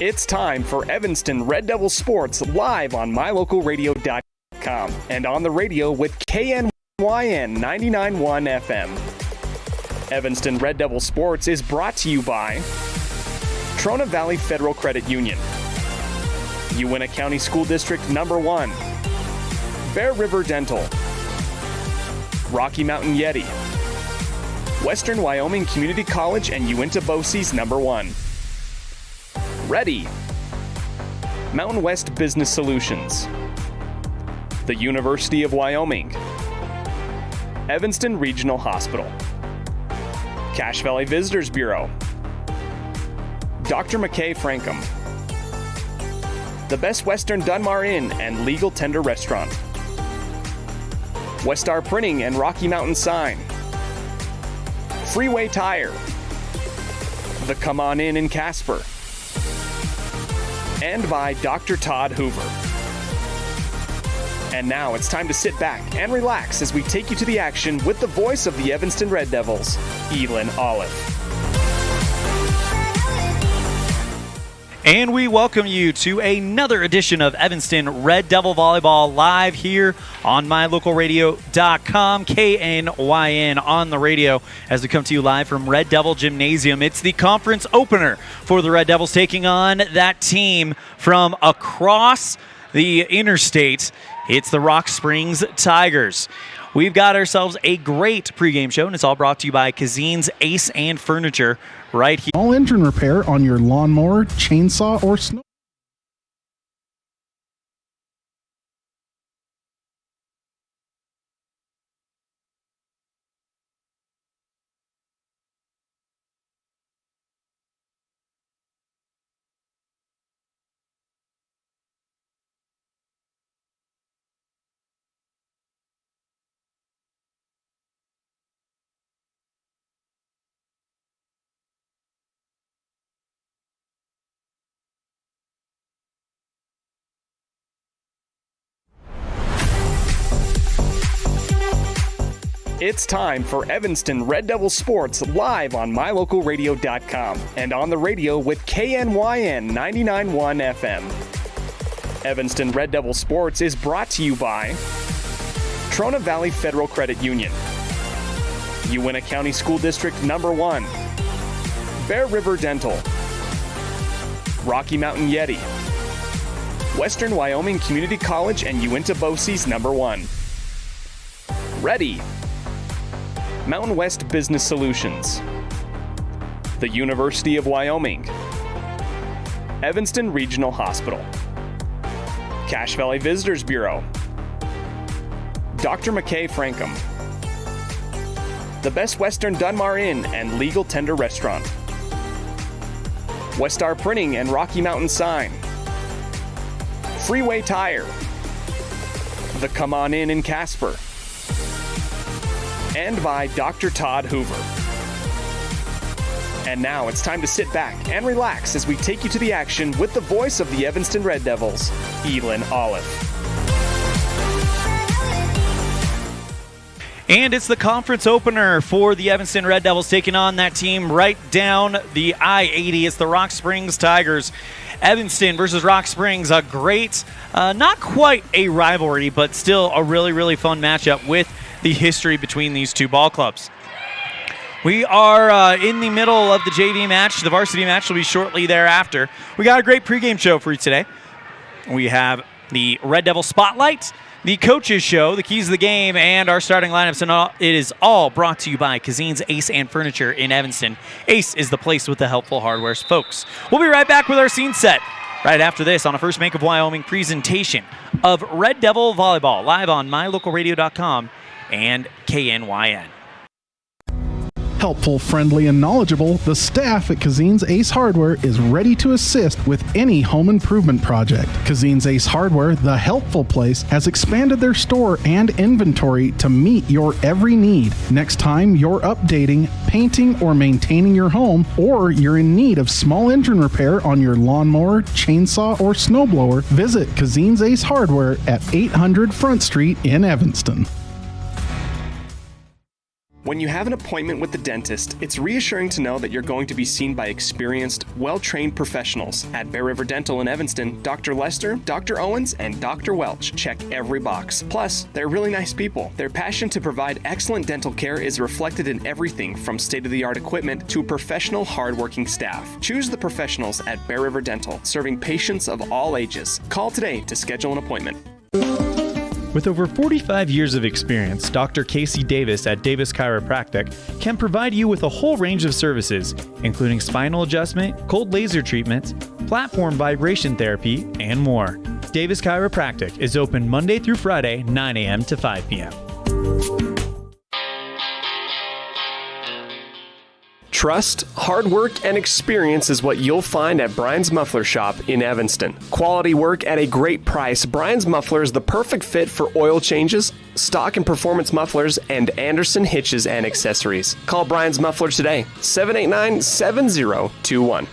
It's time for Evanston Red Devil Sports live on mylocalradio.com and on the radio with KNYN 99.1 FM. Evanston Red Devil Sports is brought to you by Trona Valley Federal Credit Union, Uintah County School District Number 1, Bear River Dental, Rocky Mountain Yeti, Western Wyoming Community College and Uintah BOCES Number 1. Ready. Mountain West Business Solutions. The University of Wyoming. Evanston Regional Hospital. Cache Valley Visitors Bureau. Dr. McKay Frankham. The Best Western Dunmar Inn and Legal Tender Restaurant. Westar Printing and Rocky Mountain Sign. Freeway Tire. The Come On In Casper. And by Dr. Todd Hoover. And now it's time to sit back and relax as we take you to the action with the voice of the Evanston Red Devils, Elan Olliff. And we welcome you to another edition of Evanston Red Devil Volleyball live here on mylocalradio.com, KNYN on the radio as we come to you live from Red Devil Gymnasium. It's the conference opener for the Red Devils taking on that team from across the interstate. It's the Rock Springs Tigers. We've got ourselves a great pregame show, and it's all brought to you by Cazin's Ace and Furniture right here. All engine repair on your lawnmower, chainsaw, or snow. It's time for Evanston Red Devil Sports live on mylocalradio.com and on the radio with KNYN 99.1 FM. Evanston Red Devil Sports is brought to you by Trona Valley Federal Credit Union, Uintah County School District Number 1, Bear River Dental, Rocky Mountain Yeti, Western Wyoming Community College and Uintah BOCES Number 1. Ready. Mountain West Business Solutions. The University of Wyoming. Evanston Regional Hospital. Cache Valley Visitors Bureau. Dr. McKay Frankham. The Best Western Dunmar Inn and Legal Tender Restaurant. Westar Printing and Rocky Mountain Sign. Freeway Tire. The Come On In Casper. And by Dr. Todd Hoover. And now it's time to sit back and relax as we take you to the action with the voice of the Evanston Red Devils, Elan Olliff. And it's the conference opener for the Evanston Red Devils taking on that team right down the I-80. It's the Rock Springs Tigers. Evanston versus Rock Springs, a great, not quite a rivalry, but still a really, really fun matchup with the history between these two ball clubs. We are in the middle of the JV match. The varsity match will be shortly thereafter. We got a great pregame show for you today. We have the Red Devil Spotlight, the Coaches Show, the keys of the game, and our starting lineups. And it is all brought to you by Cazin's Ace and Furniture in Evanston. Ace is the place with the helpful hardware, folks. We'll be right back with our scene set right after this on a First Bank of Wyoming presentation of Red Devil Volleyball live on mylocalradio.com and KNYN. Helpful, friendly, and knowledgeable, the staff at Cazin's Ace Hardware is ready to assist with any home improvement project. Cazin's Ace Hardware, the helpful place, has expanded their store and inventory to meet your every need. Next time you're updating, painting, or maintaining your home, or you're in need of small engine repair on your lawnmower, chainsaw, or snowblower, visit Cazin's Ace Hardware at 800 Front Street in Evanston. When you have an appointment with the dentist, it's reassuring to know that you're going to be seen by experienced, well-trained professionals. At Bear River Dental in Evanston, Dr. Lester, Dr. Owens, and Dr. Welch check every box. Plus, they're really nice people. Their passion to provide excellent dental care is reflected in everything from state-of-the-art equipment to professional, hard-working staff. Choose the professionals at Bear River Dental, serving patients of all ages. Call today to schedule an appointment. With over 45 years of experience, Dr. Casey Davis at Davis Chiropractic can provide you with a whole range of services, including spinal adjustment, cold laser treatments, platform vibration therapy, and more. Davis Chiropractic is open Monday through Friday, 9 a.m. to 5 p.m. Trust, hard work, and experience is what you'll find at Brian's Muffler Shop in Evanston. Quality work at a great price. Brian's Muffler is the perfect fit for oil changes, stock and performance mufflers, and Anderson hitches and accessories. Call Brian's Muffler today, 789-7021.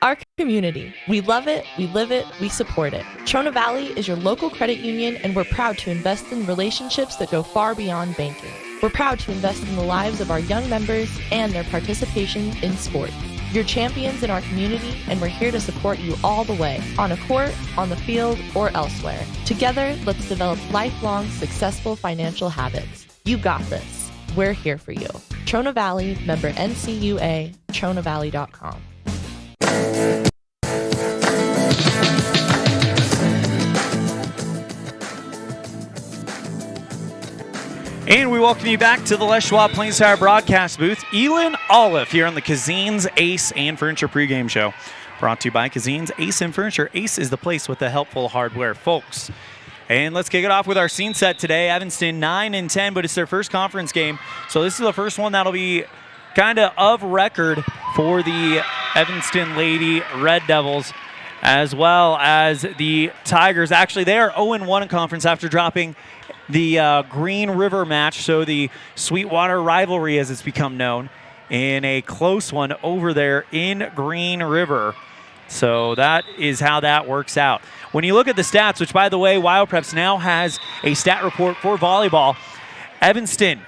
Our community. We love it, we live it, we support it. Trona Valley is your local credit union, and we're proud to invest in relationships that go far beyond banking. We're proud to invest in the lives of our young members and their participation in sports. You're champions in our community, and we're here to support you all the way, on a court, on the field, or elsewhere. Together, let's develop lifelong, successful financial habits. You got this. We're here for you. Trona Valley, member NCUA, TronaValley.com. And we welcome you back to the Les Schwab Plains Tire broadcast booth. Elan, Olliff here on the Cazin's Ace and Furniture pregame show. Brought to you by Cazin's Ace and Furniture. Ace is the place with the helpful hardware, folks. And let's kick it off with our scene set today. Evanston 9-10, but it's their first conference game. So this is the first one that'll be kind of record for the Evanston Lady Red Devils, as well as the Tigers. Actually, they are 0-1 in conference after dropping the Green River match, so the Sweetwater rivalry as it's become known, in a close one over there in Green River. So that is how that works out. When you look at the stats, which by the way, WyoPreps now has a stat report for volleyball, Evanston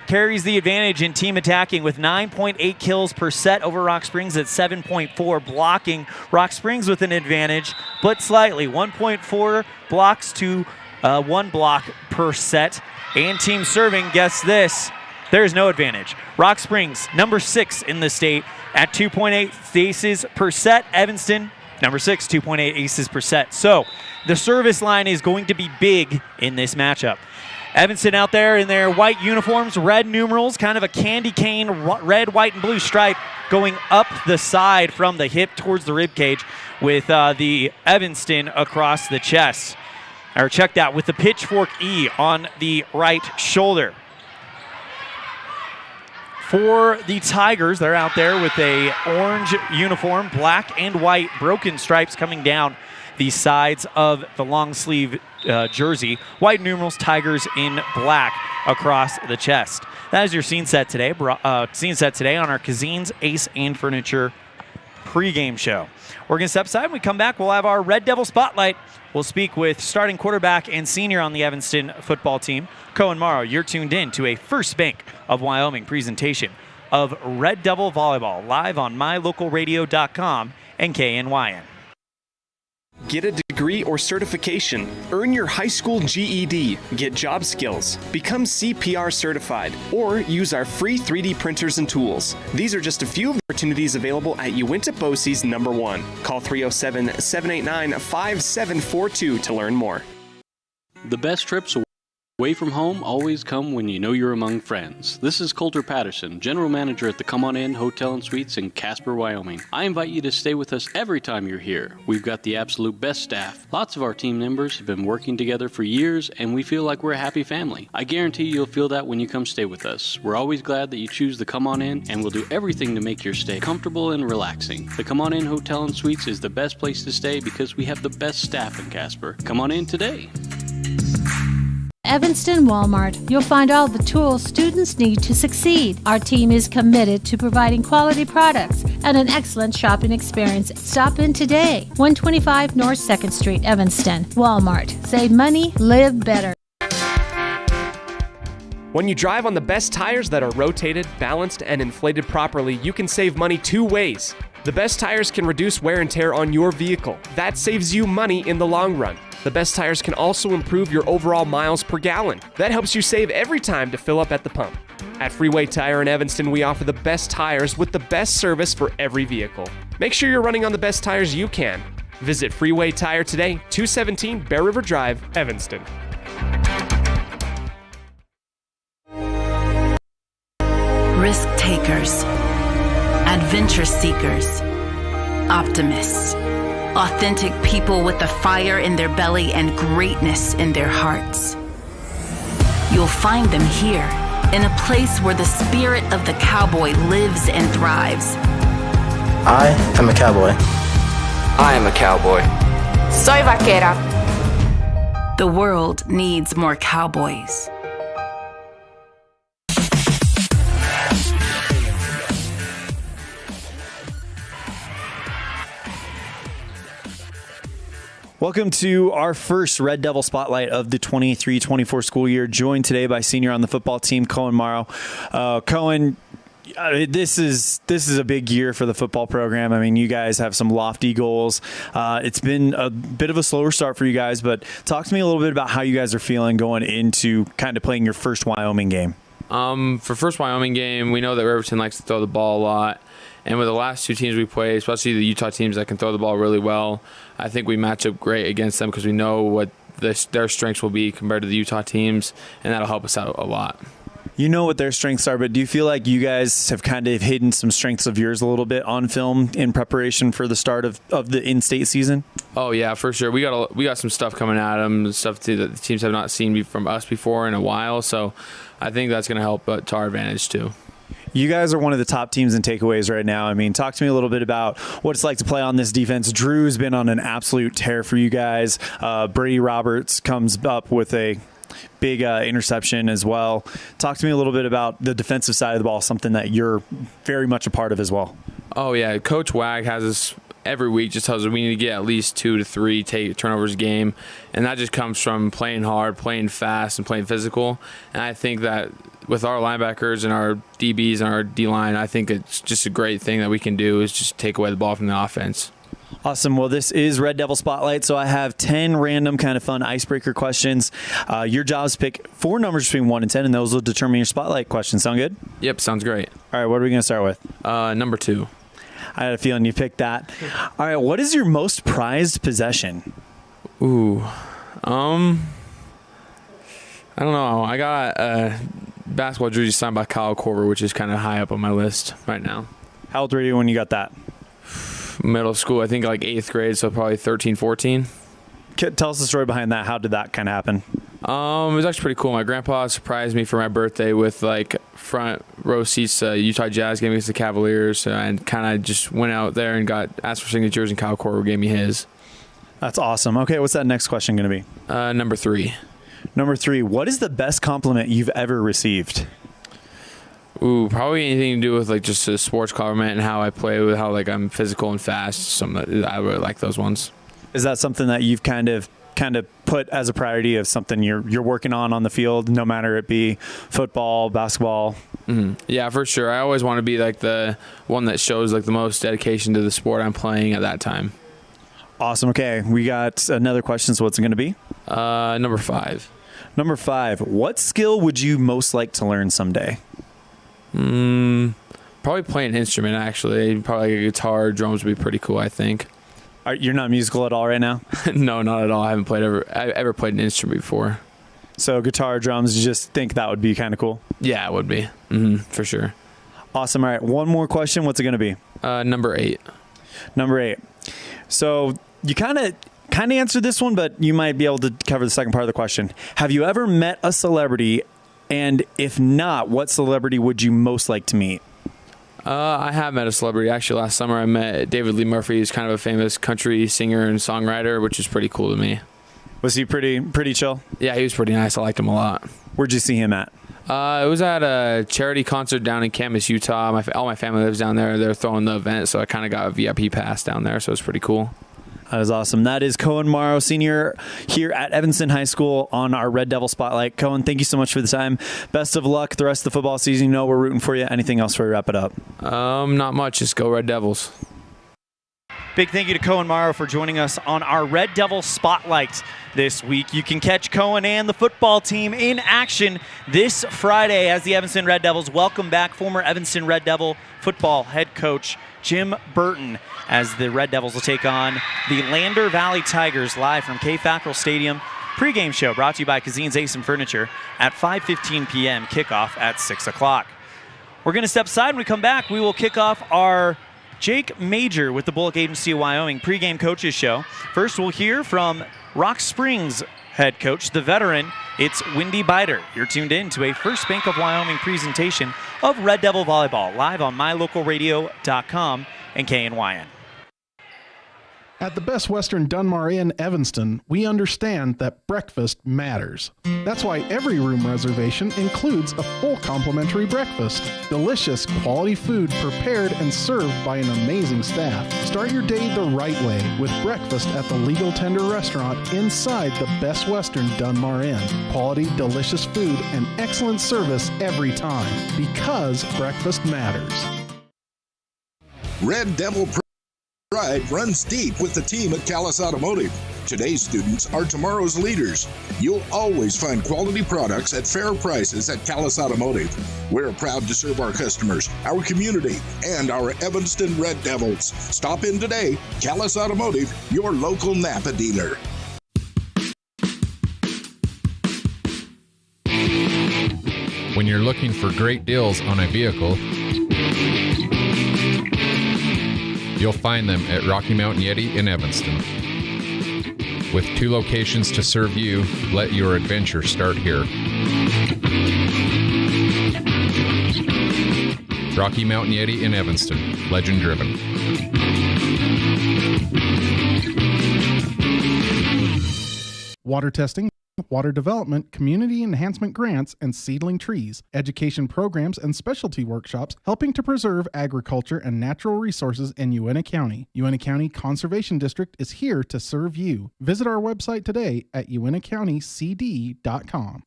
carries the advantage in team attacking with 9.8 kills per set over Rock Springs at 7.4 blocking. Rock Springs with an advantage, but slightly, 1.4 blocks to 1 block per set. And team serving, guess this, there's no advantage. Rock Springs, number 6 in the state at 2.8 aces per set. Evanston, number 6, 2.8 aces per set. So the service line is going to be big in this matchup. Evanston out there in their white uniforms, red numerals, kind of a candy cane, red, white, and blue stripe going up the side from the hip towards the rib cage with the Evanston across the chest. Or check that with the pitchfork E on the right shoulder. For the Tigers, they're out there with a orange uniform, black and white, broken stripes coming down the sides of the long sleeve jersey. White numerals, Tigers in black across the chest. That is your scene set today. On our Cazin's Ace and Furniture pregame show. We're going to step aside. When we come back, we'll have our Red Devil Spotlight. We'll speak with starting quarterback and senior on the Evanston football team, Cohen Morrow. You're tuned in to a First Bank of Wyoming presentation of Red Devil Volleyball, live on mylocalradio.com and KNYN. Get a degree or certification. Earn your high school GED. Get job skills. Become CPR certified. Or use our free 3D printers and tools. These are just a few of the opportunities available at Uinta BOCES number 1. Call 307-789-5742 to learn more. The best trips away from home always come when you know you're among friends. This is Coulter Patterson, General Manager at the Come On In Hotel and Suites in Casper, Wyoming. I invite you to stay with us every time you're here. We've got the absolute best staff. Lots of our team members have been working together for years, and we feel like we're a happy family. I guarantee you'll feel that when you come stay with us. We're always glad that you choose the Come On In, and we'll do everything to make your stay comfortable and relaxing. The Come On In Hotel and Suites is the best place to stay because we have the best staff in Casper. Come on in today. Evanston Walmart. You'll find all the tools students need to succeed. Our team is committed to providing quality products and an excellent shopping experience. Stop in today. 125 North 2nd Street, Evanston. Walmart. Save money, live better. When you drive on the best tires that are rotated, balanced, and inflated properly, you can save money 2 ways. The best tires can reduce wear and tear on your vehicle. That saves you money in the long run. The best tires can also improve your overall miles per gallon. That helps you save every time to fill up at the pump. At Freeway Tire in Evanston, we offer the best tires with the best service for every vehicle. Make sure you're running on the best tires you can. Visit Freeway Tire today, 217 Bear River Drive, Evanston. Risk takers, adventure seekers, optimists, authentic people with the fire in their belly and greatness in their hearts. You'll find them here, in a place where the spirit of the cowboy lives and thrives. I am a cowboy. I am a cowboy. Soy vaquera. The world needs more cowboys. Welcome to our first Red Devil Spotlight of the 23-24 school year, joined today by senior on the football team, Cohen Morrow. Cohen, this is a big year for the football program. I mean, you guys have some lofty goals. It's been a bit of a slower start for you guys, but talk to me a little bit about how you guys are feeling going into kind of playing your first Wyoming game. For first Wyoming game, we know that Riverton likes to throw the ball a lot. And with the last 2 teams we played, especially the Utah teams that can throw the ball really well, I think we match up great against them because we know what their strengths will be compared to the Utah teams, and that'll help us out a lot. You know what their strengths are, but do you feel like you guys have kind of hidden some strengths of yours a little bit on film in preparation for the start of the in-state season? Oh, yeah, for sure. We got some stuff coming at them, stuff that the teams have not seen from us before in a while, so I think that's going to help to our advantage too. You guys are one of the top teams in takeaways right now. I mean, talk to me a little bit about what it's like to play on this defense. Drew's been on an absolute tear for you guys. Brady Roberts comes up with a big interception as well. Talk to me a little bit about the defensive side of the ball, something that you're very much a part of as well. Oh, yeah. Coach Wag has us every week, just tells us we need to get at least 2 to 3 turnovers a game, and that just comes from playing hard, playing fast, and playing physical. And I think that with our linebackers and our DBs and our D-line, I think it's just a great thing that we can do is just take away the ball from the offense. Awesome. Well, this is Red Devil Spotlight, so I have 10 random kind of fun icebreaker questions. Your job is to pick 4 numbers between 1 and 10, and those will determine your spotlight questions. Sound good? Yep, sounds great. All right, what are we going to start with? Number 2. I had a feeling you picked that. All right, what is your most prized possession? Ooh. I don't know. I got basketball jersey signed by Kyle Korver, which is kind of high up on my list right now. How old were you when you got that? Middle school, I think like 8th grade, so probably 13, 14. Tell us the story behind that. How did that kind of happen? It was actually pretty cool. My grandpa surprised me for my birthday with like front row seats to Utah Jazz game against the Cavaliers, and kind of just went out there and asked for signatures, and Kyle Korver gave me his. That's awesome. Okay, what's that next question going to be? Number 3. Number 3, what is the best compliment you've ever received? Ooh, probably anything to do with like just a sports compliment and how I play, with how like I'm physical and fast. Something I really like those ones. Is that something that you've kind of put as a priority of something you're working on the field, no matter it be football, basketball? Mm-hmm. Yeah, for sure. I always want to be like the one that shows like the most dedication to the sport I'm playing at that time. Awesome. Okay, we got another question. So what's it going to be? Number 5. Number 5. What skill would you most like to learn someday? Probably play an instrument, actually. Probably like a guitar, drums would be pretty cool, I think. You're not musical at all right now? No, not at all. I haven't ever played an instrument before. So guitar, drums, you just think that would be kind of cool? Yeah, it would be. For sure. Awesome. All right, one more question. What's it going to be? Number 8. Number 8. So you kind of answered this one, but you might be able to cover the second part of the question. Have you ever met a celebrity? And if not, what celebrity would you most like to meet? I have met a celebrity. Actually, last summer I met David Lee Murphy. He's kind of a famous country singer and songwriter, which is pretty cool to me. Was he pretty chill? Yeah, he was pretty nice. I liked him a lot. Where'd you see him at? It was at a charity concert down in Camas, Utah. All my family lives down there. They're throwing the event, so I kind of got a VIP pass down there, so it's pretty cool. That is awesome. That is Cohen Morrow, senior here at Evanston High School on our Red Devil Spotlight. Cohen, thank you so much for the time. Best of luck the rest of the football season. You know we're rooting for you. Anything else before we wrap it up? Not much. Just go Red Devils. Big thank you to Cohen Morrow for joining us on our Red Devil Spotlight this week. You can catch Cohen and the football team in action this Friday as the Evanston Red Devils welcome back former Evanston Red Devil football head coach Jim Burton as the Red Devils will take on the Lander Valley Tigers live from K. Fackrell Stadium. Pregame show brought to you by Cazin's Ace and Furniture at 5:15 p.m. Kickoff at 6 o'clock. We're going to step aside. When we come back, we will kick off our Jake Major with the Bullock Agency of Wyoming pregame coaches show. First, we'll hear from Rock Springs head coach, the veteran. It's Wendy Biter. You're tuned in to a First Bank of Wyoming presentation of Red Devil Volleyball live on mylocalradio.com and KNYN. At the Best Western Dunmar Inn, Evanston, we understand that breakfast matters. That's why every room reservation includes a full complimentary breakfast. Delicious, quality food prepared and served by an amazing staff. Start your day the right way with breakfast at the Legal Tender Restaurant inside the Best Western Dunmar Inn. Quality, delicious food and excellent service every time, because breakfast matters. Red Devil Pride runs deep with the team at Callis Automotive. Today's students are tomorrow's leaders. You'll always find quality products at fair prices at Callis Automotive. We're proud to serve our customers, our community, and our Evanston Red Devils. Stop in today. Callis Automotive, your local Napa dealer. When you're looking for great deals on a vehicle, you'll find them at Rocky Mountain Yeti in Evanston. With 2 locations to serve you, let your adventure start here. Rocky Mountain Yeti in Evanston, legend driven. Water testing, water development, community enhancement grants, and seedling trees, education programs, and specialty workshops helping to preserve agriculture and natural resources in Uintah County. Uintah County Conservation District is here to serve you. Visit our website today at uintacountycd.com.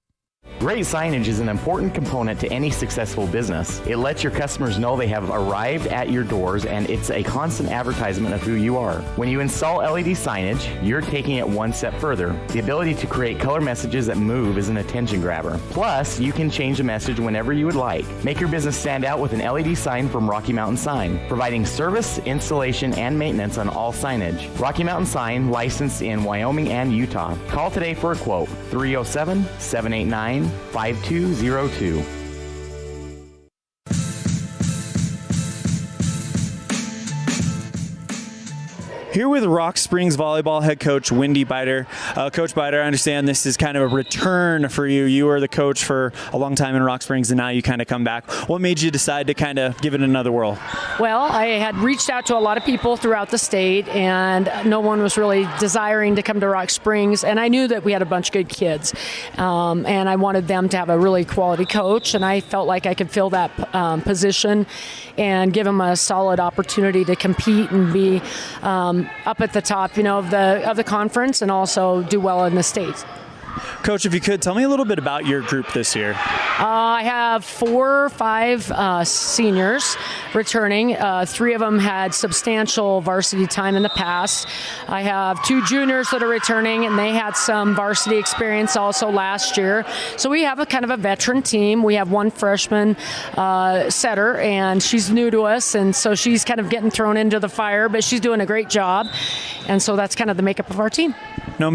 Great signage is an important component to any successful business. It lets your customers know they have arrived at your doors, and it's a constant advertisement of who you are. When you install LED signage, you're taking it one step further. The ability to create color messages that move is an attention grabber. Plus, you can change the message whenever you would like. Make your business stand out with an LED sign from Rocky Mountain Sign, providing service, installation, and maintenance on all signage. Rocky Mountain Sign, licensed in Wyoming and Utah. Call today for a quote, 307-789-5202. Here with Rock Springs volleyball head coach Wendy Biter. Coach Biter, I understand this is kind of a return for you. You were the coach for a long time in Rock Springs, and now you kind of come back. What made you decide to kind of give it another whirl? Well, I had reached out to a lot of people throughout the state, and no one was really desiring to come to Rock Springs, and I knew that we had a bunch of good kids, and I wanted them to have a really quality coach, and I felt like I could fill that position and give them a solid opportunity to compete and be up at the top, of the conference, and also do well in the state. Coach, if you could, tell me a little bit about your group this year. I have 4 or 5 seniors returning. 3 of them had substantial varsity time in the past. I have 2 juniors that are returning, and they had some varsity experience also last year. So we have a kind of a veteran team. We have 1 freshman setter, and she's new to us, and so she's kind of getting thrown into the fire, but she's doing a great job. And so that's kind of the makeup of our team. No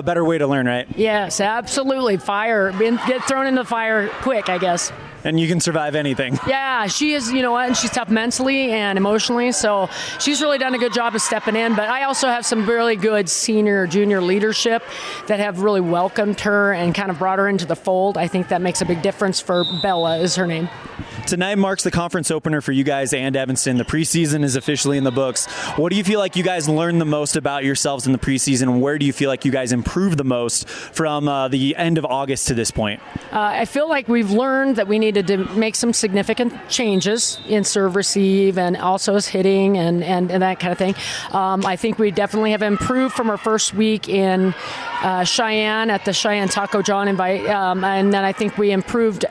better way to learn, right? Yes, absolutely. Fire. Get thrown into the fire quick, I guess. And you can survive anything. Yeah, she is, and she's tough mentally and emotionally, so she's really done a good job of stepping in. But I also have some really good senior, junior leadership that have really welcomed her and kind of brought her into the fold. I think that makes a big difference for Bella, is her name. Tonight marks the conference opener for you guys and Evanston. The preseason is officially in the books. What do you feel like you guys learned the most about yourselves in the preseason? Where do you feel like you guys improved the most from the end of August to this point? I feel like we've learned that we needed to make some significant changes in serve receive and also as hitting and that kind of thing. I think we definitely have improved from our first week in Cheyenne at the Cheyenne Taco John invite, and then I think we improved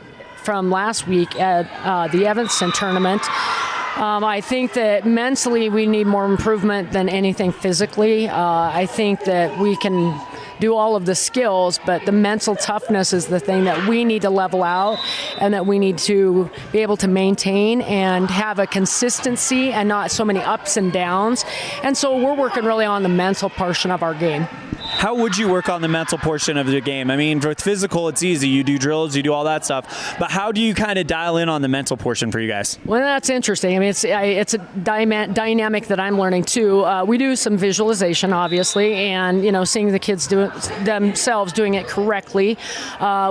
from last week at the Evanston tournament. I think that mentally we need more improvement than anything physically. I think that we can do all of the skills, but the mental toughness is the thing that we need to level out and that we need to be able to maintain and have a consistency and not so many ups and downs. And so we're working really on the mental portion of our game. How would you work on the mental portion of the game? I mean, with physical, it's easy. You do drills, you do all that stuff. But how do you kind of dial in on the mental portion for you guys? Well, that's interesting. I mean, it's a dynamic that I'm learning too. We do some visualization, obviously, and seeing the kids do it themselves doing it correctly.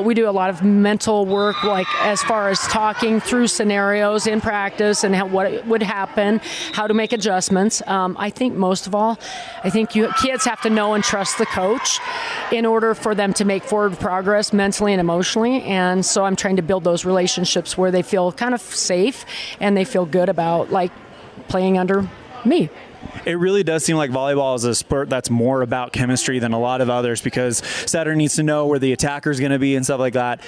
We do a lot of mental work, like as far as talking through scenarios in practice and what would happen, how to make adjustments. I think most of all, kids have to know and trust the coach in order for them to make forward progress mentally and emotionally. And so I'm trying to build those relationships where they feel kind of safe and they feel good about like playing under me. It really does seem like volleyball is a sport that's more about chemistry than a lot of others because setter needs to know where the attacker is going to be and stuff like that.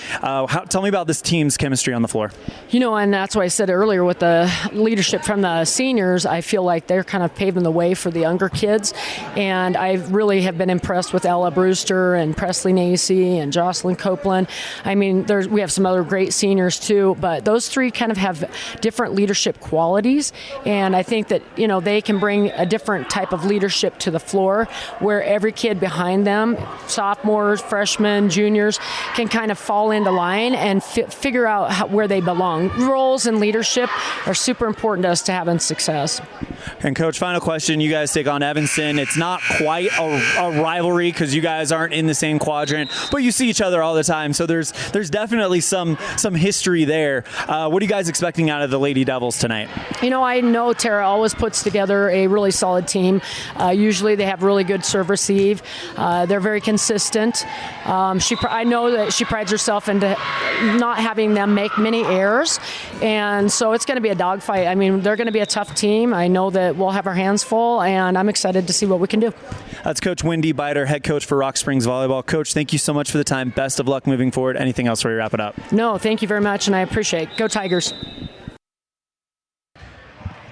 Tell me about this team's chemistry on the floor. And that's why I said earlier with the leadership from the seniors, I feel like they're kind of paving the way for the younger kids. And I really have been impressed with Ella Brewster and Presley Nacy and Jocelyn Copeland. I mean, we have some other great seniors too, but those three kind of have different leadership qualities. And I think that, they can bring a different type of leadership to the floor where every kid behind them, sophomores, freshmen, juniors, can kind of fall into line and figure out where they belong. Roles and leadership are super important to us to having success. And Coach, final question. You guys take on Evanston. It's not quite a rivalry because you guys aren't in the same quadrant, but you see each other all the time. So there's definitely some history there. What are you guys expecting out of the Lady Devils tonight? I know Tara always puts together a really solid team. Usually they have really good serve receive. They're very consistent. I know that she prides herself into not having them make many errors, and so it's going to be a dogfight. I mean, they're going to be a tough team. I know that we'll have our hands full, and I'm excited to see what we can do. That's Coach Wendy Biter, head coach for Rock Springs Volleyball. Coach, thank you so much for the time. Best of luck moving forward. Anything else before we wrap it up? No, thank you very much, and I appreciate it. Go Tigers.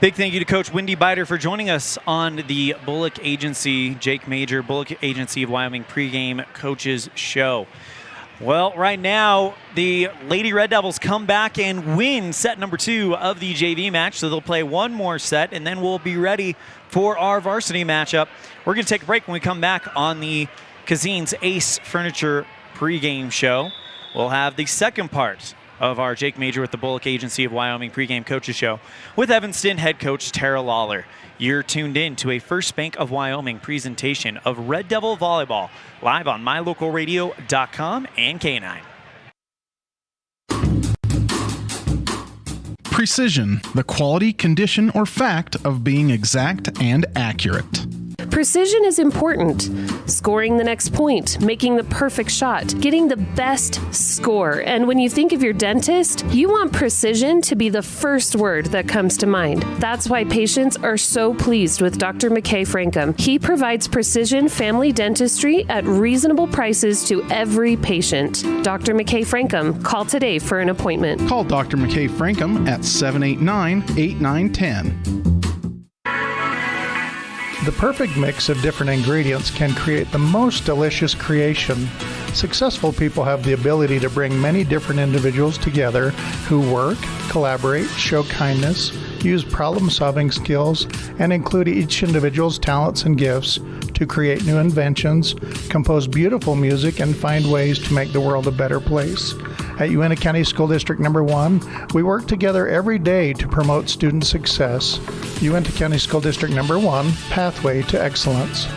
Big thank you to Coach Wendy Biter for joining us on the Bullock Agency, Jake Major, Bullock Agency of Wyoming pregame coaches show. Well, right now, the Lady Red Devils come back and win set number 2 of the JV match, so they'll play one more set, and then we'll be ready for our varsity matchup. We're going to take a break. When we come back on the Cazin's Ace Furniture pregame show, we'll have the second part of our Jake Major with the Bullock Agency of Wyoming pregame coaches show with Evanston head coach Tara Lawler. You're tuned in to a First Bank of Wyoming presentation of Red Devil Volleyball live on mylocalradio.com and K9. Precision, the quality, condition, or fact of being exact and accurate. Precision is important. Scoring the next point, making the perfect shot, getting the best score. And when you think of your dentist, you want precision to be the first word that comes to mind. That's why patients are so pleased with Dr. McKay Frankum. He provides precision family dentistry at reasonable prices to every patient. Dr. McKay Frankum, call today for an appointment. Call Dr. McKay Frankum at 789-8910. The perfect mix of different ingredients can create the most delicious creation. Successful people have the ability to bring many different individuals together who work, collaborate, show kindness, use problem-solving skills, and include each individual's talents and gifts to create new inventions, compose beautiful music, and find ways to make the world a better place. At Uintah County School District Number 1, we work together every day to promote student success. Uintah County School District Number 1, Pathway to Excellence.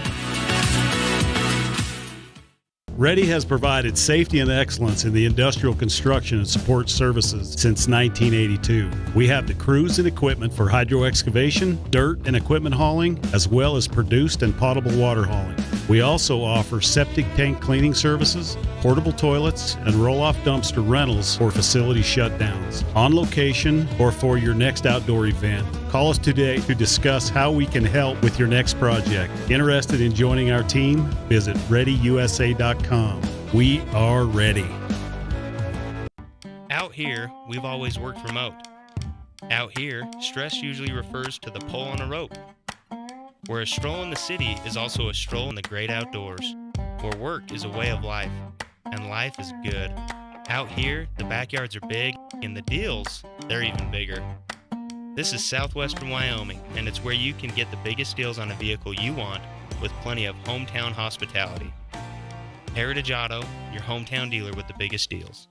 Ready has provided safety and excellence in the industrial construction and support services since 1982. We have the crews and equipment for hydro excavation, dirt and equipment hauling, as well as produced and potable water hauling. We also offer septic tank cleaning services, portable toilets, and roll-off dumpster rentals for facility shutdowns, on location, or for your next outdoor event. Call us today to discuss how we can help with your next project. Interested in joining our team? Visit ReadyUSA.com. We are ready. Out here, we've always worked remote. Out here, stress usually refers to the pull on a rope. Where a stroll in the city is also a stroll in the great outdoors. Where work is a way of life, and life is good. Out here, the backyards are big, and the deals, they're even bigger. This is southwestern Wyoming, and it's where you can get the biggest deals on a vehicle you want with plenty of hometown hospitality. Heritage Auto, your hometown dealer with the biggest deals.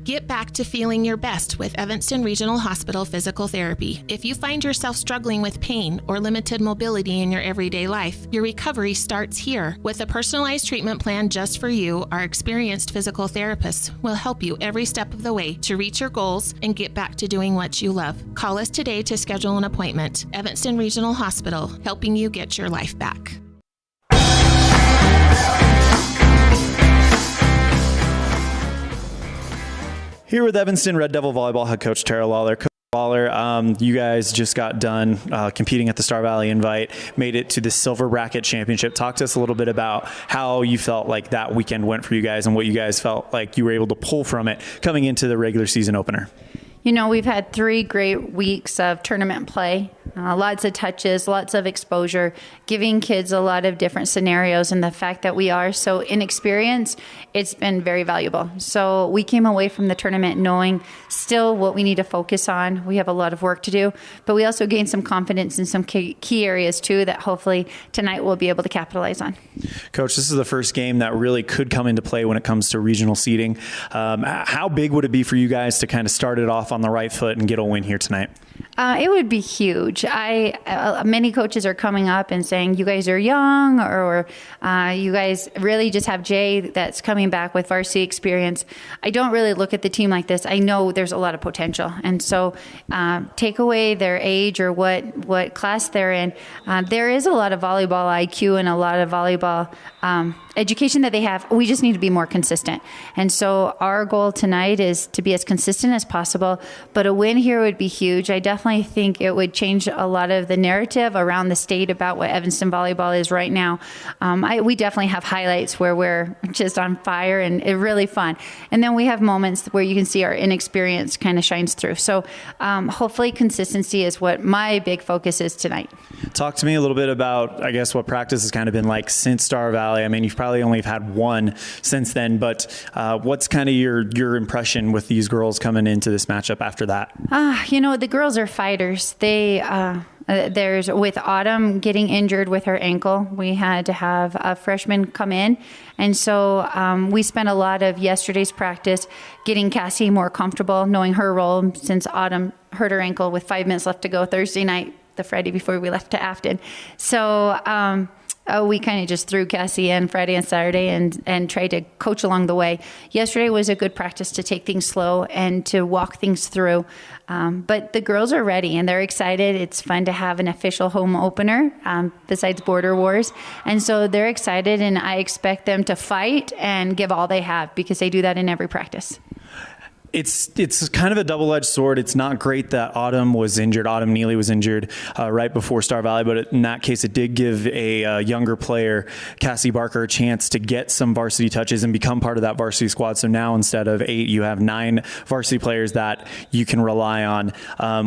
Get back to feeling your best with Evanston Regional Hospital Physical Therapy. If you find yourself struggling with pain or limited mobility in your everyday life, your recovery starts here. With a personalized treatment plan just for you, our experienced physical therapists will help you every step of the way to reach your goals and get back to doing what you love. Call us today to schedule an appointment. Evanston Regional Hospital, helping you get your life back. Here with Evanston Red Devil Volleyball head coach Tara Lawler. Coach Lawler, you guys just got done competing at the Star Valley Invite, made it to the Silver Bracket Championship. Talk to us a little bit about how you felt like that weekend went for you guys and what you guys felt like you were able to pull from it coming into the regular season opener. You know, we've had 3 great weeks of tournament play, lots of touches, lots of exposure, giving kids a lot of different scenarios. And the fact that we are so inexperienced, it's been very valuable. So we came away from the tournament knowing still what we need to focus on. We have a lot of work to do, but we also gained some confidence in some key areas too that hopefully tonight we'll be able to capitalize on. Coach, this is the first game that really could come into play when it comes to regional seeding. How big would it be for you guys to kind of start it off on the right foot and get a win here tonight? It would be huge. Many coaches are coming up and saying, you guys are young, or you guys really just have Jay that's coming back with varsity experience. I don't really look at the team like this. I know there's a lot of potential. And so take away their age or what class they're in. There is a lot of volleyball IQ and a lot of volleyball education that they have. We just need to be more consistent. And so our goal tonight is to be as consistent as possible, but a win here would be huge. I definitely think it would change a lot of the narrative around the state about what Evanston volleyball is right now. We definitely have highlights where we're just on fire and it's really fun. And then we have moments where you can see our inexperience kind of shines through. So hopefully consistency is what my big focus is tonight. Talk to me a little bit about, I guess, what practice has kind of been like since Star Valley. I mean, you've probably only had one since then, but what's kind of your impression with these girls coming into this matchup after that? The girls are fighters. There's with Autumn getting injured with her ankle, we had to have a freshman come in. And so we spent a lot of yesterday's practice getting Cassie more comfortable, knowing her role since Autumn hurt her ankle with 5 minutes left to go Thursday night, the Friday before we left to Afton. So we kind of just threw Cassie in Friday and Saturday and tried to coach along the way. Yesterday was a good practice to take things slow and to walk things through. But the girls are ready and they're excited. It's fun to have an official home opener besides Border Wars. And so they're excited and I expect them to fight and give all they have because they do that in every practice. It's kind of a double-edged sword. It's not great that Autumn was injured. Autumn Neely was injured right before Star Valley, but in that case, it did give a younger player, Cassie Barker, a chance to get some varsity touches and become part of that varsity squad. So now instead of 8, you have 9 varsity players that you can rely on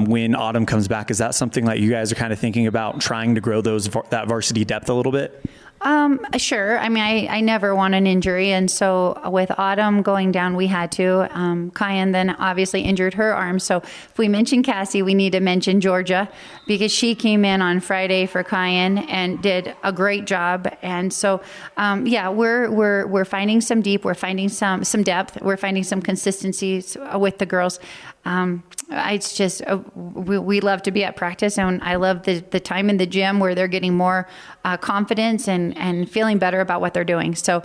when Autumn comes back. Is that something that you guys are kind of thinking about, trying to grow that varsity depth a little bit? Sure. I mean, I never want an injury. And so with Autumn going down, we had to. Cazin then obviously injured her arm. So if we mention Cassie, we need to mention Georgia because she came in on Friday for Cazin and did a great job. And so, we're finding some deep, we're finding some depth, we're finding some consistencies with the girls. It's just, we love to be at practice, and I love the time in the gym where they're getting more confidence and feeling better about what they're doing. So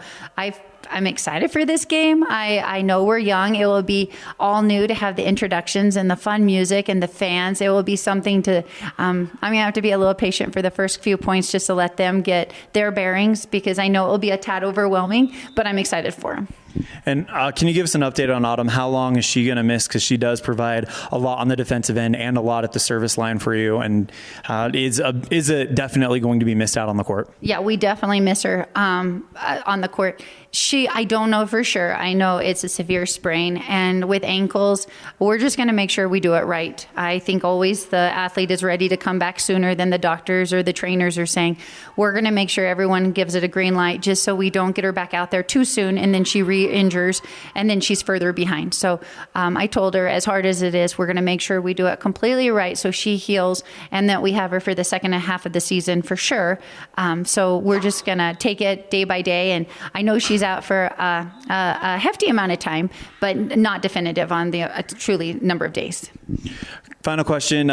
I'm excited for this game. I know we're young. It will be all new to have the introductions and the fun music and the fans. It will be something to, I'm going to have to be a little patient for the first few points just to let them get their bearings, because I know it will be a tad overwhelming, but I'm excited for them. And can you give us an update on Autumn? How long is she going to miss? Because she does provide a lot on the defensive end and a lot at the service line for you. And is it definitely going to be missed out on the court? Yeah, we definitely miss her on the court. I don't know for sure. I know it's a severe sprain, and with ankles, we're just going to make sure we do it right. I think always the athlete is ready to come back sooner than the doctors or the trainers are saying. We're going to make sure everyone gives it a green light, just so we don't get her back out there too soon and then she re-injures and then she's further behind. So I told her, as hard as it is, we're going to make sure we do it completely right so she heals and that we have her for the second half of the season for sure. So we're just going to take it day by day, and I know she's out for a hefty amount of time, but not definitive on the truly number of days. Final question.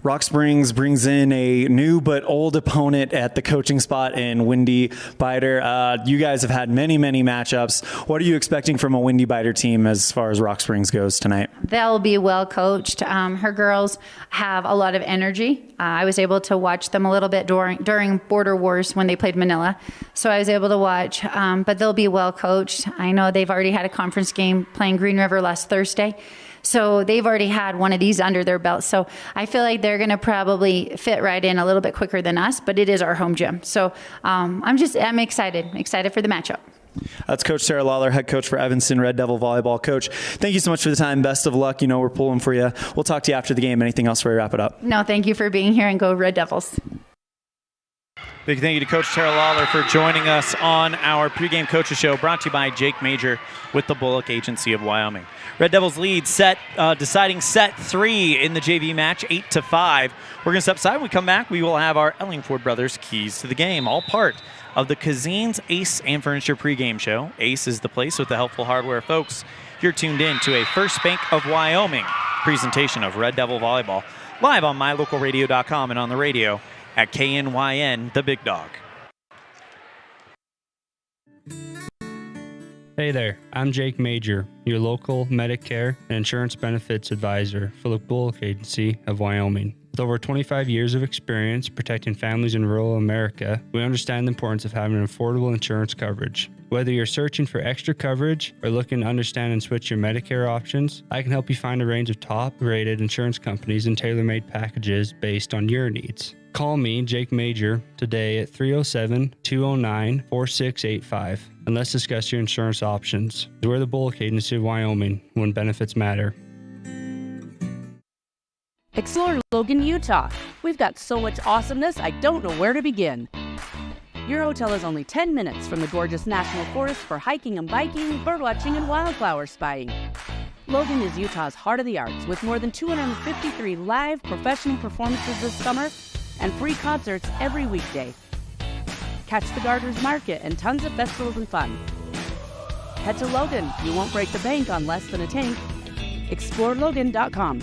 Rock Springs brings in a new but old opponent at the coaching spot in Windy Biter. You guys have had many, many matchups. What are you expecting from a Windy Biter team as far as Rock Springs goes tonight? They'll be well coached. Her girls have a lot of energy. I was able to watch them a little bit during Border Wars when they played Manila. So I was able to watch, but they'll be well coached. I know they've already had a conference game playing Green River last Thursday. So they've already had one of these under their belt. So I feel like they're going to probably fit right in a little bit quicker than us, but it is our home gym. So I'm excited for the matchup. That's Coach Sarah Lawler, head coach for Evanston Red Devil volleyball. Coach, thank you so much for the time. Best of luck. You know we're pulling for you. We'll talk to you after the game. Anything else before we wrap it up? No, thank you for being here, and go Red Devils. Big thank you to Coach Sarah Lawler for joining us on our pregame coaches show, brought to you by Jake Major with the Bullock Agency of Wyoming. Red Devils lead deciding set 3 in the JV match, 8-5. We're going to step aside. When we come back, we will have our Ellingford brothers keys to the game, all part of the Cazin's Ace and Furniture pregame show. Ace is the place with the helpful hardware folks. You're tuned in to a First Bank of Wyoming presentation of Red Devil volleyball, live on mylocalradio.com and on the radio at KNYN, the Big Dog. Hey there, I'm Jake Major, your local Medicare and insurance benefits advisor for the Bullock Agency of Wyoming. With over 25 years of experience protecting families in rural America, we understand the importance of having affordable insurance coverage. Whether you're searching for extra coverage or looking to understand and switch your Medicare options, I can help you find a range of top-rated insurance companies and tailor-made packages based on your needs. Call me, Jake Major, today at 307-209-4685 and let's discuss your insurance options. We're the Bullock Agency of Wyoming, when benefits matter. Explore Logan, Utah. We've got so much awesomeness, I don't know where to begin. Your hotel is only 10 minutes from the gorgeous national forest for hiking and biking, birdwatching, and wildflower spying. Logan is Utah's heart of the arts, with more than 253 live professional performances this summer and free concerts every weekday. Catch the Gardeners Market and tons of festivals and fun. Head to Logan. You won't break the bank on less than a tank. ExploreLogan.com.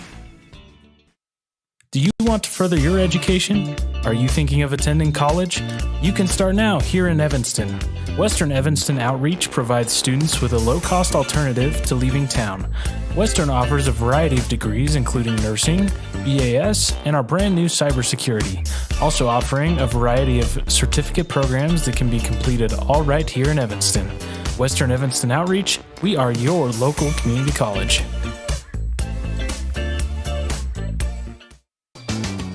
Do you want to further your education? Are you thinking of attending college? You can start now here in Evanston. Western Evanston Outreach provides students with a low-cost alternative to leaving town. Western offers a variety of degrees including nursing, BAS, and our brand new cybersecurity. Also offering a variety of certificate programs that can be completed all right here in Evanston. Western Evanston Outreach, we are your local community college.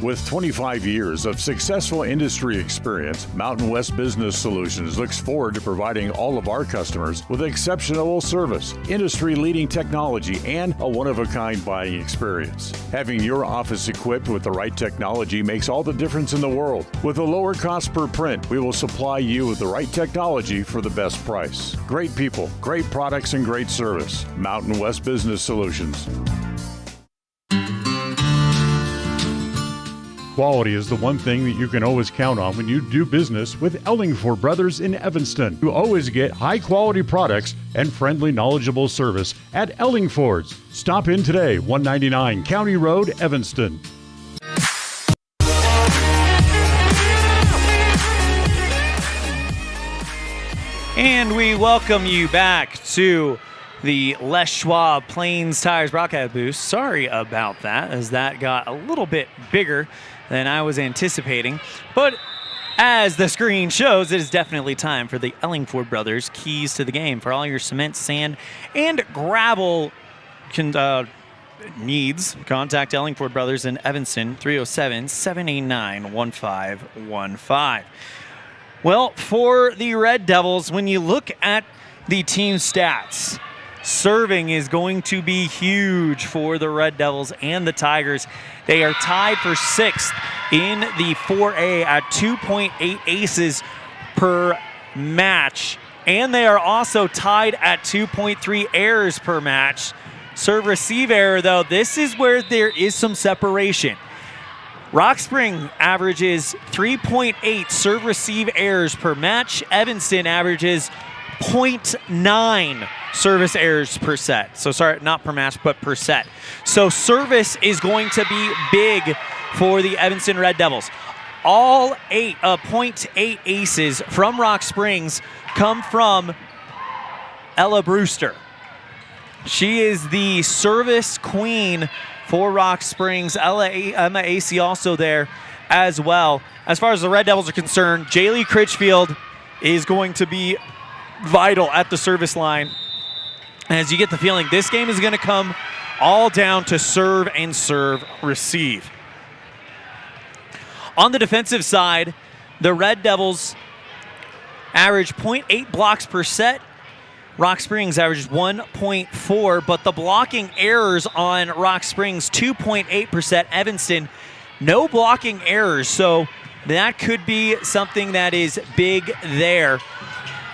With 25 years of successful industry experience, Mountain West Business Solutions looks forward to providing all of our customers with exceptional service, industry-leading technology, and a one-of-a-kind buying experience. Having your office equipped with the right technology makes all the difference in the world. With a lower cost per print, we will supply you with the right technology for the best price. Great people, great products, and great service. Mountain West Business Solutions. Quality is the one thing that you can always count on when you do business with Ellingford Brothers in Evanston. You always get high-quality products and friendly, knowledgeable service at Ellingford's. Stop in today, 199 County Road, Evanston. And we welcome you back to the Les Schwab Plains Tires broadcast booth. Sorry about that, as that got a little bit bigger than I was anticipating. But as the screen shows, it is definitely time for the Ellingford Brothers keys to the game. For all your cement, sand, and gravel needs, contact Ellingford Brothers in Evanston, 307-789-1515. Well, for the Red Devils, when you look at the team stats, serving is going to be huge for the Red Devils and the Tigers. They are tied for 6th in the 4A at 2.8 aces per match. And they are also tied at 2.3 errors per match. Serve-receive error, though, this is where there is some separation. Rock Spring averages 3.8 serve-receive errors per match. Evanston averages 0.9 service errors per set. So sorry, not per match, but per set. So service is going to be big for the Evanston Red Devils. All 0.8 aces from Rock Springs come from Ella Brewster. She is the service queen for Rock Springs. Emma AC also there as well. As far as the Red Devils are concerned, Jaylee Critchfield is going to be vital at the service line. As you get the feeling, this game is going to come all down to serve and serve-receive. On the defensive side, the Red Devils average 0.8 blocks per set. Rock Springs averages 1.4, but the blocking errors on Rock Springs, 2.8%. Evanston, no blocking errors, so that could be something that is big there.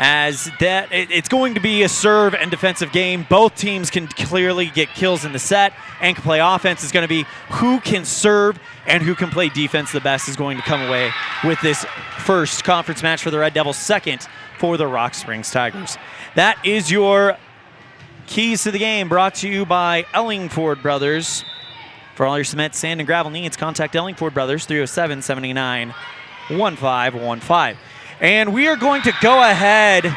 As that, it's going to be a serve and defensive game. Both teams can clearly get kills in the set and can play offense. It's going to be who can serve and who can play defense the best is going to come away with this first conference match for the Red Devils, second for the Rock Springs Tigers. That is your keys to the game, brought to you by Ellingford Brothers. For all your cement, sand, and gravel needs, contact Ellingford Brothers, 307-789-1515. And we are going to go ahead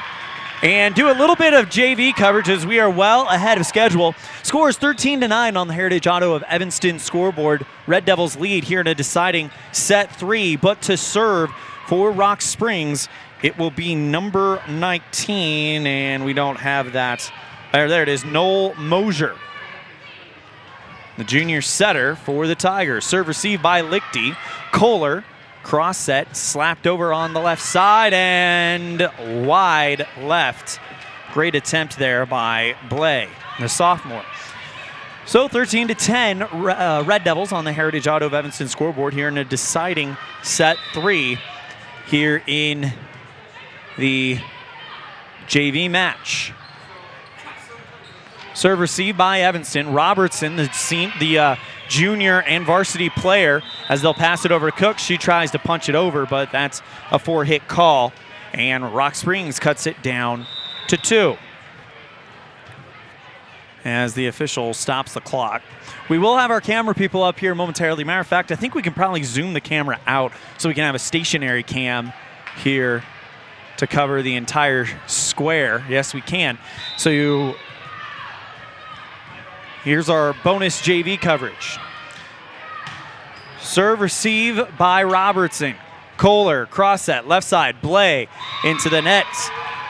and do a little bit of JV coverage as we are well ahead of schedule. Scores 13-9 on the Heritage Auto of Evanston scoreboard. Red Devils lead here in a deciding set 3, but to serve for Rock Springs, it will be number 19, and we don't have that. There it is, Noel Mosier, the junior setter for the Tigers. Serve received by Lichty. Kohler, cross set, slapped over on the left side and wide left. Great attempt there by Blay, the sophomore. So 13-10, Red Devils on the Heritage Auto of Evanston scoreboard here in a deciding set 3 here in the JV match. Serve received by Evanston. Robertson, the junior and varsity player, as they'll pass it over to Cook. She tries to punch it over, but that's a 4-hit call. And Rock Springs cuts it down to 2. As the official stops the clock. We will have our camera people up here momentarily. Matter of fact, I think we can probably zoom the camera out so we can have a stationary cam here to cover the entire square. Yes, we can. So here's our bonus JV coverage. Serve receive by Robertson. Kohler, cross set, left side, Blay into the net.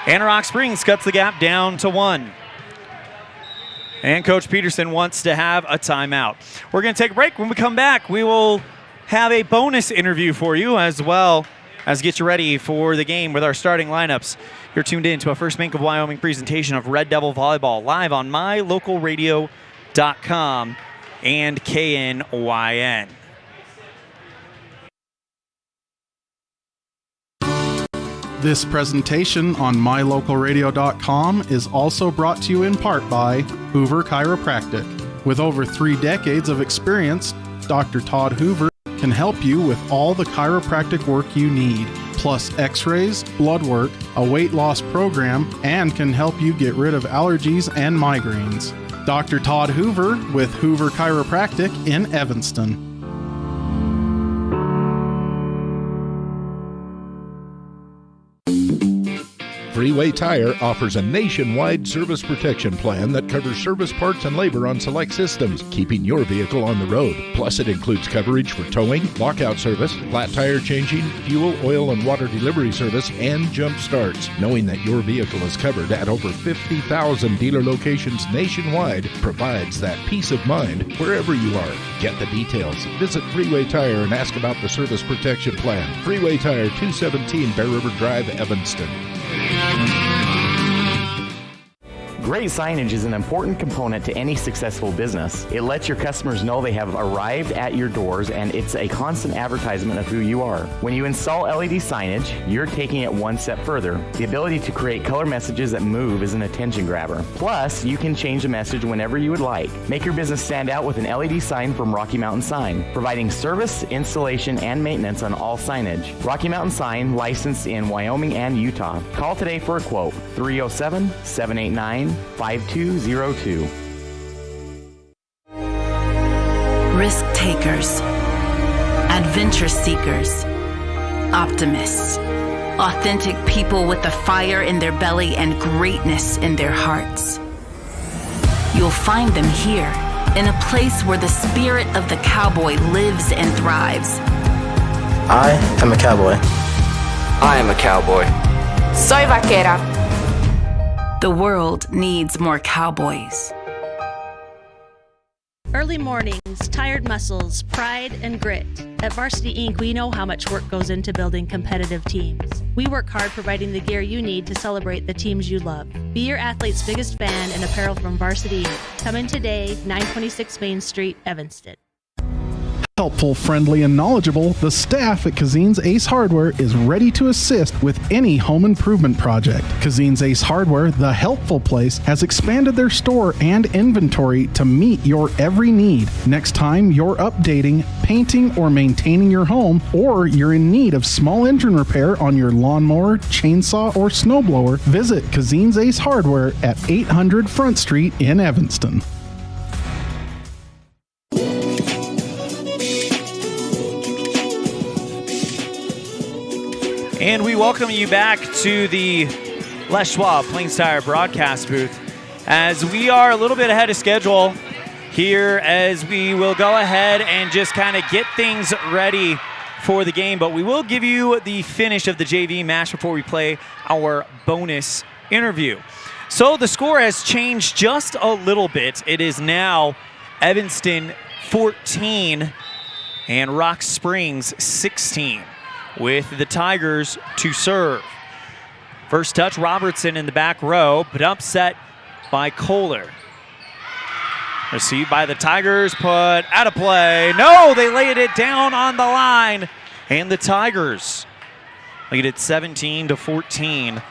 And Rock Springs cuts the gap down to 1. And Coach Peterson wants to have a timeout. We're going to take a break. When we come back, we will have a bonus interview for you as well as get you ready for the game with our starting lineups. You're tuned in to a First Bank of Wyoming presentation of Red Devil Volleyball live on mylocalradio.com and KNYN. This presentation on mylocalradio.com is also brought to you in part by Hoover Chiropractic. With over 3 decades of experience, Dr. Todd Hoover can help you with all the chiropractic work you need, plus x-rays, blood work, a weight loss program, and can help you get rid of allergies and migraines. Dr. Todd Hoover with Hoover Chiropractic in Evanston. Freeway Tire offers a nationwide service protection plan that covers service parts and labor on select systems, keeping your vehicle on the road. Plus, it includes coverage for towing, lockout service, flat tire changing, fuel, oil, and water delivery service, and jump starts. Knowing that your vehicle is covered at over 50,000 dealer locations nationwide provides that peace of mind wherever you are. Get the details. Visit Freeway Tire and ask about the service protection plan. Freeway Tire, 217 Bear River Drive, Evanston. Great signage is an important component to any successful business. It lets your customers know they have arrived at your doors, and it's a constant advertisement of who you are. When you install LED signage, you're taking it one step further. The ability to create color messages that move is an attention grabber. Plus, you can change the message whenever you would like. Make your business stand out with an LED sign from Rocky Mountain Sign, providing service, installation, and maintenance on all signage. Rocky Mountain Sign, licensed in Wyoming and Utah. Call today for a quote, 307-789-5202. Risk takers, adventure seekers, optimists, authentic people with the fire in their belly and greatness in their hearts. You'll find them here, in a place where the spirit of the cowboy lives and thrives. I am a cowboy. I am a cowboy. Soy vaquera. The world needs more cowboys. Early mornings, tired muscles, pride, and grit. At Varsity Inc., we know how much work goes into building competitive teams. We work hard providing the gear you need to celebrate the teams you love. Be your athlete's biggest fan in apparel from Varsity Inc. Come in today, 926 Main Street, Evanston. Helpful, friendly, and knowledgeable, the staff at Cazin's Ace Hardware is ready to assist with any home improvement project. Cazin's Ace Hardware, the helpful place, has expanded their store and inventory to meet your every need. Next time you're updating, painting, or maintaining your home, or you're in need of small engine repair on your lawnmower, chainsaw, or snowblower, visit Cazin's Ace Hardware at 800 Front Street in Evanston. And we welcome you back to the Les Schwab Plains Tire broadcast booth as we are a little bit ahead of schedule here as we will go ahead and just kind of get things ready for the game. But we will give you the finish of the JV match before we play our bonus interview. So the score has changed just a little bit. It is now Evanston 14 and Rock Springs 16. With the Tigers to serve. First touch, Robertson in the back row, but upset by Kohler. Received by the Tigers, put out of play. No, they laid it down on the line. And the Tigers lead it 17-14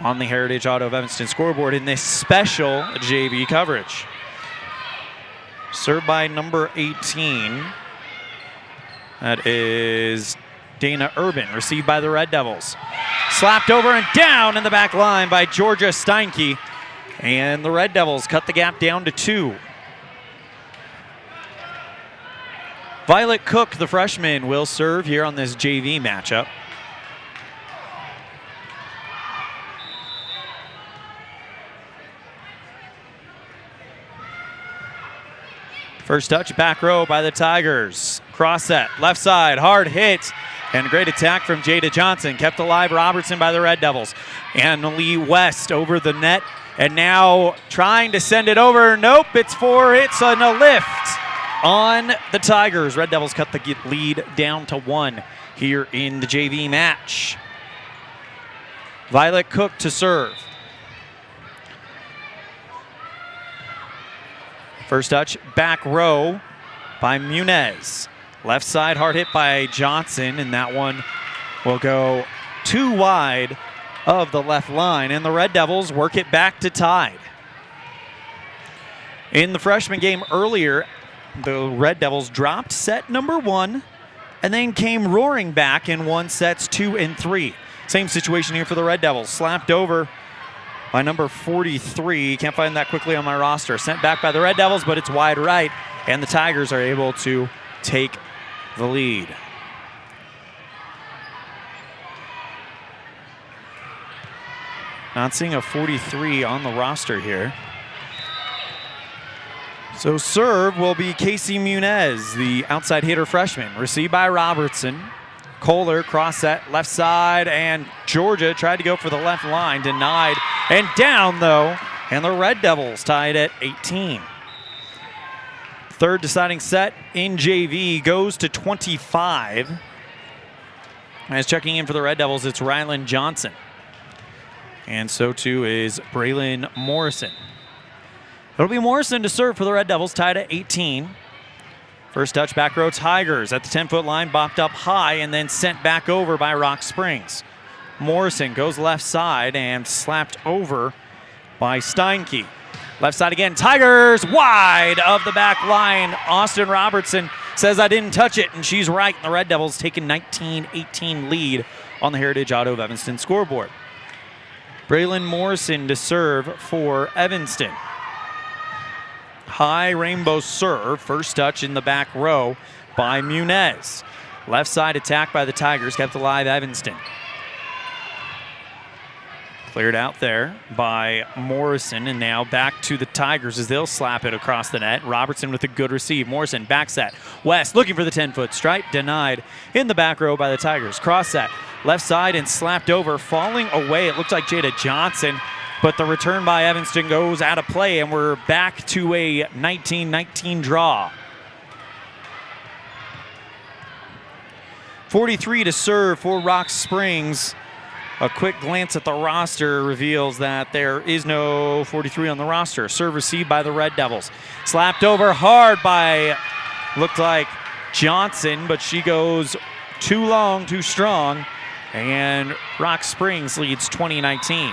on the Heritage Auto of Evanston scoreboard in this special JV coverage. Served by number 18. That is Dana Urban, received by the Red Devils. Slapped over and down in the back line by Georgia Steinke. And the Red Devils cut the gap down to 2. Violet Cook, the freshman, will serve here on this JV matchup. First touch, back row by the Tigers. Cross set, left side, hard hit. And a great attack from Jada Johnson. Kept alive Robertson by the Red Devils. And Lee West over the net. And now trying to send it over. Nope, it's on a lift on the Tigers. Red Devils cut the lead down to 1 here in the JV match. Violet Cook to serve. First touch, back row by Munez. Left side, hard hit by Johnson, and that one will go too wide of the left line, and the Red Devils work it back to tied. In the freshman game earlier, the Red Devils dropped set number 1 and then came roaring back and won sets 2 and 3. Same situation here for the Red Devils. Slapped over by number 43. Can't find that quickly on my roster. Sent back by the Red Devils, but it's wide right, and the Tigers are able to take the lead. Not seeing a 43 on the roster here. So serve will be Casey Muniz, the outside hitter freshman. Received by Robertson. Kohler cross set left side, and Georgia tried to go for the left line, denied, and down though, and the Red Devils tied at 18. Third deciding set in JV goes to 25. As checking in for the Red Devils, it's Rylan Johnson. And so too is Braylon Morrison. It'll be Morrison to serve for the Red Devils, tied at 18. First touch, back row Tigers at the 10-foot line, bopped up high and then sent back over by Rock Springs. Morrison goes left side and slapped over by Steinke. Left side again, Tigers wide of the back line. Austin Robertson says, I didn't touch it, and she's right. The Red Devils take a 19-18 lead on the Heritage Auto of Evanston scoreboard. Braylon Morrison to serve for Evanston. High rainbow serve, first touch in the back row by Muniz. Left side attack by the Tigers, kept alive Evanston. Cleared out there by Morrison, and now back to the Tigers as they'll slap it across the net. Robertson with a good receive. Morrison back set. West looking for the 10-foot stripe, denied in the back row by the Tigers. Cross set, left side and slapped over, falling away. It looked like Jada Johnson, but the return by Evanston goes out of play, and we're back to a 19-19 draw. 43 to serve for Rock Springs. A quick glance at the roster reveals that there is no 43 on the roster. Serve received by the Red Devils. Slapped over hard by, looked like Johnson, but she goes too long, too strong, and Rock Springs leads 20-19.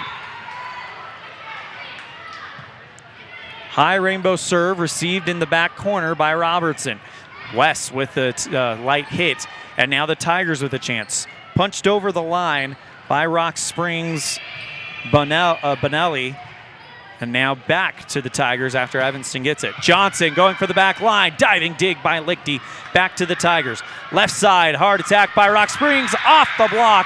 High rainbow serve received in the back corner by Robertson. West with the light hit, and now the Tigers with a chance. Punched over the line by Rock Springs Bonelli, and now back to the Tigers after Evanston gets it. Johnson going for the back line, diving dig by Lichty, back to the Tigers. Left side, hard attack by Rock Springs, off the block,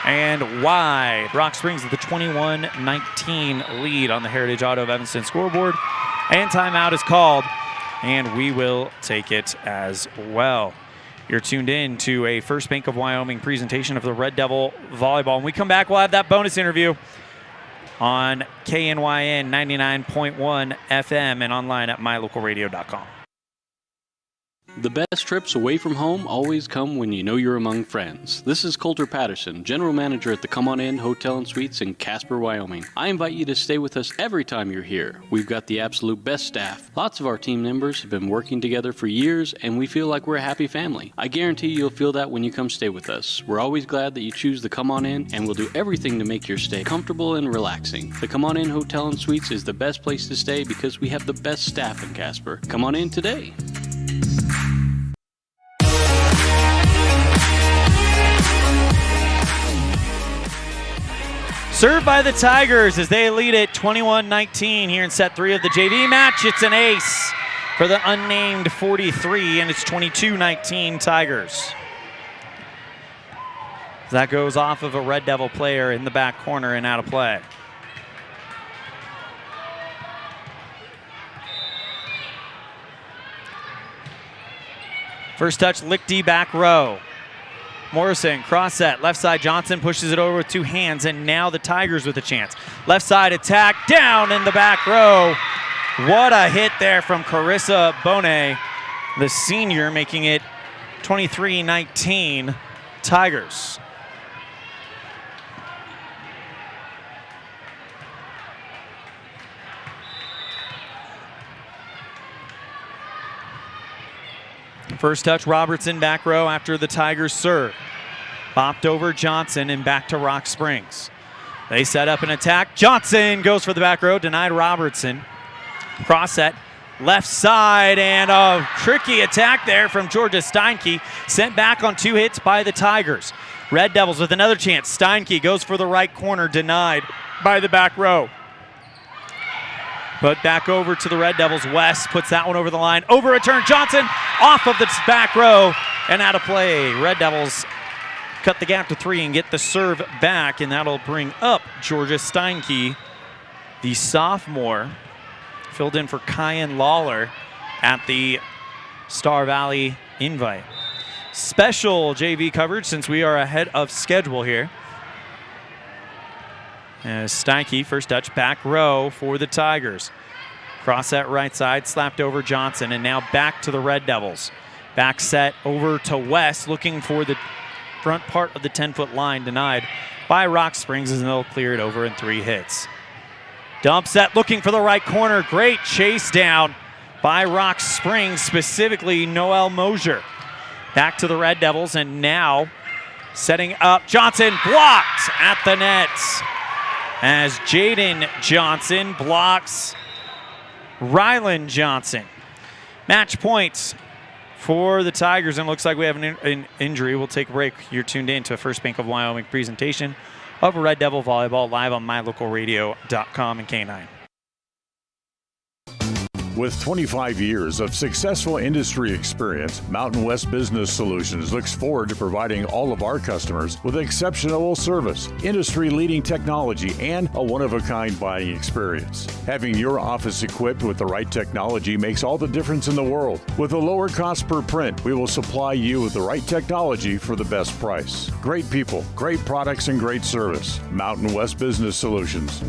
and wide. Rock Springs with the 21-19 lead on the Heritage Auto of Evanston scoreboard, and timeout is called, and we will take it as well. You're tuned in to a First Bank of Wyoming presentation of the Red Devil Volleyball. When we come back, we'll have that bonus interview on KNYN 99.1 FM and online at mylocalradio.com. The best trips away from home always come when you know you're among friends. This is Coulter Patterson, General Manager at the Come On In Hotel and Suites in Casper, Wyoming. I invite you to stay with us every time you're here. We've got the absolute best staff. Lots of our team members have been working together for years, and we feel like we're a happy family. I guarantee you'll feel that when you come stay with us. We're always glad that you choose the Come On In, and we'll do everything to make your stay comfortable and relaxing. The Come On In Hotel and Suites is the best place to stay because we have the best staff in Casper. Come on in today. Served by the Tigers as they lead it 21-19 here in set 3 of the JV match. It's an ace for the unnamed 43, and it's 22-19 Tigers. That goes off of a Red Devil player in the back corner and out of play. First touch, Lichty back row. Morrison, cross set, left side, Johnson pushes it over with two hands, and now the Tigers with a chance. Left side attack, down in the back row. What a hit there from Carissa Bonet, the senior, making it 23-19 Tigers. First touch, Robertson back row after the Tigers serve. Bopped over Johnson and back to Rock Springs. They set up an attack. Johnson goes for the back row, denied Robertson. Cross set, left side, and a tricky attack there from Georgia Steinke, sent back on 2 hits by the Tigers. Red Devils with another chance. Steinke goes for the right corner, denied by the back row. But back over to the Red Devils. West puts that one over the line. Over return, Johnson off of the back row and out of play. Red Devils cut the gap to 3 and get the serve back, and that'll bring up Georgia Steinke, the sophomore, filled in for Kyan Lawler at the Star Valley Invite. Special JV coverage since we are ahead of schedule here. As Steinke, first touch, back row for the Tigers. Cross that right side, slapped over Johnson, and now back to the Red Devils. Back set over to West, looking for the front part of the 10-foot line, denied by Rock Springs, as they'll clear it over in 3 hits. Dump set, looking for the right corner. Great chase down by Rock Springs, specifically Noel Mosier. Back to the Red Devils, and now setting up Johnson, blocked at the nets as Jaden Johnson blocks Rylan Johnson. Match points for the Tigers, and it looks like we have an injury. We'll take a break. You're tuned in to a First Bank of Wyoming presentation of Red Devil Volleyball live on mylocalradio.com and K9. With 25 years of successful industry experience, Mountain West Business Solutions looks forward to providing all of our customers with exceptional service, industry-leading technology, and a one-of-a-kind buying experience. Having your office equipped with the right technology makes all the difference in the world. With a lower cost per print, we will supply you with the right technology for the best price. Great people, great products, and great service. Mountain West Business Solutions.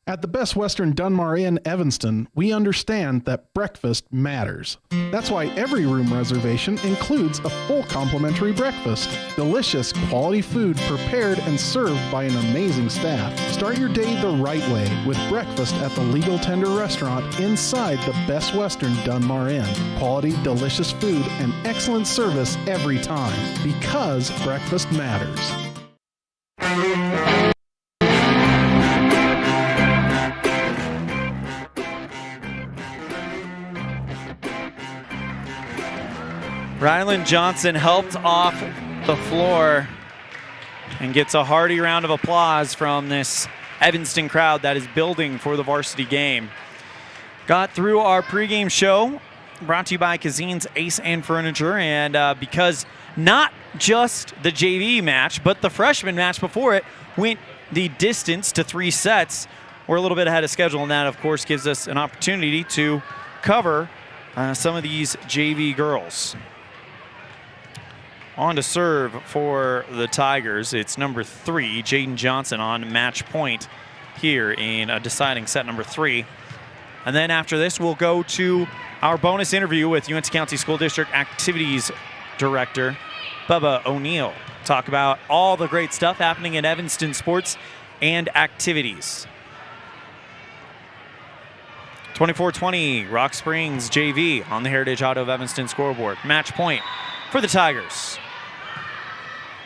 At the Best Western Dunmar Inn, Evanston, we understand that breakfast matters. That's why every room reservation includes a full complimentary breakfast. Delicious, quality food prepared and served by an amazing staff. Start your day the right way with breakfast at the Legal Tender Restaurant inside the Best Western Dunmar Inn. Quality, delicious food, and excellent service every time. Because breakfast matters. Rylan Johnson helped off the floor and gets a hearty round of applause from this Evanston crowd that is building for the varsity game. Got through our pregame show, brought to you by Cazin's Ace and Furniture, and because not just the JV match, but the freshman match before it went the distance to 3 sets, we're a little bit ahead of schedule, and that, of course, gives us an opportunity to cover some of these JV girls. On to serve for the Tigers, it's number 3, Jaden Johnson, on match point here in a deciding set number 3. And then after this, we'll go to our bonus interview with UNC County School District Activities Director, Bubba O'Neill. Talk about all the great stuff happening in Evanston sports and activities. 24-20, Rock Springs JV on the Heritage Auto of Evanston scoreboard. Match point for the Tigers.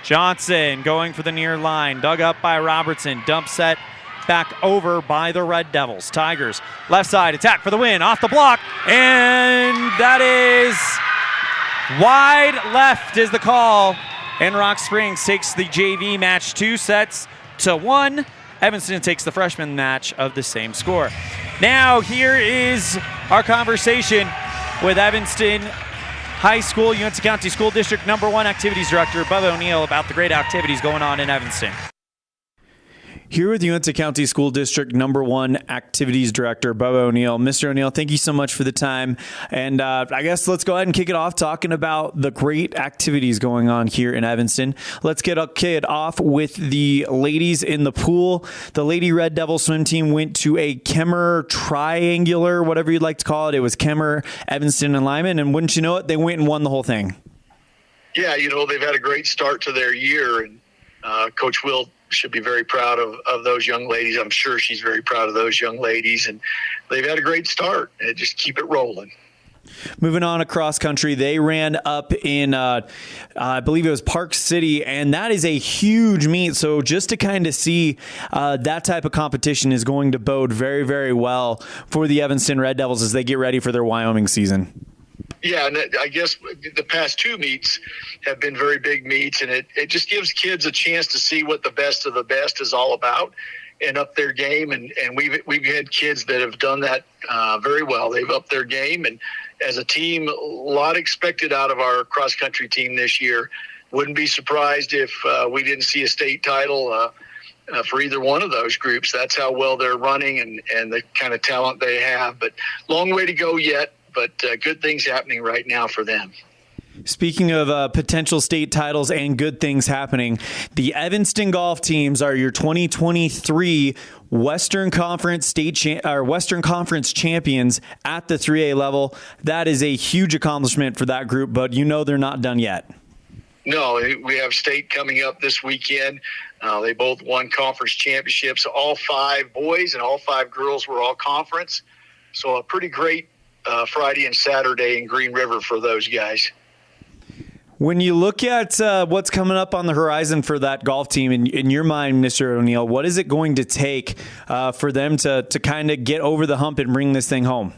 Johnson going for the near line, dug up by Robertson, dump set back over by the Red Devils. Tigers left side attack for the win, off the block, and that is wide left is the call, and Rock Springs takes the JV match 2-1. Evanston takes the freshman match of the same score. Now here is our conversation with Evanston High School, UNC County School District #1 Activities Director, Bubba O'Neill, about the great activities going on in Evanston. Here with UNC County School District #1 Activities Director, Bubba O'Neill. Mr. O'Neill, thank you so much for the time. And I guess let's go ahead and kick it off talking about the great activities going on here in Evanston. Let's get off with the ladies in the pool. The Lady Red Devil swim team went to a Kemmer triangular, whatever you'd like to call it. It was Kemmer, Evanston, and Lyman. And wouldn't you know it, they went and won the whole thing. Yeah, they've had a great start to their year. And Coach Will should be very proud of those young ladies. I'm sure she's very proud of those young ladies, and they've had a great start. And just keep it rolling. Moving on across country, they ran up in, I believe it was Park City, and that is a huge meet. So just to kind of see that type of competition is going to bode very, very well for the Evanston Red Devils as they get ready for their Wyoming season. Yeah, and I guess the past two meets have been very big meets, and it just gives kids a chance to see what the best of the best is all about and up their game. And we've had kids that have done that very well. They've upped their game, and as a team, a lot expected out of our cross-country team this year. Wouldn't be surprised if we didn't see a state title for either one of those groups. That's how well they're running and the kind of talent they have. But long way to go yet, but good things happening right now for them. Speaking of potential state titles and good things happening, the Evanston golf teams are your 2023 Western Conference Western Conference champions at the 3A level. That is a huge accomplishment for that group, but you know they're not done yet. No, we have state coming up this weekend. They both won conference championships. All 5 boys and all 5 girls were all conference. So a pretty great Friday and Saturday in Green River for those guys. When you look at what's coming up on the horizon for that golf team, in your mind, Mr. O'Neill, what is it going to take for them to kind of get over the hump and bring this thing home?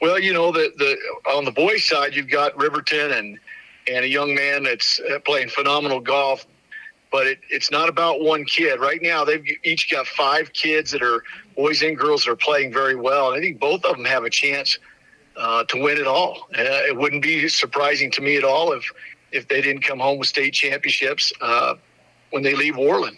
Well, you know, on the boys' side, you've got Riverton and a young man that's playing phenomenal golf. But it's not about one kid. Right now, they've each got 5 kids that are boys and girls that are playing very well. And I think both of them have a chance to win it all. It wouldn't be surprising to me at all if they didn't come home with state championships when they leave Worland.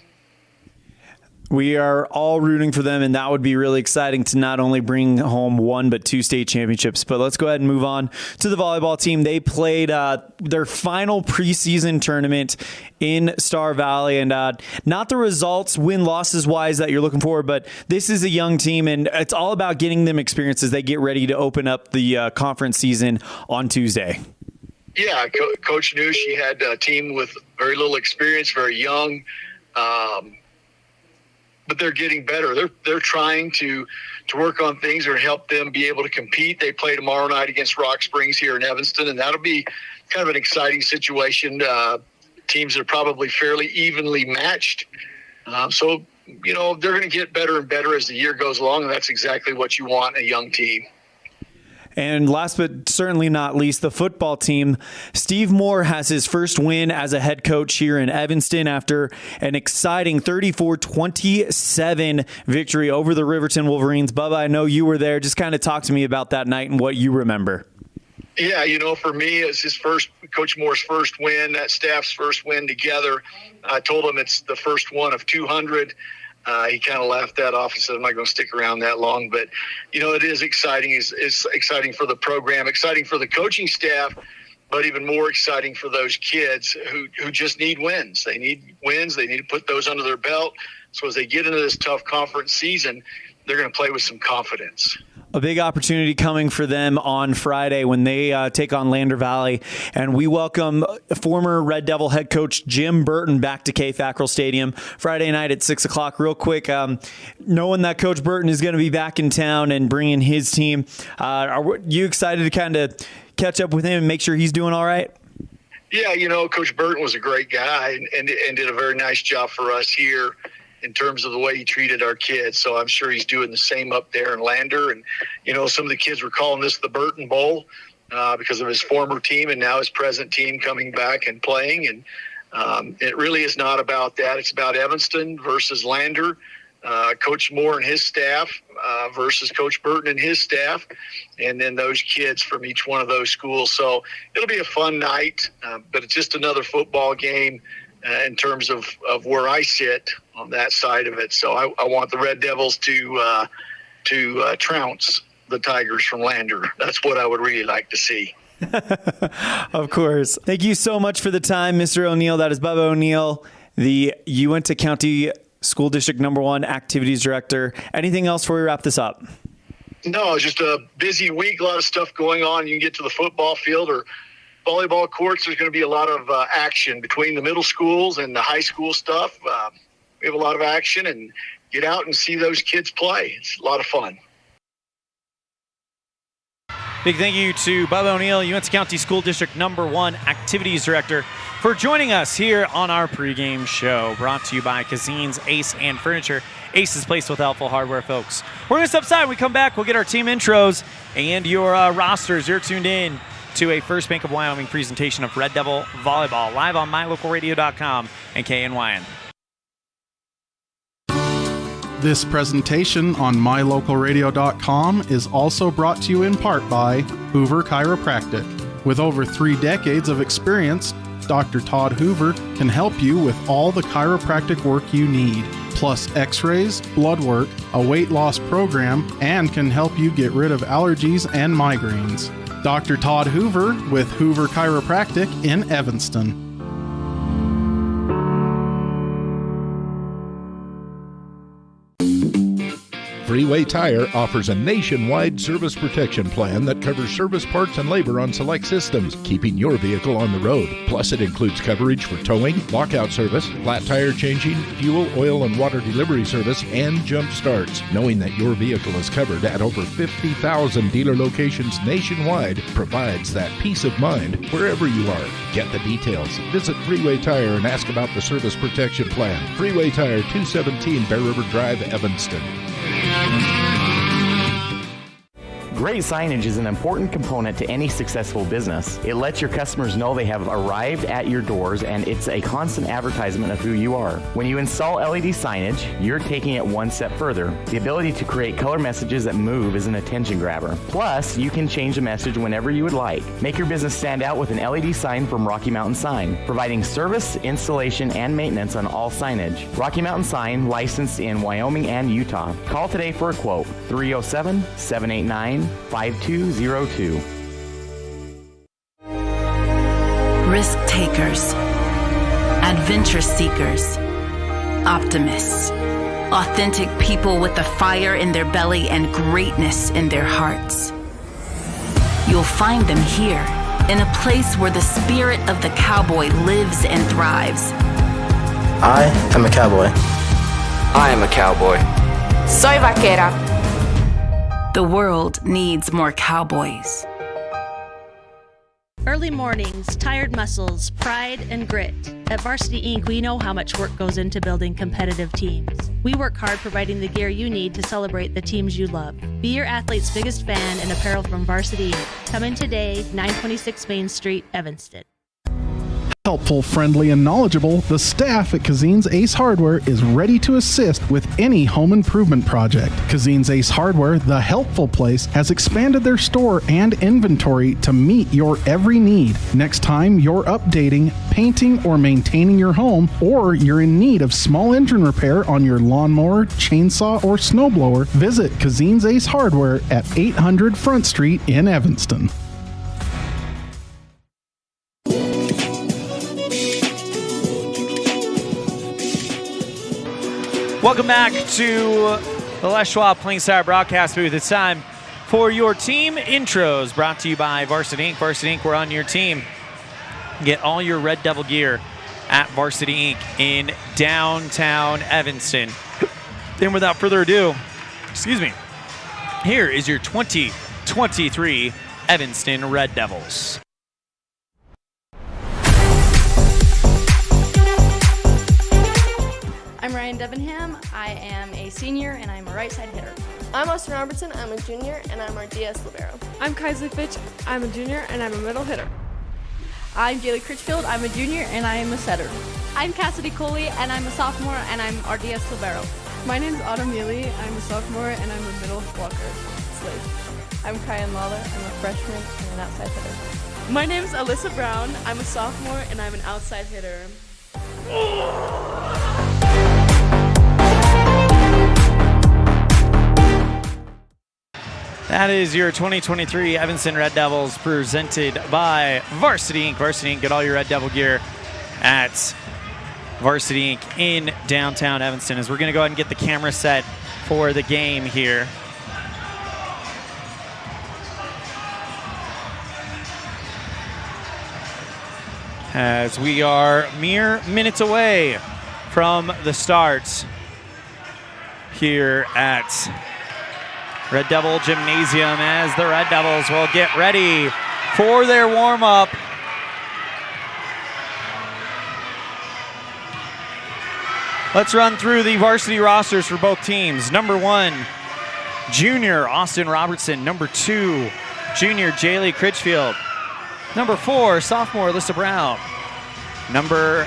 We are all rooting for them, and that would be really exciting to not only bring home 1 but 2 state championships. But let's go ahead and move on to the volleyball team. They played their final preseason tournament in Star Valley, and not the results win-losses wise that you're looking for, but this is a young team, and it's all about getting them experience as they get ready to open up the conference season on Tuesday. Yeah, Coach knew she had a team with very little experience, very young. But they're getting better. They're trying to work on things or help them be able to compete. They play tomorrow night against Rock Springs here in Evanston, and that'll be kind of an exciting situation. Teams are probably fairly evenly matched. So, you know, they're going to get better and better as the year goes along, and that's exactly what you want in a young team. And last but certainly not least, the football team. Steve Moore has his first win as a head coach here in Evanston after an exciting 34-27 victory over the Riverton Wolverines. Bubba, I know you were there. Just kind of talk to me about that night and what you remember. Yeah, you know, for me, it's Coach Moore's first win, that staff's first win together. I told him it's the first one of 200. He kind of laughed that off and said, I'm not going to stick around that long. But, you know, it is exciting. It's exciting for the program, exciting for the coaching staff, but even more exciting for those kids who just need wins. They need wins. They need to put those under their belt. So as they get into this tough conference season, they're going to play with some confidence. A big opportunity coming for them on Friday when they take on Lander Valley. And we welcome former Red Devil head coach Jim Burton back to K. Fackrell Stadium Friday night at 6 o'clock. Real quick, knowing that Coach Burton is going to be back in town and bringing his team, are you excited to kind of catch up with him and make sure he's doing all right? Yeah, you know, Coach Burton was a great guy and did a very nice job for us here in terms of the way he treated our kids. So I'm sure he's doing the same up there in Lander. And, you know, some of the kids were calling this the Burton Bowl because of his former team and now his present team coming back and playing. And it really is not about that. It's about Evanston versus Lander, Coach Moore and his staff versus Coach Burton and his staff, and then those kids from each one of those schools. So it'll be a fun night, but it's just another football game in terms of where I sit on that side of it. So I want the Red Devils to trounce the Tigers from Lander. That's what I would really like to see. Of course. Thank you so much for the time, Mr. O'Neill. That is Bubba O'Neill, the Uinta County School District #1 Activities Director. Anything else before we wrap this up? No, just a busy week, a lot of stuff going on. You can get to the football field or volleyball courts. There's going to be a lot of action between the middle schools and the high school stuff. We have a lot of action, and get out and see those kids play. It's a lot of fun. Big thank you to Bubba O'Neill, UNC County School District #1 Activities Director, for joining us here on our pregame show, brought to you by Cazin's Ace and Furniture. Ace is placed with helpful hardware, folks. We're going to step aside. When we come back, we'll get our team intros and your rosters. You're tuned in to a First Bank of Wyoming presentation of Red Devil Volleyball, live on mylocalradio.com and KNYN. This presentation on mylocalradio.com is also brought to you in part by Hoover Chiropractic. With over 3 decades of experience, Dr. Todd Hoover can help you with all the chiropractic work you need, plus x-rays, blood work, a weight loss program, and can help you get rid of allergies and migraines. Dr. Todd Hoover with Hoover Chiropractic in Evanston. Freeway Tire offers a nationwide service protection plan that covers service parts and labor on select systems, keeping your vehicle on the road. Plus, it includes coverage for towing, lockout service, flat tire changing, fuel, oil, and water delivery service, and jump starts. Knowing that your vehicle is covered at over 50,000 dealer locations nationwide provides that peace of mind wherever you are. Get the details. Visit Freeway Tire and ask about the service protection plan. Freeway Tire, 217 Bear River Drive, Evanston. Great signage is an important component to any successful business. It lets your customers know they have arrived at your doors, and it's a constant advertisement of who you are. When you install LED signage, you're taking it one step further. The ability to create color messages that move is an attention grabber. Plus, you can change the message whenever you would like. Make your business stand out with an LED sign from Rocky Mountain Sign, providing service, installation, and maintenance on all signage. Rocky Mountain Sign, licensed in Wyoming and Utah. Call today for a quote, 307-789-5202. Risk takers, adventure seekers, optimists, authentic people with the fire in their belly and greatness in their hearts. You'll find them here, in a place where the spirit of the cowboy lives and thrives. I am a cowboy. I am a cowboy. Soy vaquera. The world needs more cowboys. Early mornings, tired muscles, pride, and grit. At Varsity Inc., we know how much work goes into building competitive teams. We work hard providing the gear you need to celebrate the teams you love. Be your athlete's biggest fan in apparel from Varsity Inc. Come in today, 926 Main Street, Evanston. Helpful, friendly, and knowledgeable, the staff at Cazin's Ace Hardware is ready to assist with any home improvement project. Cazin's Ace Hardware, the helpful place, has expanded their store and inventory to meet your every need. Next time you're updating, painting, or maintaining your home, or you're in need of small engine repair on your lawnmower, chainsaw, or snowblower, visit Cazin's Ace Hardware at 800 Front Street in Evanston. Welcome back to the Les Schwab Plains Tire broadcast booth. It's time for your team intros, brought to you by Varsity Inc. Varsity Inc., we're on your team. Get all your Red Devil gear at Varsity Inc. in downtown Evanston. And without further ado, here is your 2023 Evanston Red Devils. I'm Ryan Debenham. I am a senior and I'm a right side hitter. I'm Austin Robertson. I'm a junior and I'm our DS libero. I'm Kaiser Fitch. I'm a junior and I'm a middle hitter. I'm Jaylee Critchfield. I'm a junior and I am a setter. I'm Cassidy Coley and I'm a sophomore and I'm our DS libero. My name's Autumn Neely. I'm a sophomore and I'm a middle blocker. Slave. I'm Kyan Lawler. I'm a freshman and an outside hitter. My name's Alyssa Brown. I'm a sophomore and I'm an outside hitter. That is your 2023 Evanston Red Devils, presented by Varsity Inc. Varsity Inc. Get all your Red Devil gear at Varsity Inc. in downtown Evanston. As we're going to go ahead and get the camera set for the game here. As we are mere minutes away from the start here at Red Devil Gymnasium as the Red Devils will get ready for their warm-up. Let's run through the varsity rosters for both teams. Number 1, junior Austin Robertson. Number 2, junior Jaylee Critchfield. Number 4, sophomore Alyssa Brown. Number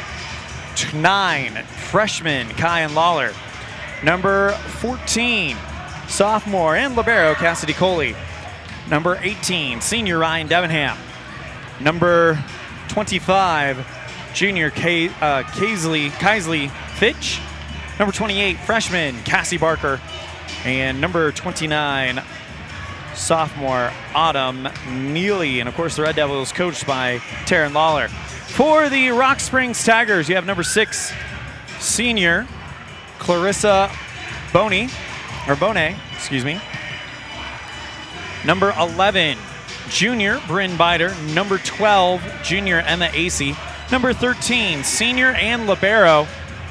9, freshman Kyan Lawler. Number 14, sophomore and libero Cassidy Coley. Number 18, senior Ryan Devenham. Number 25, junior Kaisley Fitch. Number 28, freshman Cassie Barker. And number 29, sophomore Autumn Neely. And of course the Red Devils coached by Taryn Lawler. For the Rock Springs Tigers, you have number 6, senior Clarissa Bone. Number 11, junior Bryn Bider. Number 12, junior Emma Acey. Number 13, senior and libero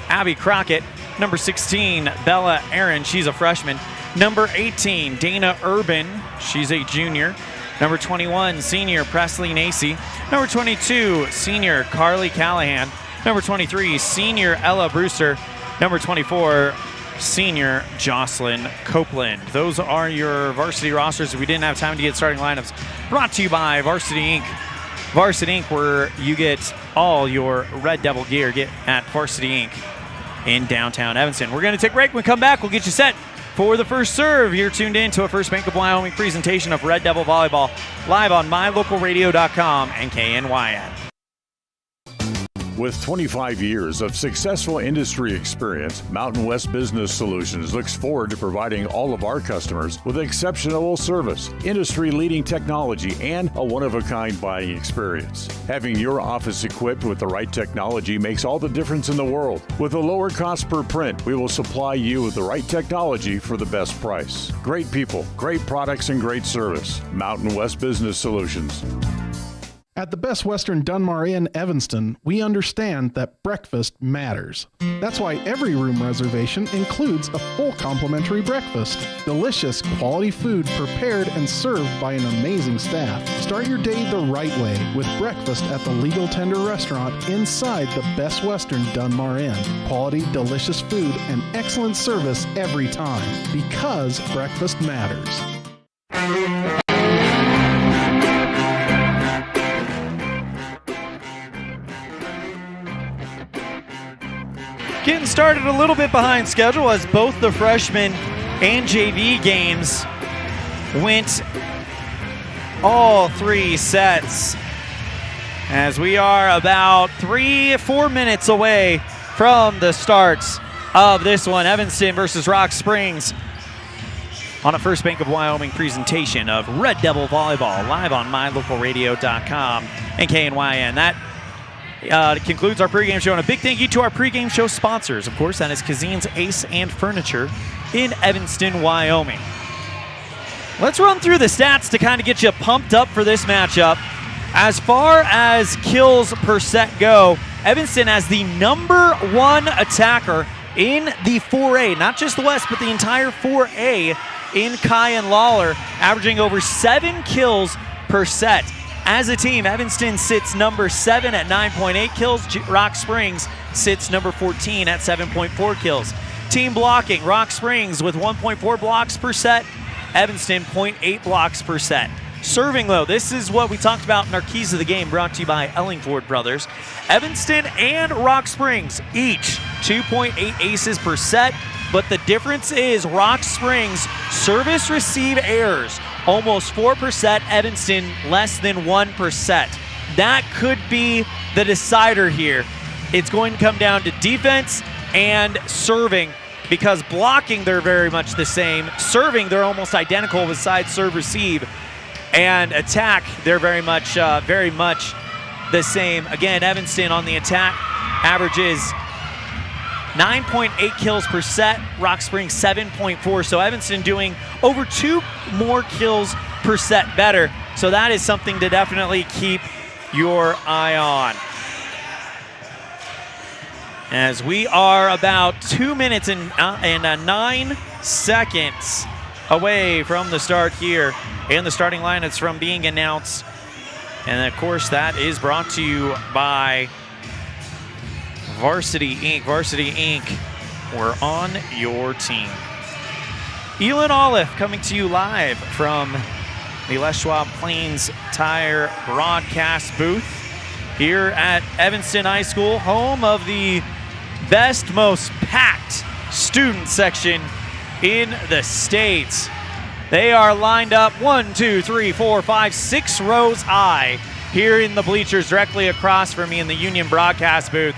Abby Crockett. Number 16, Bella Aaron, she's a freshman. Number 18, Dana Urban, she's a junior. Number 21, senior Presley Nacy. Number 22, senior Carly Callahan. Number 23, senior Ella Brewster. Number 24, senior Jocelyn Copeland. Those are your varsity rosters. We didn't have time to get starting lineups. Brought to you by Varsity Inc. Varsity Inc., where you get all your Red Devil gear. Get at Varsity Inc. in downtown Evanston. We're going to take a break. When we come back, we'll get you set for the first serve. You're tuned in to a First Bank of Wyoming presentation of Red Devil Volleyball live on mylocalradio.com and KNYN. With 25 years of successful industry experience, Mountain West Business Solutions looks forward to providing all of our customers with exceptional service, industry-leading technology, and a one-of-a-kind buying experience. Having your office equipped with the right technology makes all the difference in the world. With a lower cost per print, we will supply you with the right technology for the best price. Great people, great products, and great service. Mountain West Business Solutions. At the Best Western Dunmar Inn, Evanston, we understand that breakfast matters. That's why every room reservation includes a full complimentary breakfast. Delicious, quality food prepared and served by an amazing staff. Start your day the right way with breakfast at the Legal Tender Restaurant inside the Best Western Dunmar Inn. Quality, delicious food and excellent service every time, because breakfast matters. Getting started a little bit behind schedule as both the freshman and JV games went all 3 sets. As we are about 3-4 minutes away from the starts of this one, Evanston versus Rock Springs, on a First Bank of Wyoming presentation of Red Devil Volleyball live on mylocalradio.com and KNYN. That concludes our pregame show, and a big thank you to our pregame show sponsors. Of course, that is Cazin's Ace and Furniture in Evanston, Wyoming. Let's run through the stats to kind of get you pumped up for this matchup. As far as kills per set go, Evanston has the number 1 attacker in the 4A, not just the West, but the entire 4A in Kyan Lawler, averaging over 7 kills per set. As a team, Evanston sits number 7 at 9.8 kills. Rock Springs sits number 14 at 7.4 kills. Team blocking, Rock Springs with 1.4 blocks per set, Evanston 0.8 blocks per set. Serving, though, this is what we talked about in our Keys of the Game, brought to you by Ellingford Brothers. Evanston and Rock Springs each 2.8 aces per set, but the difference is Rock Springs service receive errors, almost 4%, Evanston less than 1%. That could be the decider here. It's going to come down to defense and serving, because blocking, they're very much the same. Serving, they're almost identical besides serve receive. And attack, they're very much the same. Again, Evanston on the attack averages 9.8 kills per set, Rock Springs 7.4. So Evanston doing over 2 more kills per set better. So that is something to definitely keep your eye on. As we are about 2 minutes and 9 seconds away from the start here. In the starting line, it's from being announced. And of course, that is brought to you by Varsity Inc. Varsity Inc., we're on your team. Elan Olliff coming to you live from the Les Schwab Plains Tire broadcast booth here at Evanston High School, home of the best, most packed student section in the state. They are lined up 1, 2, 3, 4, 5, 6 rows high here in the bleachers directly across from me in the Union broadcast booth.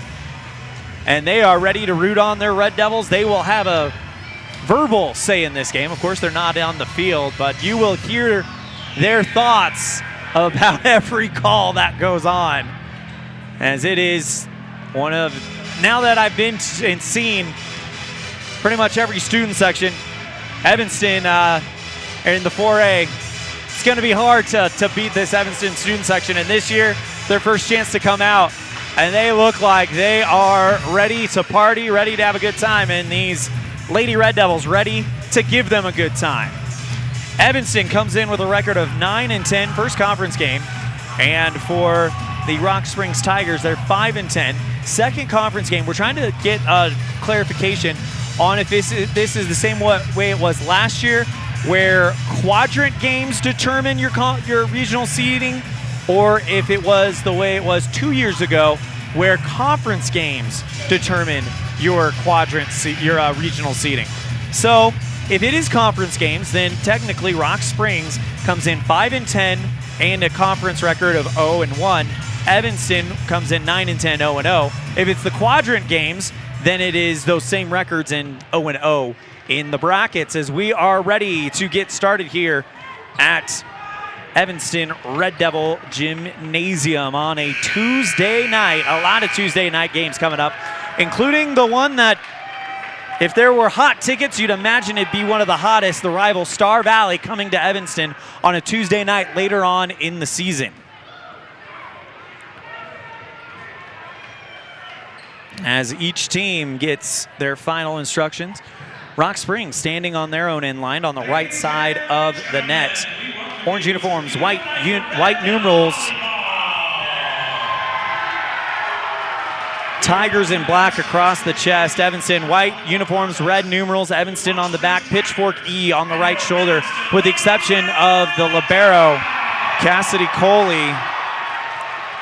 And they are ready to root on their Red Devils. They will have a verbal say in this game. Of course, they're not on the field, but you will hear their thoughts about every call that goes on. As it is one of, now that I've been and seen pretty much every student section, Evanston in the 4A, it's going to be hard to beat this Evanston student section. And this year, their first chance to come out, and they look like they are ready to party, ready to have a good time, and these Lady Red Devils ready to give them a good time. Evanston comes in with a record of 9-10, first conference game, and for the Rock Springs Tigers, they're 5-10, second conference game. We're trying to get a clarification on if this is the same way it was last year, where quadrant games determine your regional seeding, or if it was the way it was 2 years ago, where conference games determine your regional seeding. So if it is conference games, then technically Rock Springs comes in 5-10 and a conference record of 0-1. Evanston comes in 9-10, 0-0. If it's the quadrant games, then it is those same records in 0-0 in the brackets, as we are ready to get started here at Evanston Red Devil Gymnasium on a Tuesday night. A lot of Tuesday night games coming up, including the one that, if there were hot tickets, you'd imagine it'd be one of the hottest, the rival Star Valley coming to Evanston on a Tuesday night later on in the season. As each team gets their final instructions, Rock Springs standing on their own end line on the right side of the net. Orange uniforms, white numerals. Tigers in black across the chest. Evanston, white uniforms, red numerals. Evanston on the back, pitchfork E on the right shoulder, with the exception of the libero, Cassidy Coley.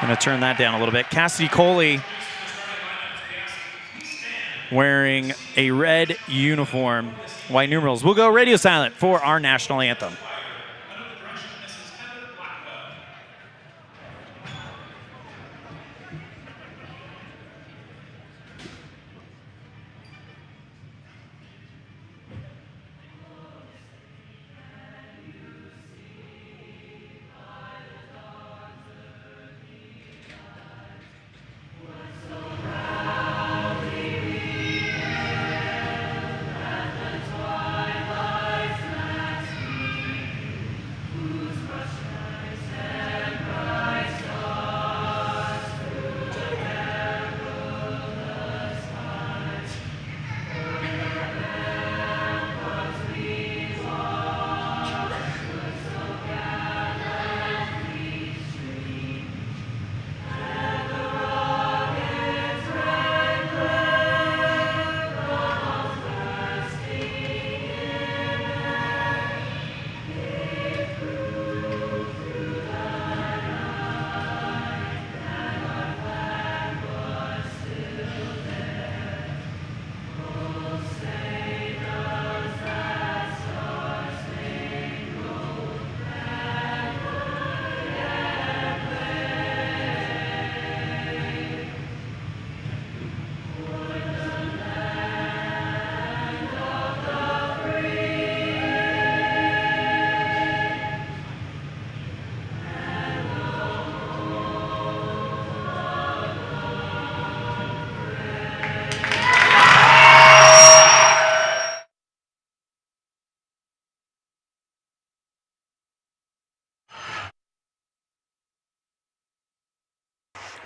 I'm going to turn that down a little bit. Cassidy Coley wearing a red uniform, white numerals. We'll go radio silent for our national anthem.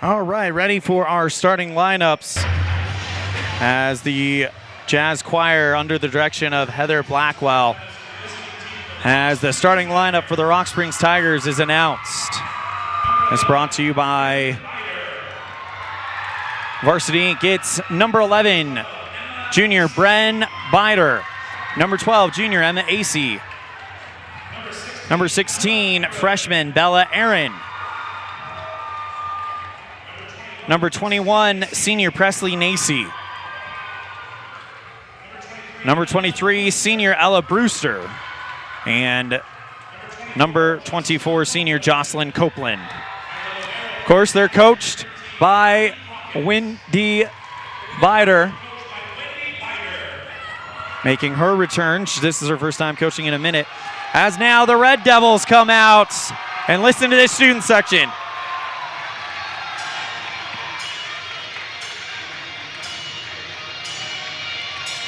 All right, ready for our starting lineups as the Jazz Choir, under the direction of Heather Blackwell, as the starting lineup for the Rock Springs Tigers is announced. It's brought to you by Varsity Inc. It's number 11, junior Bren Bider. Number 12, junior Emma Acey. Number 16, freshman Bella Aaron. Number 21, senior Presley Nacy. Number 23, senior Ella Brewster. And number 24, senior Jocelyn Copeland. Of course, they're coached by Wendy Bider, making her return. This is her first time coaching in a minute. As now the Red Devils come out, and listen to this student section.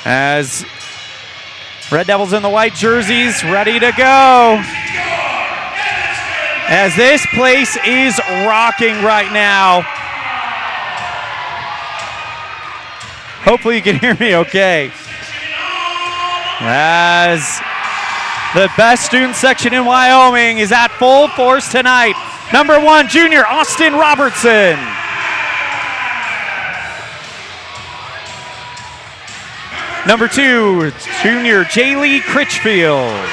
As Red Devils in the white jerseys, ready to go. As this place is rocking right now. Hopefully you can hear me okay. As the best student section in Wyoming is at full force tonight. Number 1, junior Austin Robertson. Number 2, junior Jaylee Critchfield.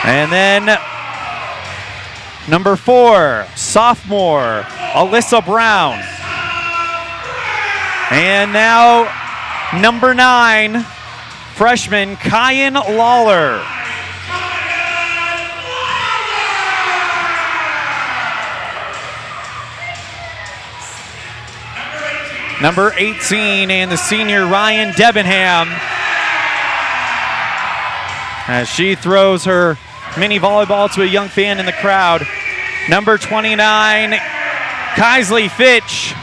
And then number 4, sophomore Alyssa Brown. And now number 9, freshman Kyan Lawler. Number 18 and the senior Ryan Debenham, as she throws her mini volleyball to a young fan in the crowd. Number 29, Kaisley Fitch.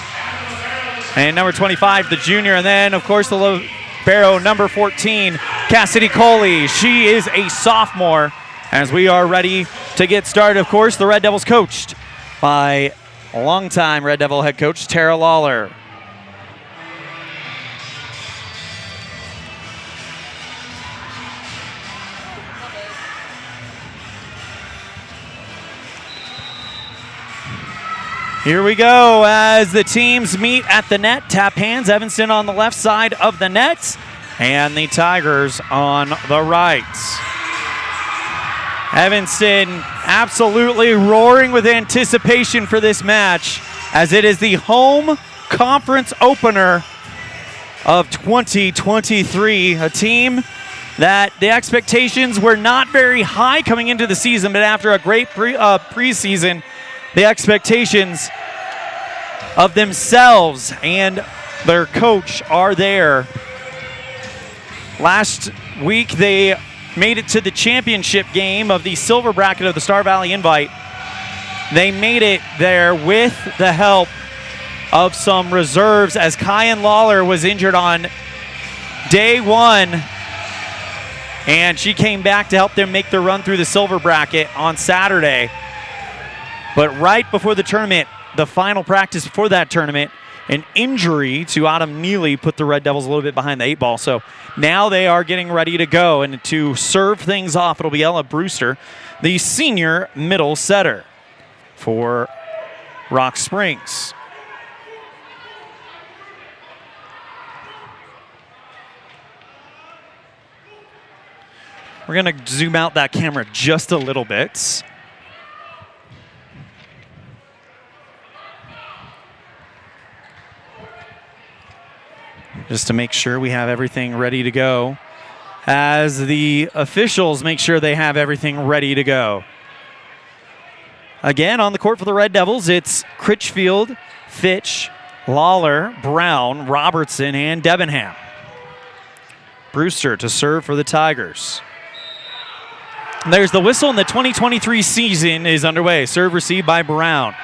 And number 25, the junior. And then, of course, the libero, number 14, Cassidy Coley. She is a sophomore. As we are ready to get started, of course, the Red Devils coached by longtime Red Devil head coach Tara Lawler. Here we go as the teams meet at the net. Tap hands, Evanston on the left side of the net, and the Tigers on the right. Evanston absolutely roaring with anticipation for this match, as it is the home conference opener of 2023. A team that the expectations were not very high coming into the season, but after a great preseason, the expectations of themselves and their coach are there. Last week, they made it to the championship game of the silver bracket of the Star Valley Invite. They made it there with the help of some reserves, as Kyan Lawler was injured on day 1, and she came back to help them make their run through the silver bracket on Saturday. But right before the tournament, the final practice before that tournament, an injury to Autumn Neely put the Red Devils a little bit behind the 8 ball. So now they are getting ready to go, and to serve things off, it'll be Ella Brewster, the senior middle setter for Rock Springs. We're going to zoom out that camera just a little bit. Just to make sure we have everything ready to go, as the officials make sure they have everything ready to go. Again, on the court for the Red Devils, it's Critchfield, Fitch, Lawler, Brown, Robertson, and Debenham. Brewster to serve for the Tigers. There's the whistle, and the 2023 season is underway. Serve received by Brown.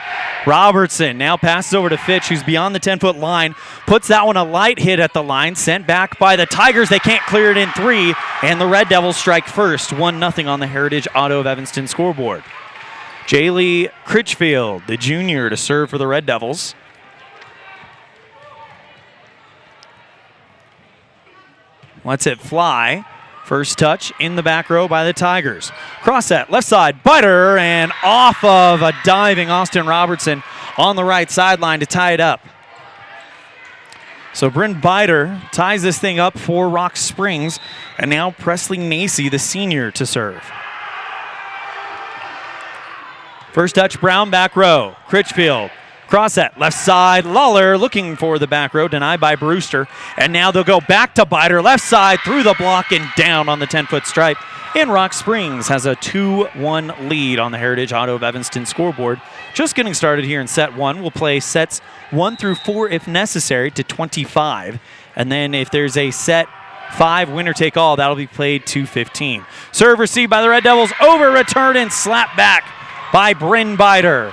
Robertson now passes over to Fitch, who's beyond the 10-foot line. Puts that one a light hit at the line. Sent back by the Tigers. They can't clear it in 3, and the Red Devils strike first. 1-0 on the Heritage Auto of Evanston scoreboard. Jaylee Critchfield, the junior, to serve for the Red Devils. Lets it fly. First touch in the back row by the Tigers. Cross set, left side, Biter, and off of a diving Austin Robertson on the right sideline to tie it up. So Bryn Biter ties this thing up for Rock Springs, and now Presley Nacy, the senior, to serve. First touch, Brown, back row. Critchfield, cross set, left side, Lawler looking for the back row, denied by Brewster. And now they'll go back to Biter, left side, through the block and down on the 10-foot stripe. And Rock Springs has a 2-1 lead on the Heritage Auto of Evanston scoreboard. Just getting started here in set 1. We'll play sets 1 through 4 if necessary to 25. And then if there's a set 5 winner take all, that'll be played to 15. Serve received by the Red Devils, over return and slap back by Bryn Biter.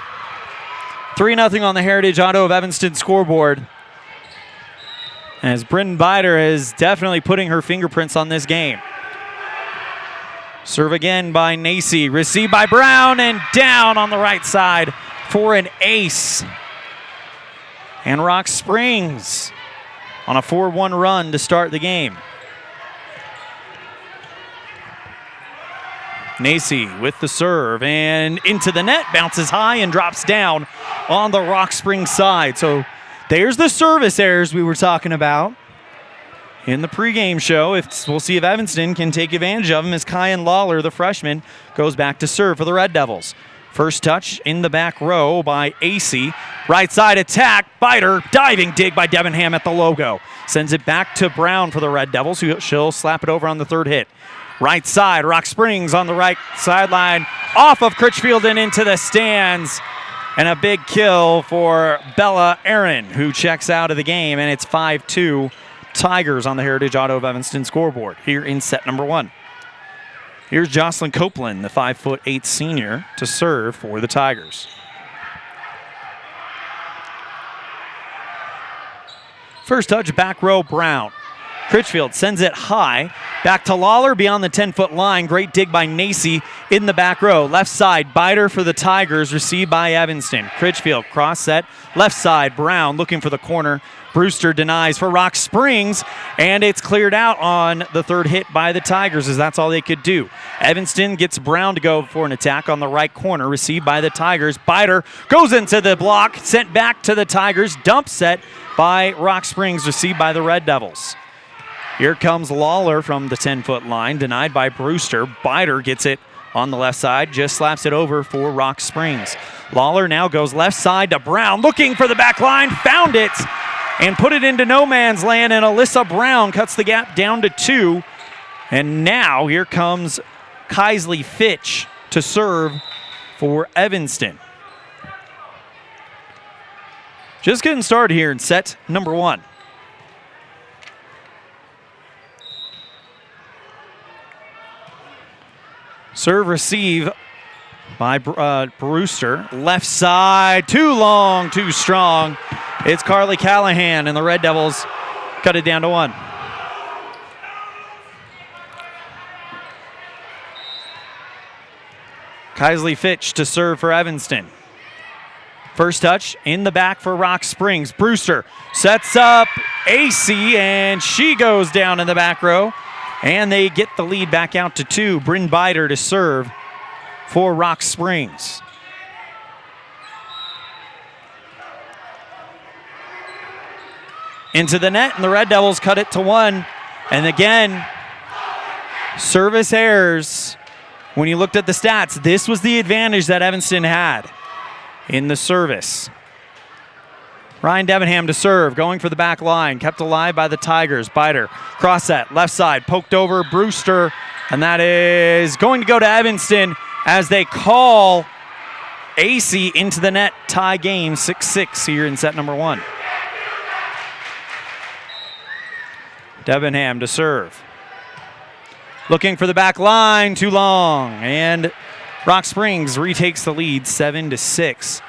3-0 on the Heritage Auto of Evanston scoreboard, as Bryn Biter is definitely putting her fingerprints on this game. Serve again by Nacy, received by Brown, and down on the right side for an ace. And Rock Springs on a 4-1 run to start the game. Nacy with the serve and into the net, bounces high and drops down on the Rock Springs side. So there's the service errors we were talking about in the pregame show. We'll see if Evanston can take advantage of them as Kyan Lawler, the freshman, goes back to serve for the Red Devils. First touch in the back row by AC. Right side attack, Biter, diving dig by Debenham at the logo. Sends it back to Brown for the Red Devils, who she'll slap it over on the third hit. Right side, Rock Springs on the right sideline, off of Critchfield and into the stands. And a big kill for Bella Aaron, who checks out of the game, and it's 5-2 Tigers on the Heritage Auto of Evanston scoreboard here in set number 1. Here's Jocelyn Copeland, the 5'8" senior, to serve for the Tigers. First touch, back row, Brown. Critchfield sends it high, back to Lawler beyond the 10-foot line. Great dig by Nacy in the back row. Left side, Biter for the Tigers, received by Evanston. Critchfield, cross set, left side, Brown looking for the corner. Brewster denies for Rock Springs, and it's cleared out on the third hit by the Tigers, as that's all they could do. Evanston gets Brown to go for an attack on the right corner, received by the Tigers. Biter goes into the block, sent back to the Tigers. Dump set by Rock Springs, received by the Red Devils. Here comes Lawler from the 10-foot line, denied by Brewster. Biter gets it on the left side, just slaps it over for Rock Springs. Lawler now goes left side to Brown, looking for the back line, found it, and put it into no man's land, and Alyssa Brown cuts the gap down to 2. And now here comes Kaisley Fitch to serve for Evanston. Just getting started here in set number 1. Serve receive by Brewster. Left side, too long, too strong. It's Carly Callahan, and the Red Devils cut it down to 1. Kaisley Fitch to serve for Evanston. First touch in the back for Rock Springs. Brewster sets up AC, and she goes down in the back row. And they get the lead back out to 2. Bryn Biter to serve for Rock Springs. Into the net, and the Red Devils cut it to 1. And again, service errors. When you looked at the stats, this was the advantage that Evanston had in the service. Ryan Debenham to serve, going for the back line, kept alive by the Tigers. Biter, cross set, left side, poked over Brewster, and that is going to go to Evanston as they call AC into the net. Tie game 6-6 here in set number 1. Debenham to serve. Looking for the back line, too long, and Rock Springs retakes the lead 7-6.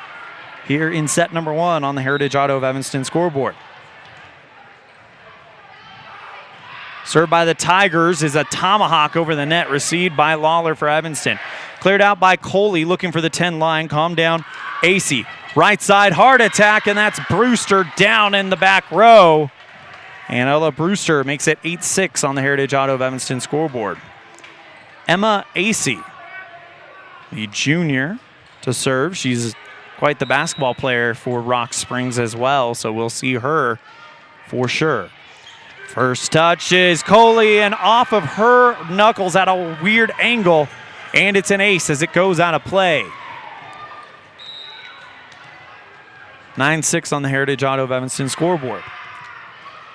Here in set number 1 on the Heritage Auto of Evanston scoreboard. Served by the Tigers is a tomahawk over the net, received by Lawler for Evanston. Cleared out by Coley, looking for the 10 line, calm down AC. Right side, hard attack, and that's Brewster down in the back row. And Ella Brewster makes it 8-6 on the Heritage Auto of Evanston scoreboard. Emma Acey, the junior, to serve. She's quite the basketball player for Rock Springs as well, so we'll see her for sure. First touch is Coley, and off of her knuckles at a weird angle, and it's an ace as it goes out of play. 9-6 on the Heritage Auto of Evanston scoreboard.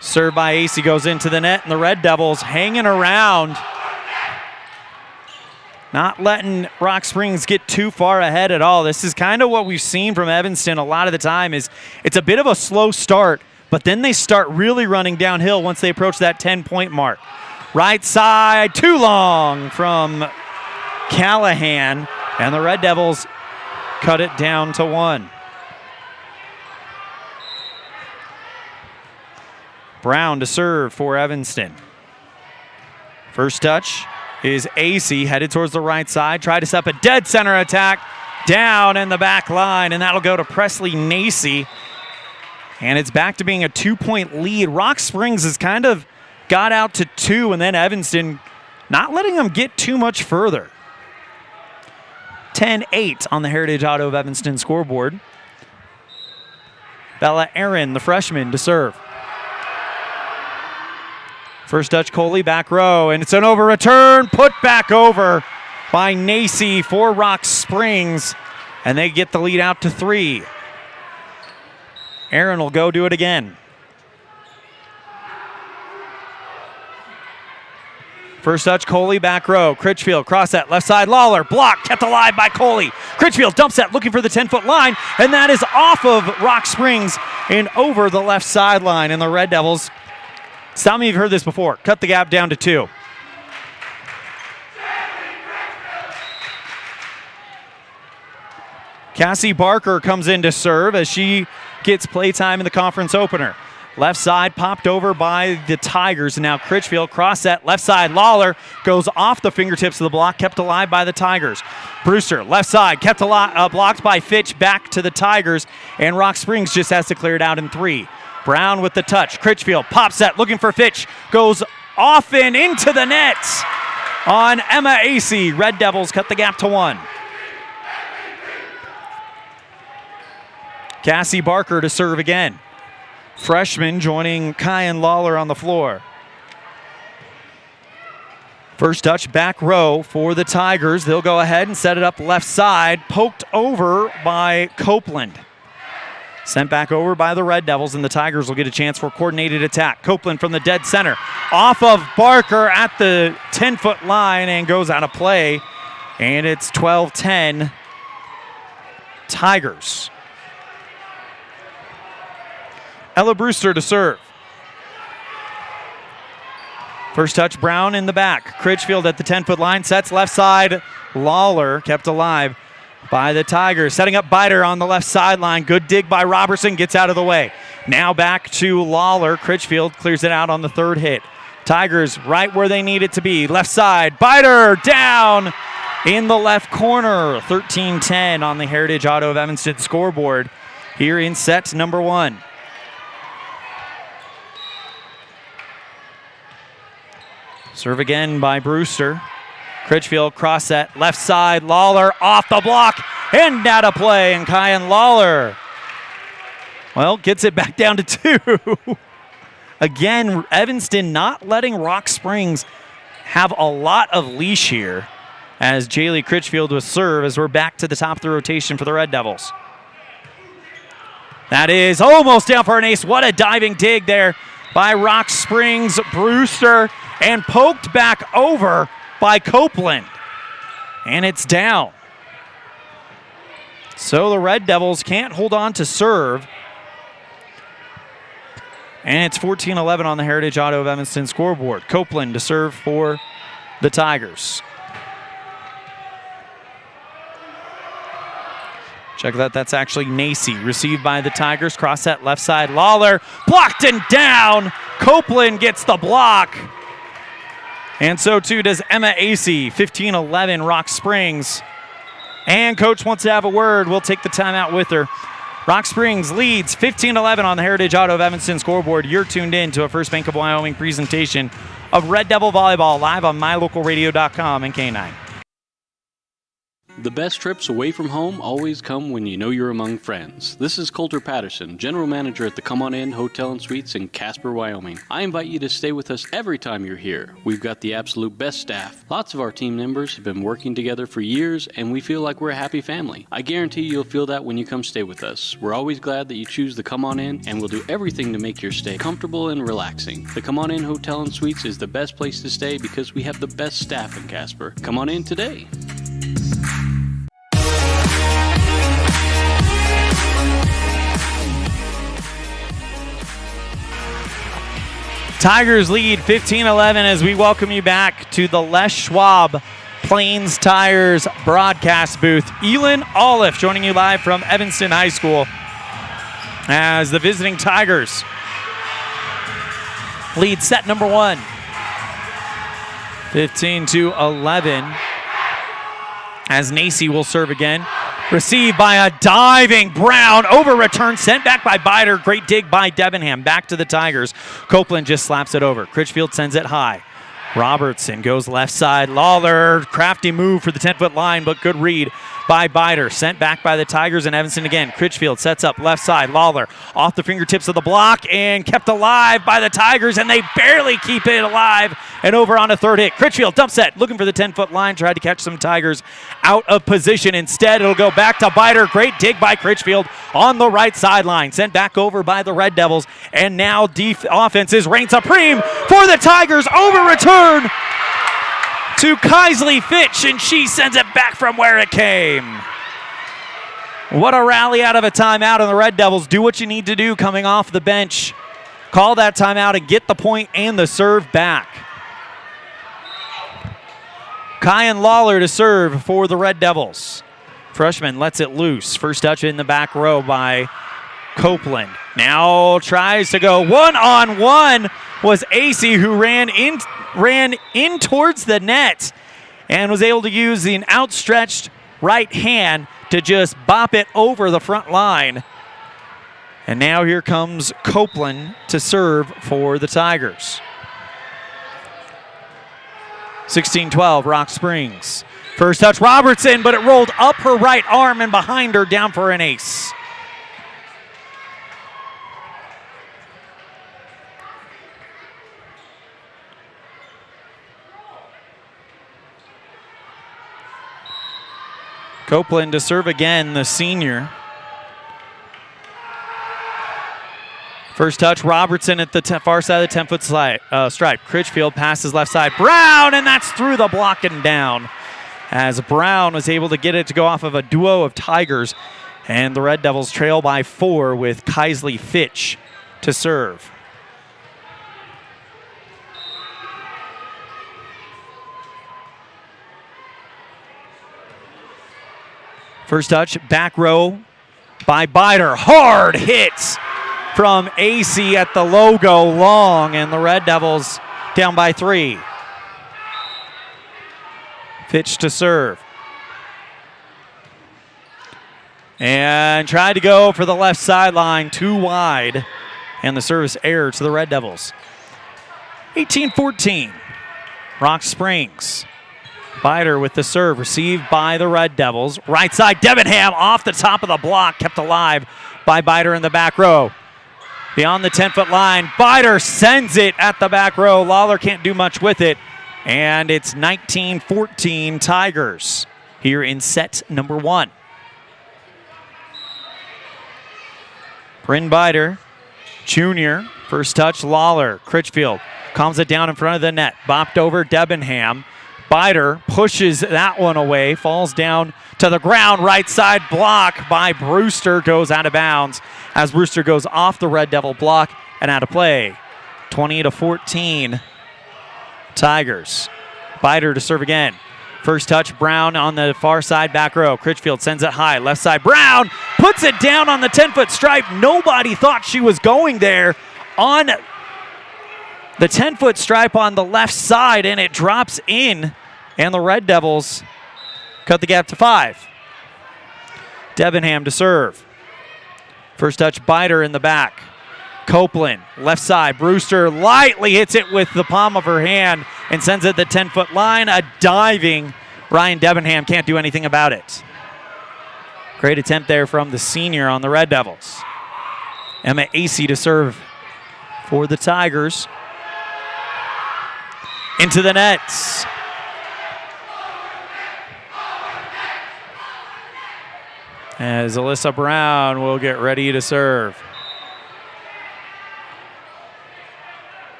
Served by Acey goes into the net, and the Red Devils hanging around, not letting Rock Springs get too far ahead at all. This is kind of what we've seen from Evanston a lot of the time. Is it's a bit of a slow start, but then they start really running downhill once they approach that 10-point mark. Right side, too long from Callahan, and the Red Devils cut it down to 1. Brown to serve for Evanston. First touch is Acey, headed towards the right side. Tried to set up a dead center attack down in the back line, and that'll go to Presley Nacy. And it's back to being a 2-point lead. Rock Springs has kind of got out to 2, and then Evanston not letting them get too much further. 10-8 on the Heritage Auto of Evanston scoreboard. Bella Aaron, the freshman, to serve. First touch, Coley, back row, and it's an over return, put back over by Nacy for Rock Springs, and they get the lead out to 3. Aaron will go do it again. First touch, Coley, back row. Critchfield, cross that left side. Lawler, blocked, kept alive by Coley. Critchfield dumps that, looking for the 10-foot line, and that is off of Rock Springs and over the left sideline. And the Red Devils, some of you have heard this before, cut the gap down to 2. Cassie Barker comes in to serve as she gets playtime in the conference opener. Left side popped over by the Tigers, and now Critchfield cross set left side. Lawler goes off the fingertips of the block, kept alive by the Tigers. Brewster left side kept blocked by Fitch, back to the Tigers, and Rock Springs just has to clear it out in 3. Brown with the touch. Critchfield pop set looking for Fitch, goes off and into the net on Emma Acey. Red Devils cut the gap to 1. Cassie Barker to serve again. Freshman joining Kyan Lawler on the floor. First touch, back row for the Tigers. They'll go ahead and set it up left side. Poked over by Copeland. Sent back over by the Red Devils, and the Tigers will get a chance for a coordinated attack. Copeland from the dead center. Off of Barker at the 10-foot line and goes out of play. And it's 12-10 Tigers. Ella Brewster to serve. First touch, Brown in the back. Critchfield at the 10-foot line, sets left side. Lawler kept alive by the Tigers. Setting up Biter on the left sideline. Good dig by Robertson, gets out of the way. Now back to Lawler. Critchfield clears it out on the 3rd hit. Tigers right where they need it to be. Left side, Biter down in the left corner. 13-10 on the Heritage Auto of Evanston scoreboard here in set number 1. Serve again by Brewster. Critchfield cross set left side. Lawler off the block and out of play. And Kyan Lawler, well, gets it back down to 2. Again, Evanston not letting Rock Springs have a lot of leash here as Jaylee Critchfield will serve as we're back to the top of the rotation for the Red Devils. That is almost down for an ace. What a diving dig there by Rock Springs. Brewster, and poked back over by Copeland. And it's down. So the Red Devils can't hold on to serve. And it's 14-11 on the Heritage Auto of Evanston scoreboard. Copeland to serve for the Tigers. Check that, that's actually Nacy. Received by the Tigers, cross set left side. Lawler blocked and down. Copeland gets the block. And so too does Emma Acey. 15-11 Rock Springs. And coach wants to have a word. We'll take the timeout with her. Rock Springs leads 15-11 on the Heritage Auto of Evanston scoreboard. You're tuned in to a First Bank of Wyoming presentation of Red Devil Volleyball live on mylocalradio.com and K9. The best trips away from home always come when you know you're among friends. This is Coulter Patterson, General Manager at the Come On In Hotel and Suites in Casper, Wyoming. I invite you to stay with us every time you're here. We've got the absolute best staff. Lots of our team members have been working together for years, and we feel like we're a happy family. I guarantee you'll feel that when you come stay with us. We're always glad that you choose the Come On In, and we'll do everything to make your stay comfortable and relaxing. The Come On In Hotel and Suites is the best place to stay because we have the best staff in Casper. Come on in today. Tigers lead 15-11 as we welcome you back to the Les Schwab Plains Tires broadcast booth. Elan Olliff joining you live from Evanston High School as the visiting Tigers lead set number 1. 15-11 as Nacy will serve again. Received by a diving Brown, over return, sent back by Bider. Great dig by Debenham, back to the Tigers. Copeland just slaps it over. Critchfield sends it high. Robertson goes left side. Lawler, crafty move for the 10-foot line, but good read by Bider. Sent back by the Tigers and Evanston again. Critchfield sets up left side. Lawler off the fingertips of the block and kept alive by the Tigers, and they barely keep it alive and over on a third hit. Critchfield dump set, looking for the 10-foot line, tried to catch some Tigers out of position. Instead, it'll go back to Bider. Great dig by Critchfield on the right sideline. Sent back over by the Red Devils, and now offense is reign supreme for the Tigers. Over return to Kaisley Fitch, and she sends it back from where it came. What a rally out of a timeout, and the Red Devils do what you need to do coming off the bench. Call that timeout and get the point and the serve back. Kyan Lawler to serve for the Red Devils. Freshman lets it loose. First touch in the back row by Copeland. Now tries to go one-on-one was AC, who ran in towards the net and was able to use an outstretched right hand to just bop it over the front line. And now here comes Copeland to serve for the Tigers. 16-12, Rock Springs. First touch, Robertson, but it rolled up her right arm and behind her, down for an ace. Copeland to serve again, the senior. First touch, Robertson at the far side of the 10-foot stripe. Critchfield passes left side. Brown, and that's through the block and down. As Brown was able to get it to go off of a duo of Tigers. And the Red Devils trail by 4 with Kaisley Fitch to serve. First touch, back row by Bider. Hard hits from AC at the logo, long, and the Red Devils down by 3. Fitch to serve. And tried to go for the left sideline, too wide, and the service error to the Red Devils. 18-14, Rock Springs. Bider with the serve, received by the Red Devils. Right side, Debenham off the top of the block, kept alive by Bider in the back row. Beyond the 10-foot line, Bider sends it at the back row. Lawler can't do much with it, and it's 19-14 Tigers here in set number 1. Bryn Bider, junior, first touch, Lawler. Critchfield calms it down in front of the net, bopped over Debenham. Bider pushes that one away, falls down to the ground. Right side block by Brewster goes out of bounds as Brewster goes off the Red Devil block and out of play. 20-14 Tigers. Bider to serve again. First touch, Brown on the far side back row. Critchfield sends it high. Left side, Brown puts it down on the 10-foot stripe. Nobody thought she was going there on the 10-foot stripe on the left side, and it drops in, and the Red Devils cut the gap to 5. Debenham to serve. First touch, Biter in the back. Copeland, left side. Brewster lightly hits it with the palm of her hand and sends it the 10-foot line. A diving Ryan Debenham can't do anything about it. Great attempt there from the senior on the Red Devils. Emma Acey to serve for the Tigers. Into the nets. As Alyssa Brown will get ready to serve.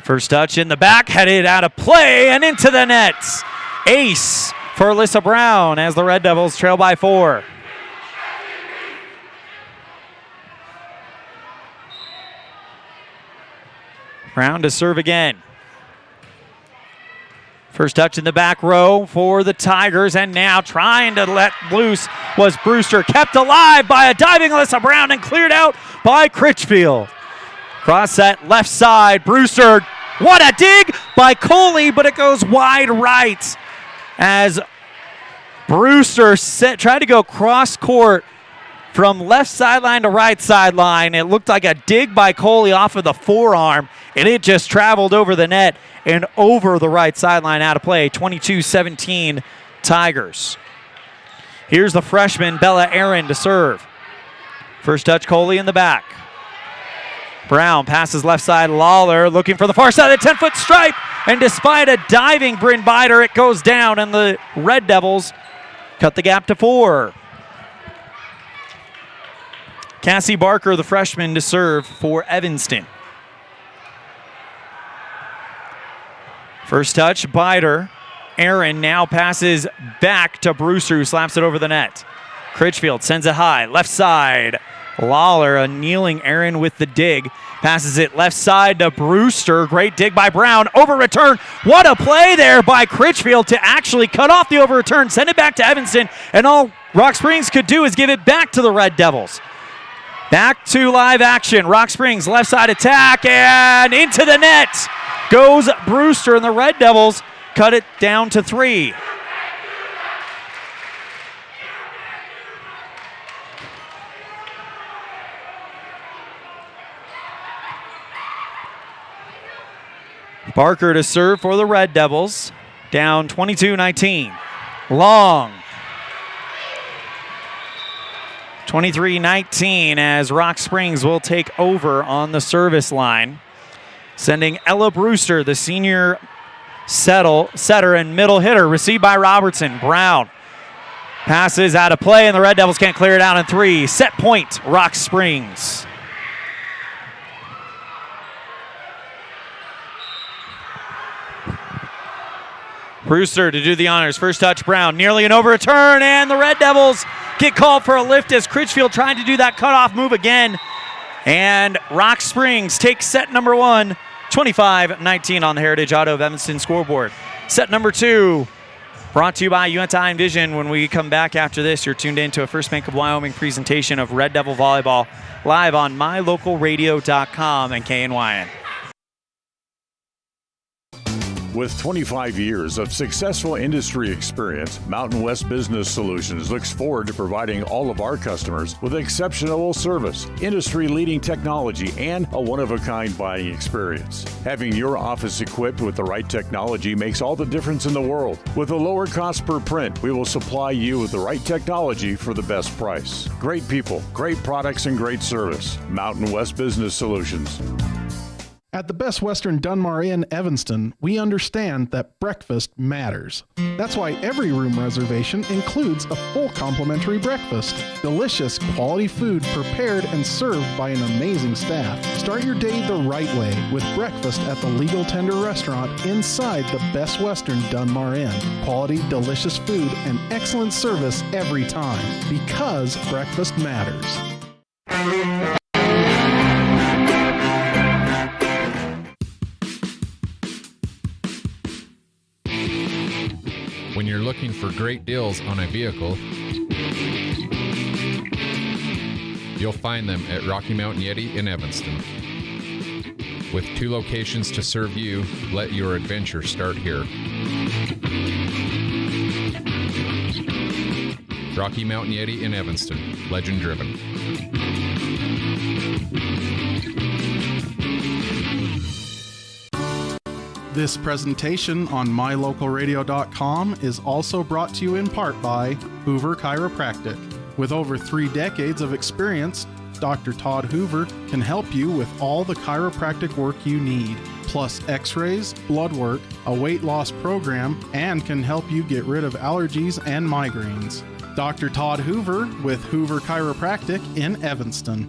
First touch in the back, headed out of play and into the nets. Ace for Alyssa Brown as the Red Devils trail by 4. Brown to serve again. First touch in the back row for the Tigers, and now trying to let loose was Brewster. Kept alive by a diving Alyssa Brown and cleared out by Critchfield. Cross set left side. Brewster, what a dig by Coley, but it goes wide right as Brewster tried to go cross court from left sideline to right sideline. It looked like a dig by Coley off of the forearm, and it just traveled over the net and over the right sideline out of play. 22-17 Tigers. Here's the freshman Bella Aaron to serve. First touch, Coley in the back. Brown passes left side. Lawler looking for the far side of the 10-foot stripe, and despite a diving Bryn Biter, it goes down, and the Red Devils cut the gap to 4. Cassie Barker, the freshman, to serve for Evanston. First touch, Biter. Aaron now passes back to Brewster, who slaps it over the net. Critchfield sends it high, left side. Lawler, a kneeling Aaron with the dig. Passes it left side to Brewster. Great dig by Brown. Over return. What a play there by Critchfield to actually cut off the over return, send it back to Evanston, and all Rock Springs could do is give it back to the Red Devils. Back to live action. Rock Springs left side attack, and into the net goes Brewster, and the Red Devils cut it down to 3. Barker to serve for the Red Devils, down 22-19. Long. 23-19 as Rock Springs will take over on the service line, sending Ella Brewster, the senior setter and middle hitter, received by Robertson. Brown passes out of play, and the Red Devils can't clear it out in 3. Set point, Rock Springs. Brewster to do the honors. First touch, Brown. Nearly an overturn, and the Red Devils get called for a lift as Critchfield trying to do that cutoff move again. And Rock Springs takes set number 1, 25-19 on the Heritage Auto of Evanston scoreboard. Set number 2, brought to you by UNTI Envision. When we come back after this, you're tuned in to a First Bank of Wyoming presentation of Red Devil Volleyball live on mylocalradio.com and KNYN. With 25 years of successful industry experience, Mountain West Business Solutions looks forward to providing all of our customers with exceptional service, industry-leading technology, and a one-of-a-kind buying experience. Having your office equipped with the right technology makes all the difference in the world. With a lower cost per print, we will supply you with the right technology for the best price. Great people, great products, and great service. Mountain West Business Solutions. At the Best Western Dunmar Inn, Evanston, we understand that breakfast matters. That's why every room reservation includes a full complimentary breakfast. Delicious, quality food prepared and served by an amazing staff. Start your day the right way with breakfast at the Legal Tender Restaurant inside the Best Western Dunmar Inn. Quality, delicious food and excellent service every time, because breakfast matters. When you're looking for great deals on a vehicle, you'll find them at Rocky Mountain Yeti in Evanston. With 2 locations to serve you, let your adventure start here. Rocky Mountain Yeti in Evanston. Legend driven. This presentation on mylocalradio.com is also brought to you in part by Hoover Chiropractic. With over 3 decades of experience, Dr. Todd Hoover can help you with all the chiropractic work you need, plus x-rays, blood work, a weight loss program, and can help you get rid of allergies and migraines. Dr. Todd Hoover with Hoover Chiropractic in Evanston.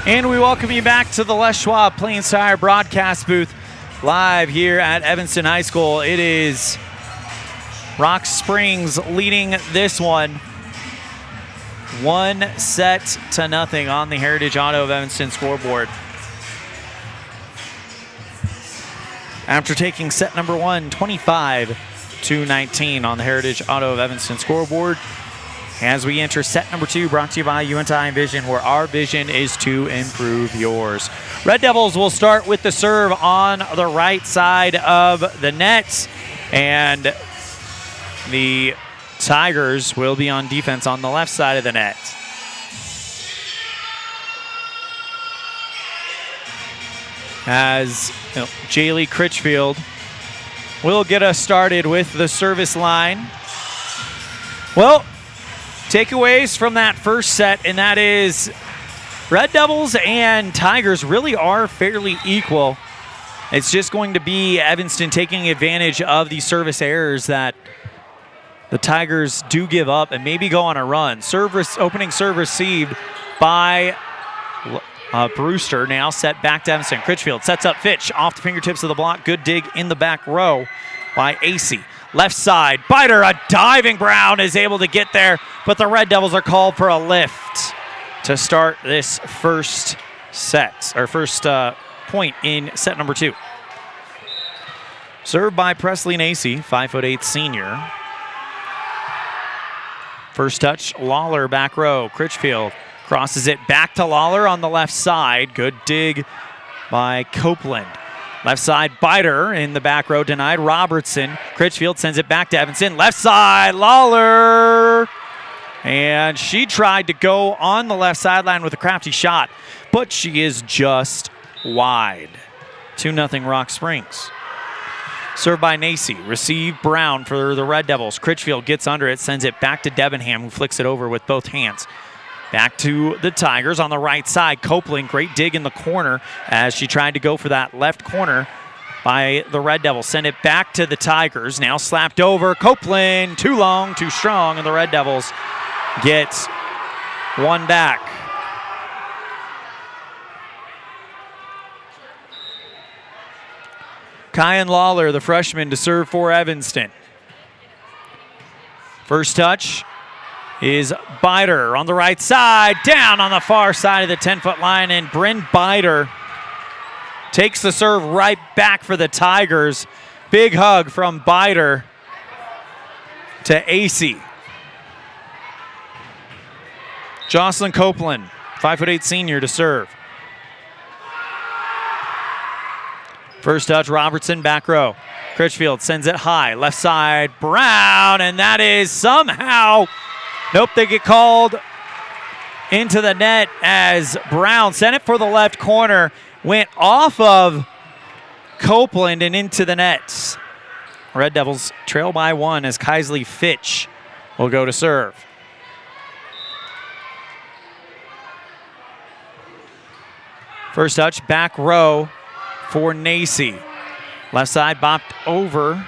And we welcome you back to the Les Schwab Plains Tire broadcast booth live here at Evanston High School. It is Rock Springs leading this one 1-0 on the Heritage Auto of Evanston scoreboard. After taking set number 1, 25-19 on the Heritage Auto of Evanston scoreboard. As we enter set number 2, brought to you by UNTI Vision, where our vision is to improve yours. Red Devils will start with the serve on the right side of the net, and the Tigers will be on defense on the left side of the net. As Jaylee Critchfield will get us started with the service line. Well, takeaways from that first set, and that is Red Devils and Tigers really are fairly equal. It's just going to be Evanston taking advantage of the service errors that the Tigers do give up and maybe go on a run. Opening serve received by Brewster, now set back to Evanston. Critchfield sets up Fitch off the fingertips of the block. Good dig in the back row by AC. Left side, Biter, a diving Brown is able to get there, but the Red Devils are called for a lift to start this first set, or first point in set number 2. Served by Presley Nacy, 5'8" senior. First touch, Lawler back row. Critchfield crosses it back to Lawler on the left side. Good dig by Copeland. Left side, Biter in the back row denied. Robertson. Critchfield sends it back to Evanston. Left side, Lawler. And she tried to go on the left sideline with a crafty shot, but she is just wide. 2-0 Rock Springs. Served by Nacy. Received Brown for the Red Devils. Critchfield gets under it, sends it back to Debenham, who flicks it over with both hands. Back to the Tigers on the right side. Copeland, great dig in the corner as she tried to go for that left corner by the Red Devils. Send it back to the Tigers. Now slapped over. Copeland, too long, too strong, and the Red Devils get one back. Kyan Lawler, the freshman, to serve for Evanston. First touch is Biter on the right side, down on the far side of the 10-foot line, and Bryn Biter takes the serve right back for the Tigers. Big hug from Biter to AC. Jocelyn Copeland, 5'8" senior, to serve. First touch, Robertson, back row. Critchfield sends it high, left side, Brown, and that is somehow... Nope, they get called into the net as Brown sent it for the left corner, went off of Copeland and into the net. Red Devils trail by 1 as Kaisley Fitch will go to serve. First touch, back row for Nacy. Left side bopped over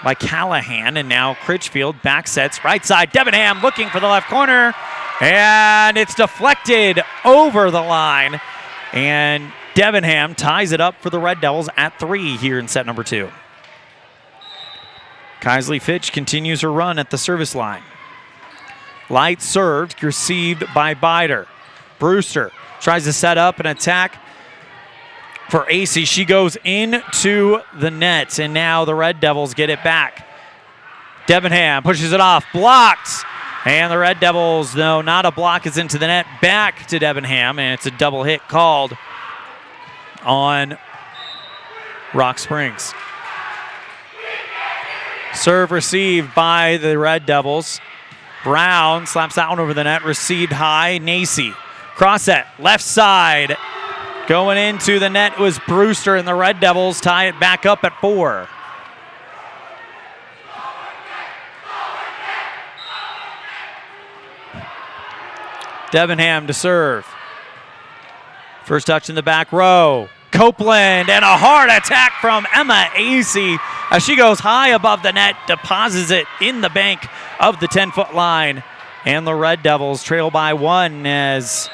by Callahan, and now Critchfield back sets right side. Debenham looking for the left corner, and it's deflected over the line, and Debenham ties it up for the Red Devils at 3 here in set number 2. Kaisley Fitch continues her run at the service line. Light served, received by Biter. Brewster tries to set up an attack for AC. She goes into the net, and now the Red Devils get it back. Debenham pushes it off, blocked And the Red Devils, no, not a block, is into the net. Back to Debenham, and it's a double hit called on Rock Springs. Serve received by the Red Devils. Brown slaps that one over the net, received high. Nacy, cross set, left side. Going into the net was Brewster, and the Red Devils tie it back up at 4. Debenham to serve. First touch in the back row. Copeland, and a hard attack from Emma Acey as she goes high above the net, deposits it in the bank of the 10-foot line. And the Red Devils trail by 1 as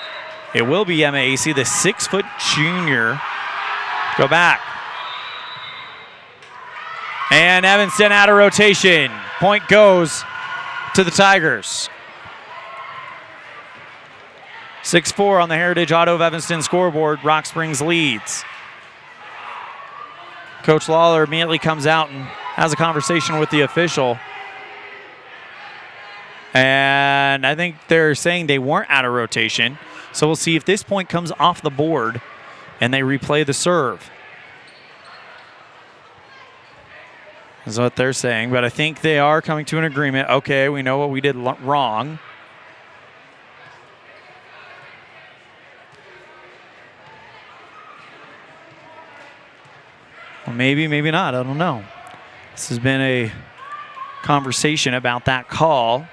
it will be Emma Acey, the 6-foot junior. Go back. And Evanston out of rotation. Point goes to the Tigers. 6-4 on the Heritage Auto of Evanston scoreboard. Rock Springs leads. Coach Lawler immediately comes out and has a conversation with the official. And I think they're saying they weren't out of rotation. So we'll see if this point comes off the board and they replay the serve. That's what they're saying. But I think they are coming to an agreement. Okay, we know what we did wrong. Well, maybe, maybe not. I don't know. This has been a conversation about that call.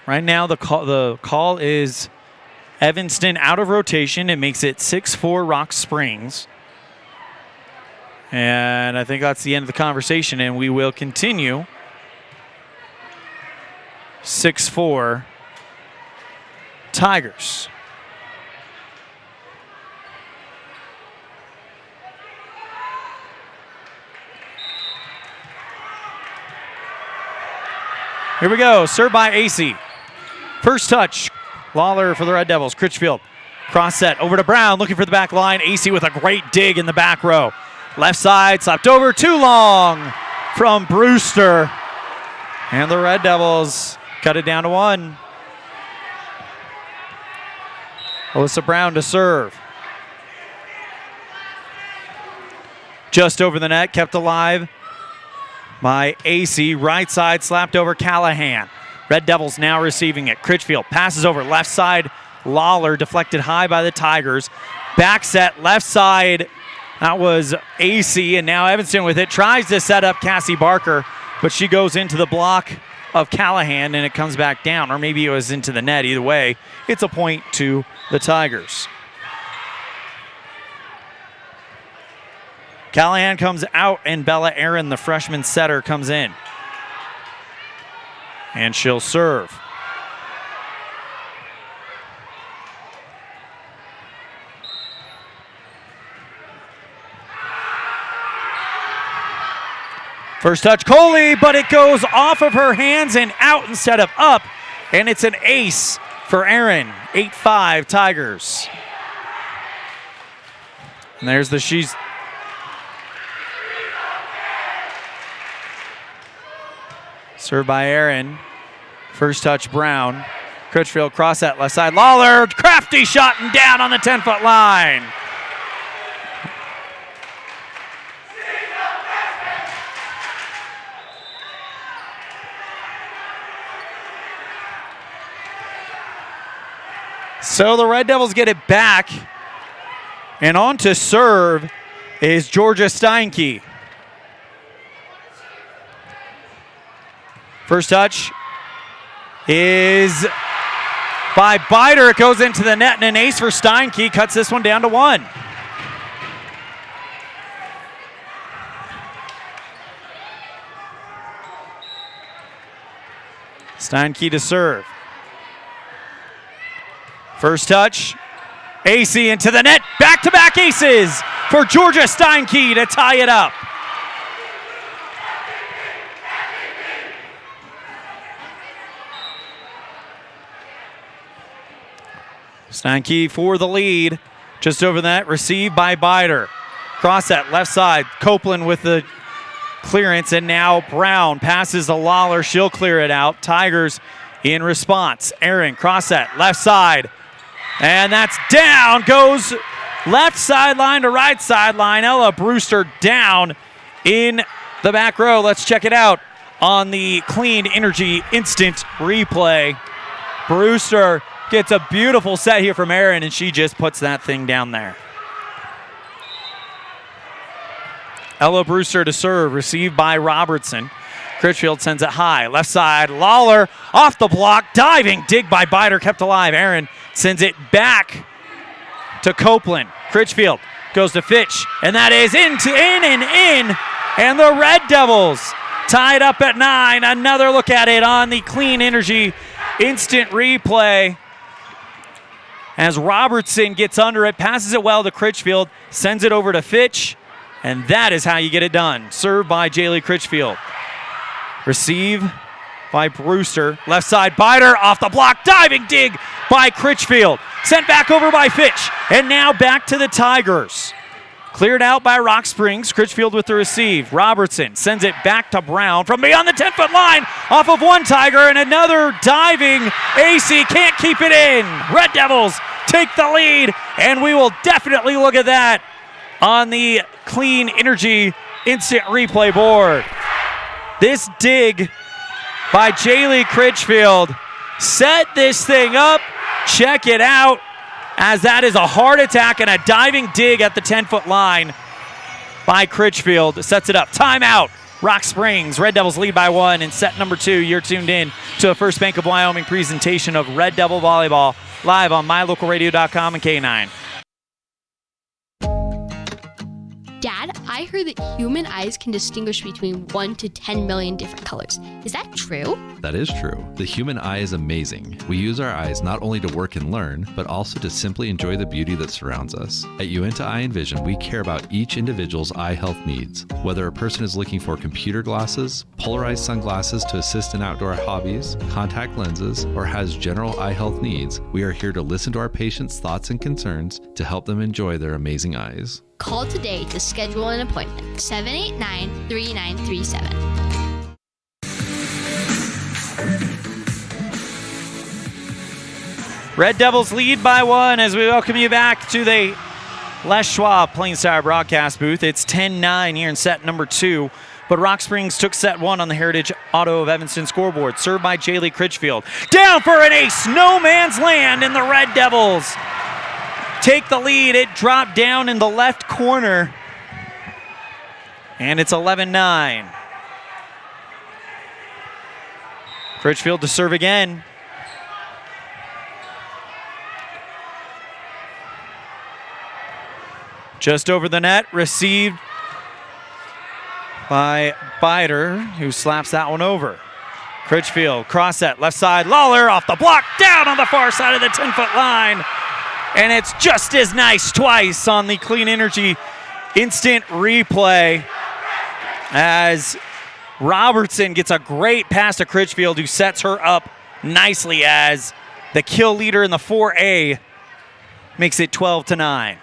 Right now, the call is Evanston out of rotation. It makes it 6-4 Rock Springs. And I think that's the end of the conversation, and we will continue. 6-4 Tigers. Here we go. Served by Acey. First touch. Lawler for the Red Devils. Critchfield. Cross set over to Brown. Looking for the back line. Acey with a great dig in the back row. Left side. Slapped over. Too long from Brewster. And the Red Devils cut it down to 1. Alyssa Brown to serve. Just over the net, kept alive by Acey. Right side slapped over Callahan. Red Devils now receiving it. Critchfield passes over left side. Lawler deflected high by the Tigers. Back set left side. That was Acey, and now Evanston with it. Tries to set up Cassie Barker, but she goes into the block of Callahan, and it comes back down. Or maybe it was into the net. Either way, it's a point to the Tigers. Callahan comes out, and Bella Aaron, the freshman setter, comes in. And she'll serve. First touch, Coley, but it goes off of her hands and out instead of up. And it's an ace for Aaron. 8-5 Tigers. And there's the she's. Served by Aaron. First touch, Brown. Critchfield cross that left side. Lawler, crafty shot and down on the 10-foot line. So the Red Devils get it back. And on to serve is Georgia Steinke. First touch is by Bider. It goes into the net and an ace for Steinke. Cuts this one down to 1. Steinke to serve. First touch, Acey into the net. Back-to-back aces for Georgia Steinke to tie it up. Steinke for the lead. Just over the net, received by Bider. Cross set, left side. Copeland with the clearance, and now Brown passes to Lawler. She'll clear it out. Tigers in response. Aaron, cross set, left side. And that's down. Goes left sideline to right sideline. Ella Brewster down in the back row. Let's check it out on the Clean Energy Instant Replay. Brewster gets a beautiful set here from Aaron, and she just puts that thing down there. Ella Brewster to serve, received by Robertson. Critchfield sends it high, left side. Lawler off the block, diving dig by Bider, kept alive. Aaron sends it back to Copeland. Critchfield goes to Fitch, and that is in. And the Red Devils tied up at 9. Another look at it on the Clean Energy Instant Replay. As Robertson gets under it, passes it well to Critchfield, sends it over to Fitch, and that is how you get it done. Served by Jaylee Critchfield. Receive by Brewster. Left side, Bider off the block, diving dig by Critchfield. Sent back over by Fitch, and now back to the Tigers. Cleared out by Rock Springs. Critchfield with the receive. Robertson sends it back to Brown from beyond the 10-foot line, off of one Tiger, and another diving AC can't keep it in. Red Devils take the lead, and we will definitely look at that on the Clean Energy Instant Replay board. This dig by Jaylee Critchfield set this thing up. Check it out, as that is a hard attack and a diving dig at the 10-foot line by Critchfield. Sets it up. Timeout. Rock Springs. Red Devils lead by 1 in set number 2. You're tuned in to a First Bank of Wyoming presentation of Red Devil Volleyball, live on mylocalradio.com and K9. Dad, I heard that human eyes can distinguish between 1 to 10 million different colors. Is that true? That is true. The human eye is amazing. We use our eyes not only to work and learn, but also to simply enjoy the beauty that surrounds us. At Uinta Eye and Vision, we care about each individual's eye health needs. Whether a person is looking for computer glasses, polarized sunglasses to assist in outdoor hobbies, contact lenses, or has general eye health needs, we are here to listen to our patients' thoughts and concerns to help them enjoy their amazing eyes. Call today to schedule an appointment. 789-3937. Red Devils lead by 1 as we welcome you back to the Les Schwab Plains Tire broadcast booth. It's 10-9 here in set number 2. But Rock Springs took set 1 on the Heritage Auto of Evanston scoreboard. Served by Jaylee Critchfield. Down for an ace. No man's land, and the Red Devils take the lead. It dropped down in the left corner. And it's 11-9. Critchfield to serve again. Just over the net, received by Bider, who slaps that one over. Critchfield, cross set, left side, Lawler off the block, down on the far side of the 10-foot line. And it's just as nice twice on the Clean Energy Instant Replay, as Robertson gets a great pass to Critchfield, who sets her up nicely as the kill leader in the 4A makes it 12-9.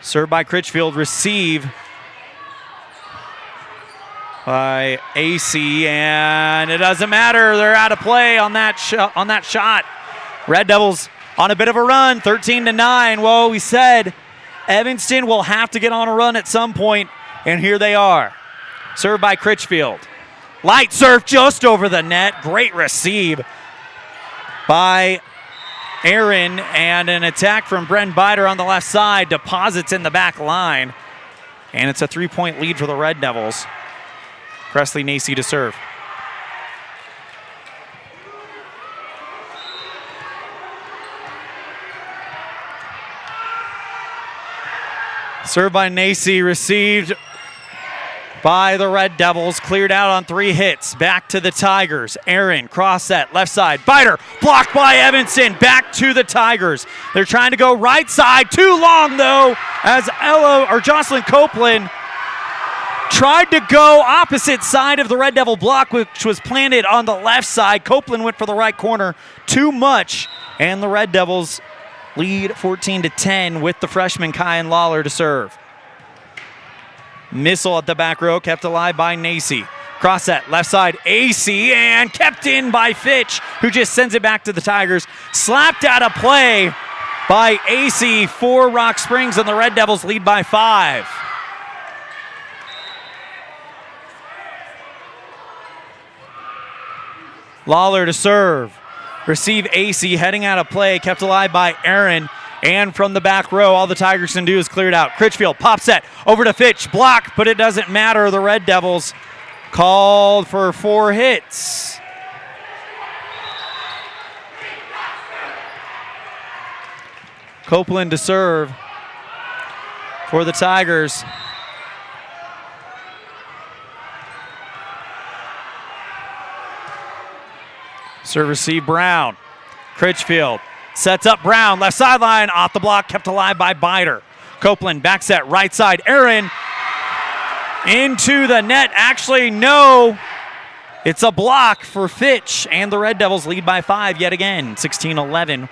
Served by Critchfield, receive by AC, and it doesn't matter. They're out of play on that shot. Red Devils on a bit of a run, 13-9. Well, we said Evanston will have to get on a run at some point, and here they are. Served by Critchfield. Light serve just over the net. Great receive by Aaron, and an attack from Bren Bider on the left side. Deposits in the back line, and it's a 3-point lead for the Red Devils. Presley Nacy to serve. Served by Nacy, received by the Red Devils, cleared out on 3 hits. Back to the Tigers. Aaron, cross set, left side. Bider, blocked by Evanston. Back to the Tigers. They're trying to go right side. Too long, though, as Jocelyn Copeland tried to go opposite side of the Red Devil block, which was planted on the left side. Copeland went for the right corner. Too much, and the Red Devils lead 14-10 with the freshman Kyan Lawler to serve. Missile at the back row, kept alive by Nacy. Cross set, left side, AC, and kept in by Fitch, who just sends it back to the Tigers. Slapped out of play by AC for Rock Springs, and the Red Devils lead by 5. Lawler to serve. Receive AC, heading out of play, kept alive by Aaron. And from the back row, all the Tigers can do is clear it out. Critchfield, pop set, over to Fitch, block, but it doesn't matter. The Red Devils called for 4 hits. Copeland to serve for the Tigers. Serve receive Brown. Critchfield sets up Brown, left sideline, off the block, kept alive by Bider. Copeland, back set, right side, Aaron into the net. Actually, no. It's a block for Fitch, and the Red Devils lead by 5 yet again, 16-11,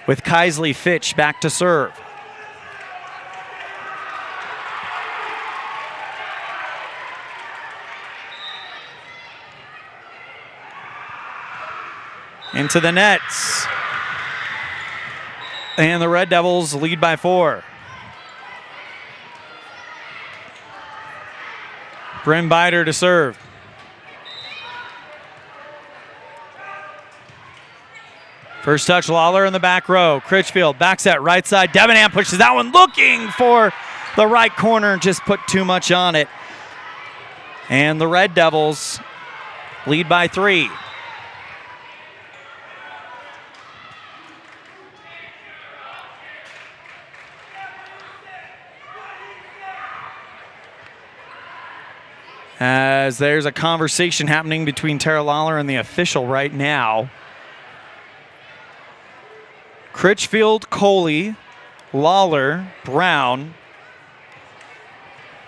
with Kaisley Fitch back to serve. Into the nets. And the Red Devils lead by 4. Bryn Bider to serve. First touch, Lawler in the back row. Critchfield, back set, right side. Debenham pushes that one, looking for the right corner, just put too much on it. And the Red Devils lead by 3. As there's a conversation happening between Tara Lawler and the official right now. Critchfield, Coley, Lawler, Brown,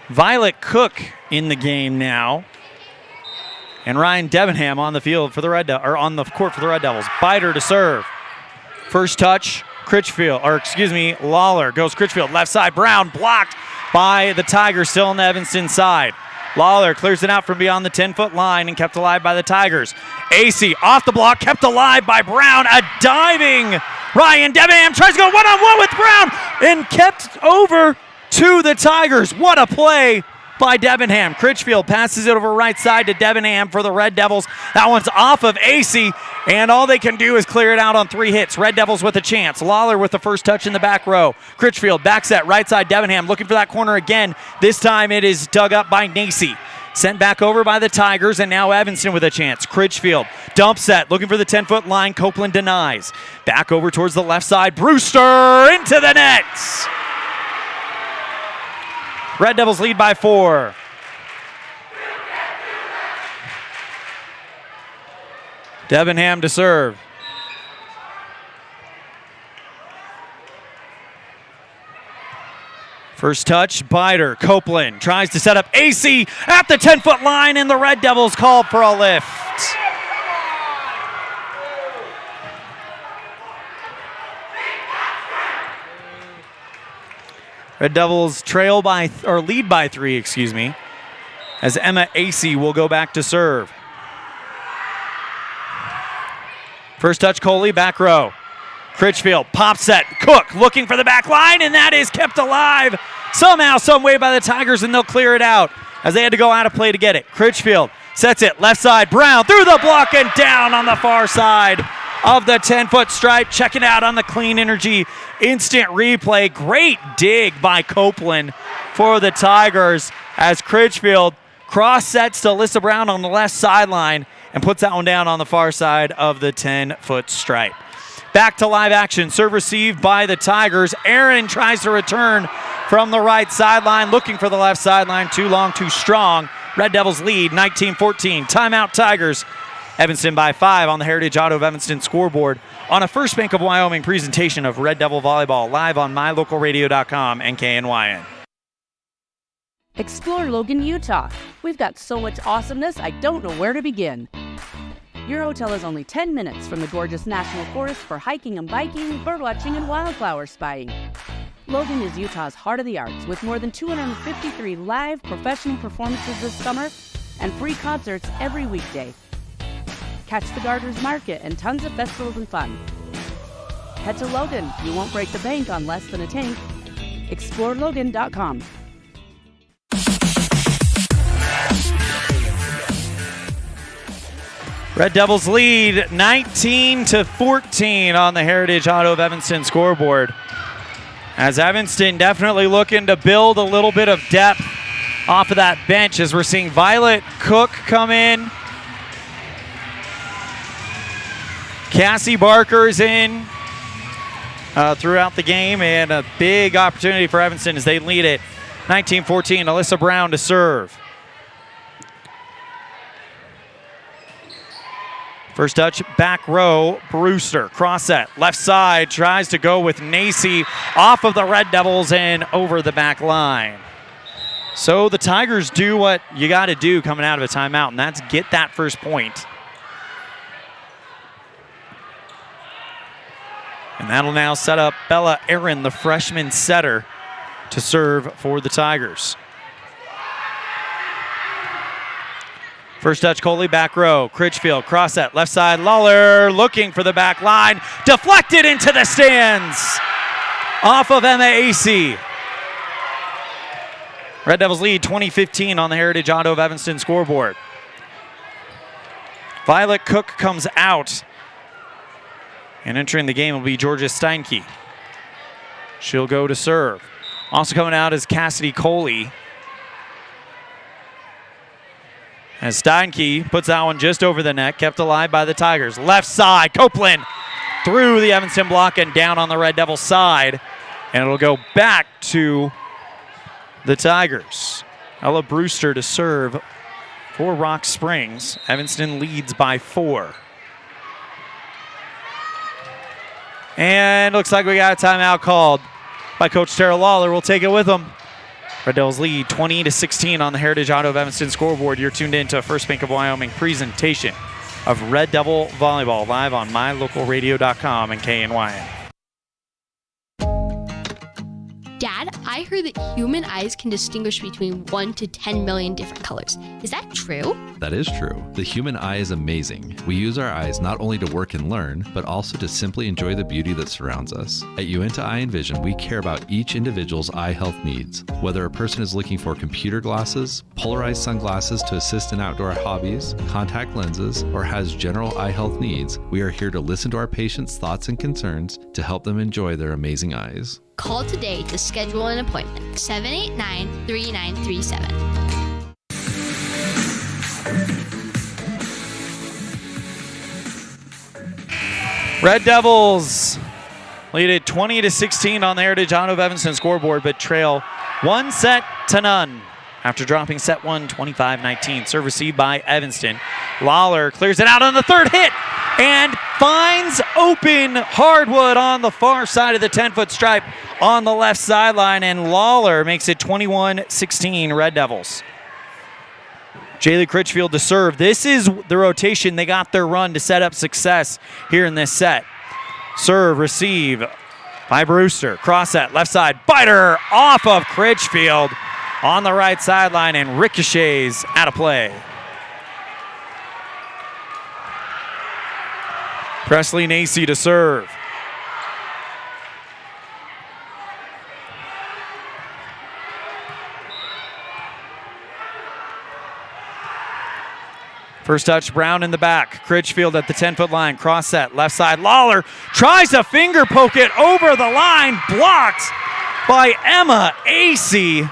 Violet Cook in the game now, and Ryan Debenham on the field for the on the court for the Red Devils. Bider to serve. First touch, Lawler goes Critchfield, left side, Brown blocked by the Tigers, still on the Evanston side. Lawler clears it out from beyond the 10-foot line and kept alive by the Tigers. AC off the block, kept alive by Brown. A diving Ryan Debenham tries to go one-on-one with Brown and kept over to the Tigers. What a play by Debenham. Critchfield passes it over right side to Debenham for the Red Devils. That one's off of AC, and all they can do is clear it out on 3 hits. Red Devils with a chance. Lawler with the first touch in the back row. Critchfield back set, right side, Debenham looking for that corner again. This time it is dug up by Nacy. Sent back over by the Tigers, and now Evanston with a chance. Critchfield, dump set, looking for the 10-foot line. Copeland denies. Back over towards the left side. Brewster into the nets. Red Devils lead by 4. Debenham to serve. First touch, Bider. Copeland tries to set up AC at the 10-foot line, and the Red Devils called for a lift. Red Devils lead by 3, as Emma AC will go back to serve. First touch, Coley, back row. Critchfield, pop set, Cook looking for the back line, and that is kept alive somehow, some way by the Tigers, and they'll clear it out as they had to go out of play to get it. Critchfield sets it, left side, Brown through the block and down on the far side of the 10-foot stripe. Check it out on the Clean Energy instant replay. Great dig by Copeland for the Tigers as Critchfield cross sets to Alyssa Brown on the left sideline and puts that one down on the far side of the 10-foot stripe. Back to live action. Serve received by the Tigers. Aaron tries to return from the right sideline, looking for the left sideline. Too long, too strong. Red Devils lead 19-14. Timeout Tigers. Evanston by 5 on the Heritage Auto of Evanston scoreboard on a First Bank of Wyoming presentation of Red Devil Volleyball live on mylocalradio.com and KNYN. Explore Logan, Utah. We've got so much awesomeness, I don't know where to begin. Your hotel is only 10 minutes from the gorgeous National Forest for hiking and biking, birdwatching, and wildflower spying. Logan is Utah's heart of the arts with more than 253 live professional performances this summer and free concerts every weekday. Catch the Garters Market and tons of festivals and fun. Head to Logan. You won't break the bank on less than a tank. ExploreLogan.com. Red Devils lead 19-14 on the Heritage Auto of Evanston scoreboard. As Evanston definitely looking to build a little bit of depth off of that bench as we're seeing Violet Cook come in. Cassie Barker's in throughout the game, and a big opportunity for Evanston as they lead it 19-14. Alyssa Brown to serve. First touch, back row, Brewster, cross set, left side, tries to go with Nacy off of the Red Devils and over the back line. So the Tigers do what you got to do coming out of a timeout, and that's get that first point. And that'll now set up Bella Aaron, the freshman setter, to serve for the Tigers. First touch, Coley, back row. Critchfield, cross set, left side. Lawler looking for the back line. Deflected into the stands. Off of Emma Acey. Red Devils lead 20-15 on the Heritage Auto of Evanston scoreboard. Violet Cook comes out. And entering the game will be Georgia Steinke. She'll go to serve. Also coming out is Cassidy Coley. As Steinke puts that one just over the net, kept alive by the Tigers. Left side, Copeland through the Evanston block and down on the Red Devil side. And it'll go back to the Tigers. Ella Brewster to serve for Rock Springs. Evanston leads by 4. And looks like we got a timeout called by Coach Tara Lawler. We'll take it with them. Red Devils lead 20-16 on the Heritage Auto of Evanston scoreboard. You're tuned in to First Bank of Wyoming presentation of Red Devil Volleyball live on mylocalradio.com and KNYN. Dad, I heard that human eyes can distinguish between 1 to 10 million different colors. Is that true? That is true. The human eye is amazing. We use our eyes not only to work and learn, but also to simply enjoy the beauty that surrounds us. At Uinta Eye and Vision, we care about each individual's eye health needs. Whether a person is looking for computer glasses, polarized sunglasses to assist in outdoor hobbies, contact lenses, or has general eye health needs, we are here to listen to our patients' thoughts and concerns to help them enjoy their amazing eyes. Call today to schedule an appointment. 789-3937. Red Devils lead it 20-16 on the Heritage Auto of Evanston scoreboard, but trail 1-0 after dropping set 1 25-19. Serve received by Evanston. Lawler clears it out on the third hit and finds open hardwood on the far side of the 10-foot stripe on the left sideline, and Lawler makes it 21-16 Red Devils. Jaylee Critchfield to serve. This is the rotation. They got their run to set up success here in this set. Serve, receive by Brewster. Cross set, left side, biter off of Critchfield on the right sideline and ricochets out of play. Presley Nacy to serve. First touch, Brown in the back. Critchfield at the 10-foot line. Cross set, left side. Lawler tries to finger poke it over the line. Blocked by Emma Acey.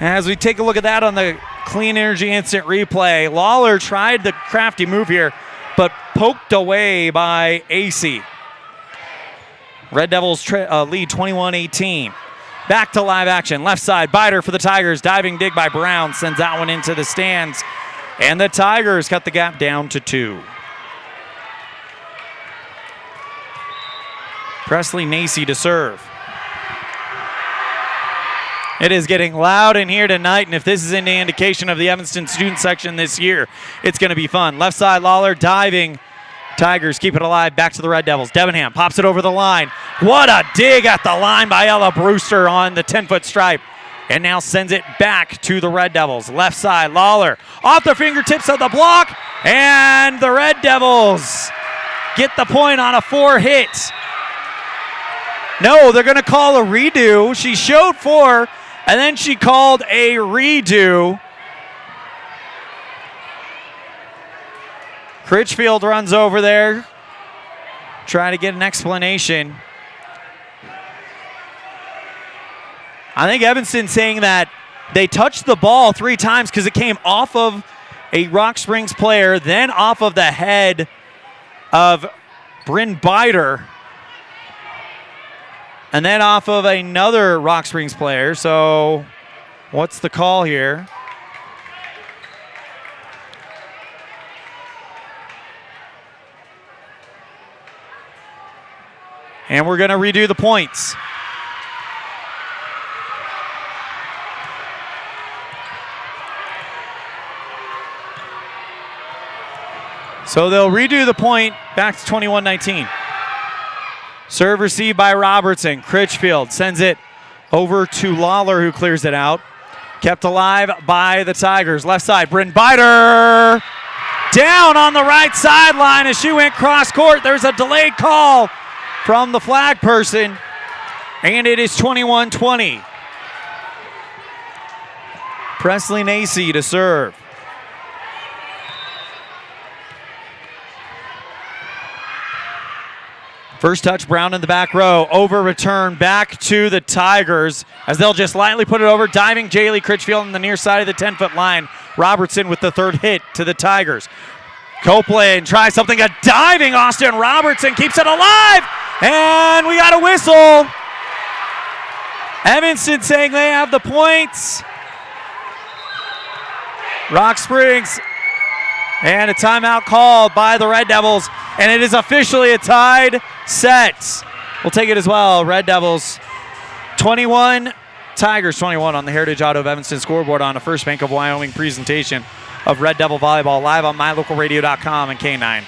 As we take a look at that on the Clean Energy Instant Replay, Lawler tried the crafty move here, but poked away by Acey. Red Devils lead 21-18. Back to live action. Left side, biter for the Tigers. Diving dig by Brown sends that one into the stands. And the Tigers cut the gap down to 2. Presley Nacy to serve. It is getting loud in here tonight, and if this is any indication of the Evanston student section this year, it's going to be fun. Left side, Lawler diving Tigers keep it alive, back to the Red Devils. Debenham pops it over the line. What a dig at the line by Ella Brewster on the 10-foot stripe. And now sends it back to the Red Devils. Left side, Lawler off the fingertips of the block. And the Red Devils get the point on a 4-hit. No, they're going to call a redo. She showed 4, and then she called a redo. Critchfield runs over there, trying to get an explanation. I think Evanston saying that they touched the ball 3 times because it came off of a Rock Springs player, then off of the head of Bryn Bider, and then off of another Rock Springs player. So what's the call here? And we're going to redo the points. So they'll redo the point back to 21-19. Serve received by Robertson. Critchfield sends it over to Lawler, who clears it out. Kept alive by the Tigers. Left side, Bryn Bider down on the right sideline as she went cross court. There's a delayed call from the flag person, and it is 21-20. Presley Nacy to serve. First touch, Brown in the back row. Over return back to the Tigers as they'll just lightly put it over. Diving Jaylee Critchfield on the near side of the 10-foot line. Robertson with the 3rd hit to the Tigers. Copeland tries something. A diving Austin Robertson keeps it alive. And we got a whistle. Evanston saying they have the points. Rock Springs. And a timeout called by the Red Devils. And it is officially a tied set. We'll take it as well. Red Devils 21, Tigers 21 on the Heritage Auto of Evanston scoreboard on a First Bank of Wyoming presentation of Red Devil Volleyball live on mylocalradio.com and K9.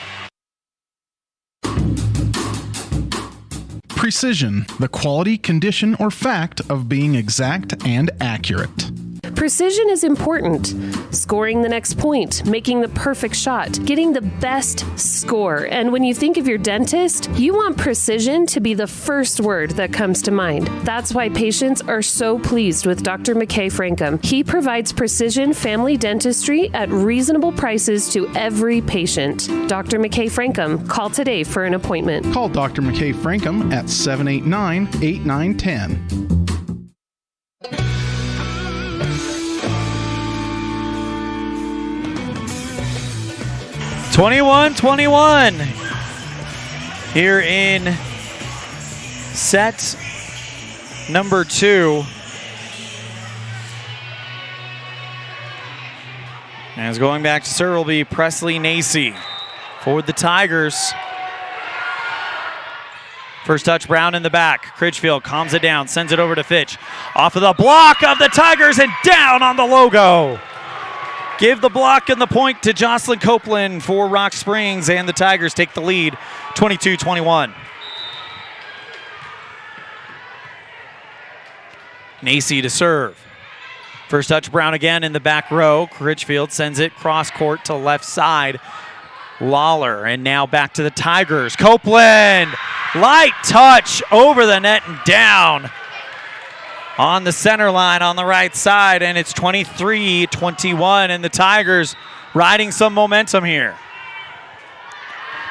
Precision, the quality, condition, or fact of being exact and accurate. Precision is important. Scoring the next point, making the perfect shot, getting the best score. And when you think of your dentist, you want precision to be the first word that comes to mind. That's why patients are so pleased with Dr. McKay Frankum. He provides precision family dentistry at reasonable prices to every patient. Dr. McKay Frankum, call today for an appointment. Call Dr. McKay Frankum at 789-8910. 21-21 here in set number 2. As going back to serve will be Presley Nacy for the Tigers. First touch, Brown in the back. Critchfield calms it down, sends it over to Fitch. Off of the block of the Tigers and down on the logo. Give the block and the point to Jocelyn Copeland for Rock Springs, and the Tigers take the lead, 22-21. Nacy to serve. First touch, Brown again in the back row. Critchfield sends it cross court to left side. Lawler, and now back to the Tigers. Copeland, light touch over the net and down on the center line on the right side, and it's 23-21, and the Tigers riding some momentum here.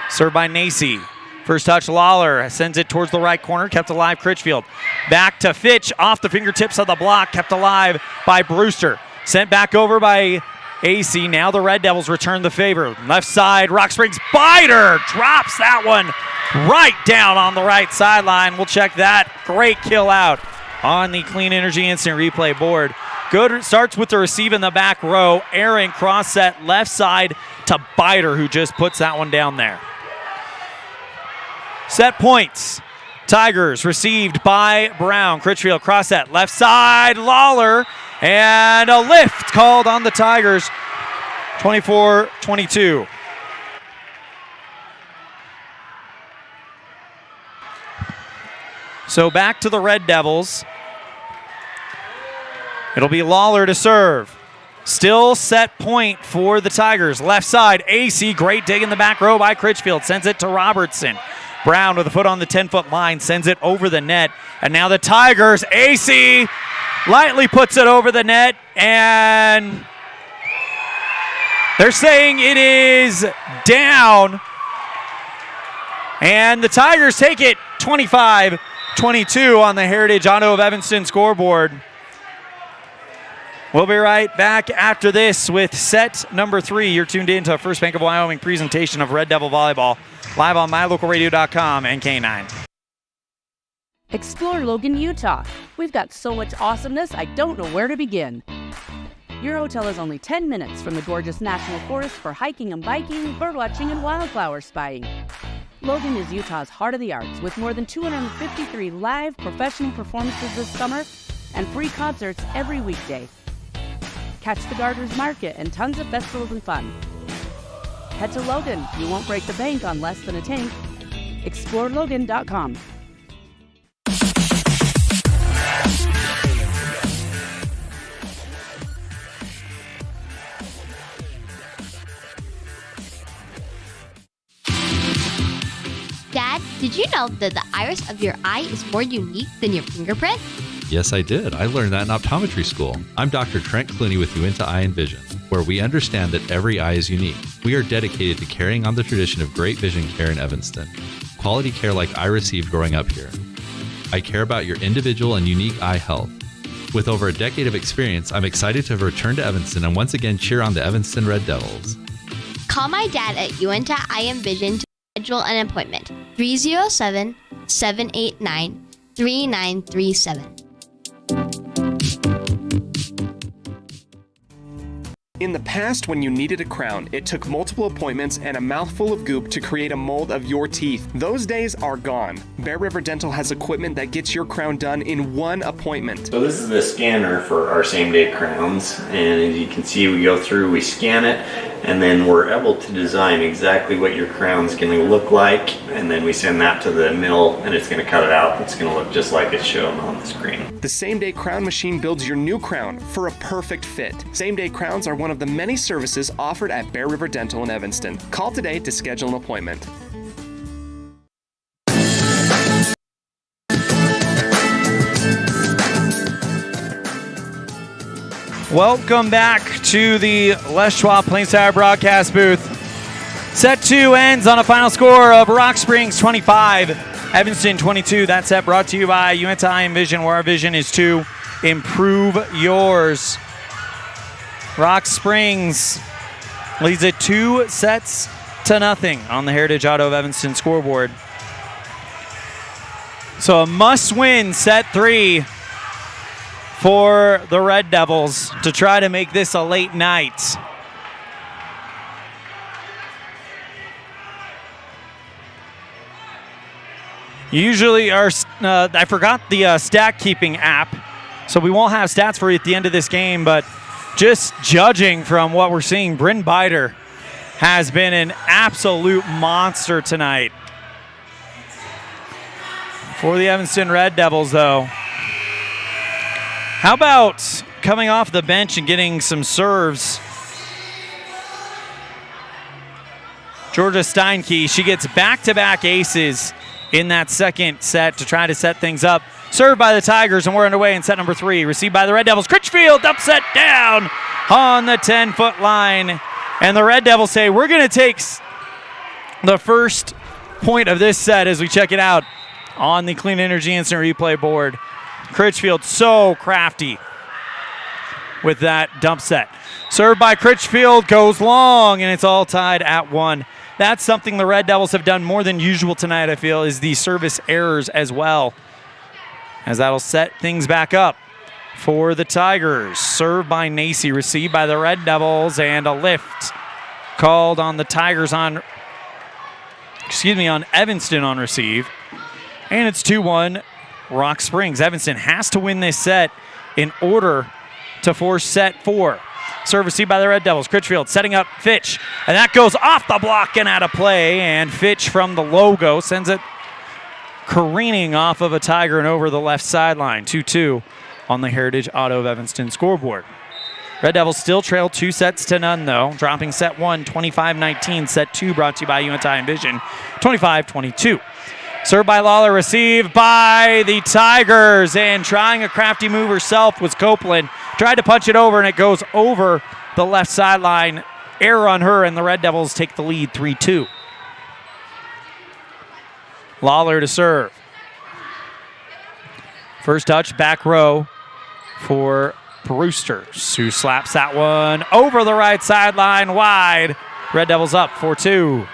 Served by Nacy. First touch, Lawler sends it towards the right corner, kept alive Critchfield. Back to Fitch, off the fingertips of the block, kept alive by Brewster. Sent back over by AC. Now the Red Devils return the favor. Left side, Rock Springs Bider drops that one right down on the right sideline. We'll check that. Great kill out on the Clean Energy Instant Replay board. Good starts with the receive in the back row. Aaron cross set left side to Bider, who just puts that one down there. Set points. Tigers received by Brown. Critchfield cross set left side. Lawler, and a lift called on the Tigers. 24-22. So back to the Red Devils. It'll be Lawler to serve. Still set point for the Tigers. Left side, AC, great dig in the back row by Critchfield. Sends it to Robertson. Brown with a foot on the 10-foot line, sends it over the net. And now the Tigers, AC lightly puts it over the net, and they're saying it is down. And the Tigers take it 25-22 on the Heritage Auto of Evanston scoreboard. We'll be right back after this with set number 3. You're tuned in to a First Bank of Wyoming presentation of Red Devil Volleyball, live on mylocalradio.com and K9. Explore Logan, Utah. We've got so much awesomeness, I don't know where to begin. Your hotel is only 10 minutes from the gorgeous National Forest for hiking and biking, birdwatching, and wildflower spying. Logan is Utah's heart of the arts with more than 253 live professional performances this summer and free concerts every weekday. Catch the Garters Market and tons of festivals and fun. Head to Logan. You won't break the bank on less than a tank. ExploreLogan.com. Dad, did you know that the iris of your eye is more unique than your fingerprint? Yes, I did. I learned that in optometry school. I'm Dr. Trent Clooney with Uinta Eye and Vision, where we understand that every eye is unique. We are dedicated to carrying on the tradition of great vision care in Evanston. Quality care like I received growing up here. I care about your individual and unique eye health. With over a decade of experience, I'm excited to return to Evanston and once again cheer on the Evanston Red Devils. Call my dad at Uinta Eye and Vision to schedule an appointment. 307-789-3937. In the past, when you needed a crown, it took multiple appointments and a mouthful of goop to create a mold of your teeth. Those days are gone. Bear River Dental has equipment that gets your crown done in one appointment. So this is the scanner for our same-day crowns, and as you can see, we go through, we scan it, and then we're able to design exactly what your crown's going to look like, and then we send that to the mill, and it's going to cut it out. It's going to look just like it's shown on the screen. The same-day crown machine builds your new crown for a perfect fit. Same-day crowns are one of the many services offered at Bear River Dental in Evanston. Call today to schedule an appointment. Welcome back to the Les Schwab Plains Tire broadcast booth. Set 2 ends on a final score of Rock Springs 25, Evanston 22. That set brought to you by Uinta Eye and Vision, where our vision is to improve yours. Rock Springs leads it 2-0 on the Heritage Auto of Evanston scoreboard. So a must-win set 3 for the Red Devils to try to make this a late night. Usually I forgot the stat keeping app, so we won't have stats for you at the end of this game, but just judging from what we're seeing, Bryn Bider has been an absolute monster tonight. For the Evanston Red Devils, though, how about coming off the bench and getting some serves? Georgia Steinke, she gets back-to-back aces in that second set to try to set things up. Served by the Tigers, and we're underway in set number 3. Received by the Red Devils. Critchfield upset down on the 10-foot line. And the Red Devils say, we're going to take the first point of this set as we check it out on the Clean Energy Instant Replay board. Critchfield so crafty with that dump set. Served by Critchfield, goes long, and it's all tied at 1. That's something the Red Devils have done more than usual tonight, I feel, is the service errors as well, as that'll set things back up for the Tigers. Served by Nacy, received by the Red Devils, and a lift called on the Tigers on Evanston on receive. And it's 2-1 Rock Springs. Evanston has to win this set in order to force set 4. Serve received by the Red Devils. Critchfield setting up Fitch, and that goes off the block and out of play, and Fitch from the logo sends it careening off of a Tiger and over the left sideline. 2-2 on the Heritage Auto of Evanston scoreboard. Red Devils still trail 2-0 though, dropping set 1, 25-19. Set 2 brought to you by UNTI Envision, 25-22. Served by Lawler, received by the Tigers, and trying a crafty move herself was Copeland. Tried to punch it over, and it goes over the left sideline. Error on her, and the Red Devils take the lead 3-2. Lawler to serve. First touch, back row for Brewsters, who slaps that one over the right sideline wide. Red Devils up 4-2.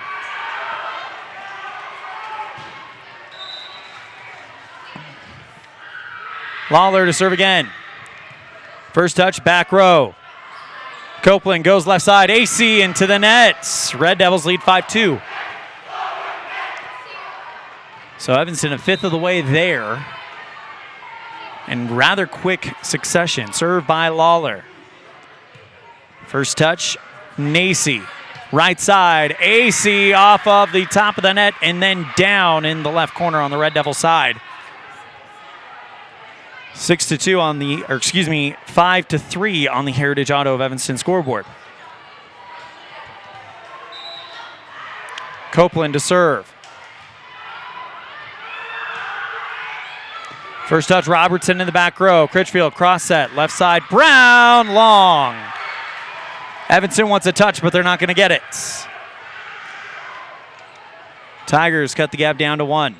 Lawler to serve again. First touch, back row. Copeland goes left side, AC into the nets. Red Devils lead 5-2. So Evanston a fifth of the way there. And rather quick succession. Served by Lawler. First touch, Nacy. Right side, AC off of the top of the net and then down in the left corner on the Red Devil side. 6-2 on the, 5-3 on the Heritage Auto of Evanston scoreboard. Copeland to serve. First touch, Robertson in the back row. Critchfield cross set, left side, Brown, long. Evanston wants a touch, but they're not going to get it. Tigers cut the gap down to 1.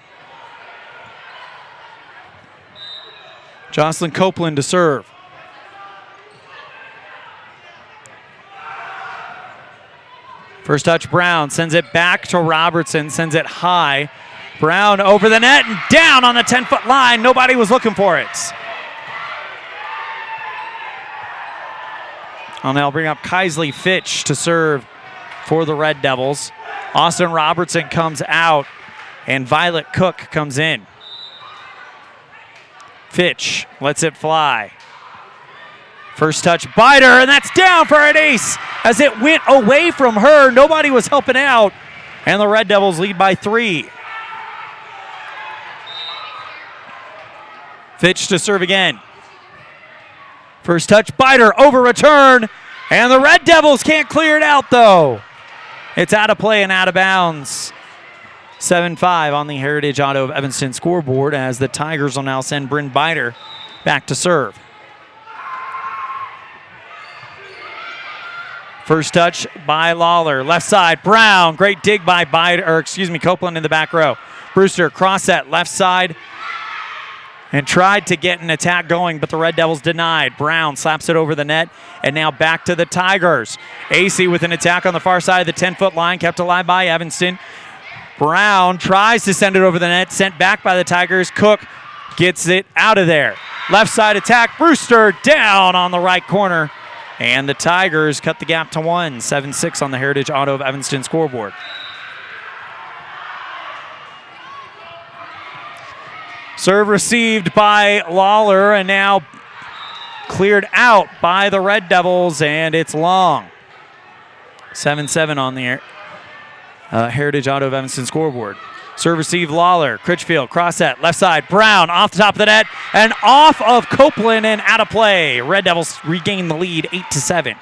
Jocelyn Copeland to serve. First touch, Brown sends it back to Robertson, sends it high. Brown over the net and down on the 10-foot line. Nobody was looking for it. I'll now bring up Kaisley Fitch to serve for the Red Devils. Austin Robertson comes out and Violet Cook comes in. Fitch lets it fly. First touch, Biter, and that's down for an ace as it went away from her. Nobody was helping out, and the Red Devils lead by 3. Fitch to serve again. First touch, Biter, over return, and the Red Devils can't clear it out, though. It's out of play and out of bounds. 7-5 on the Heritage Auto of Evanston scoreboard as the Tigers will now send Bryn Biter back to serve. First touch by Lawler, left side, Brown, great dig by Copeland in the back row. Brewster cross set, left side, and tried to get an attack going, but the Red Devils denied. Brown slaps it over the net, and now back to the Tigers. AC with an attack on the far side of the 10-foot line, kept alive by Evanston. Brown tries to send it over the net, sent back by the Tigers. Cook gets it out of there. Left side attack, Brewster down on the right corner, and the Tigers cut the gap to 1, 7-6 on the Heritage Auto of Evanston scoreboard. Serve received by Lawler and now cleared out by the Red Devils, and it's long. 7-7 on the Heritage Auto of Evanston scoreboard. Serve received Lawler, Critchfield, cross set, left side, Brown off the top of the net and off of Copeland and out of play. Red Devils regain the lead 8-7.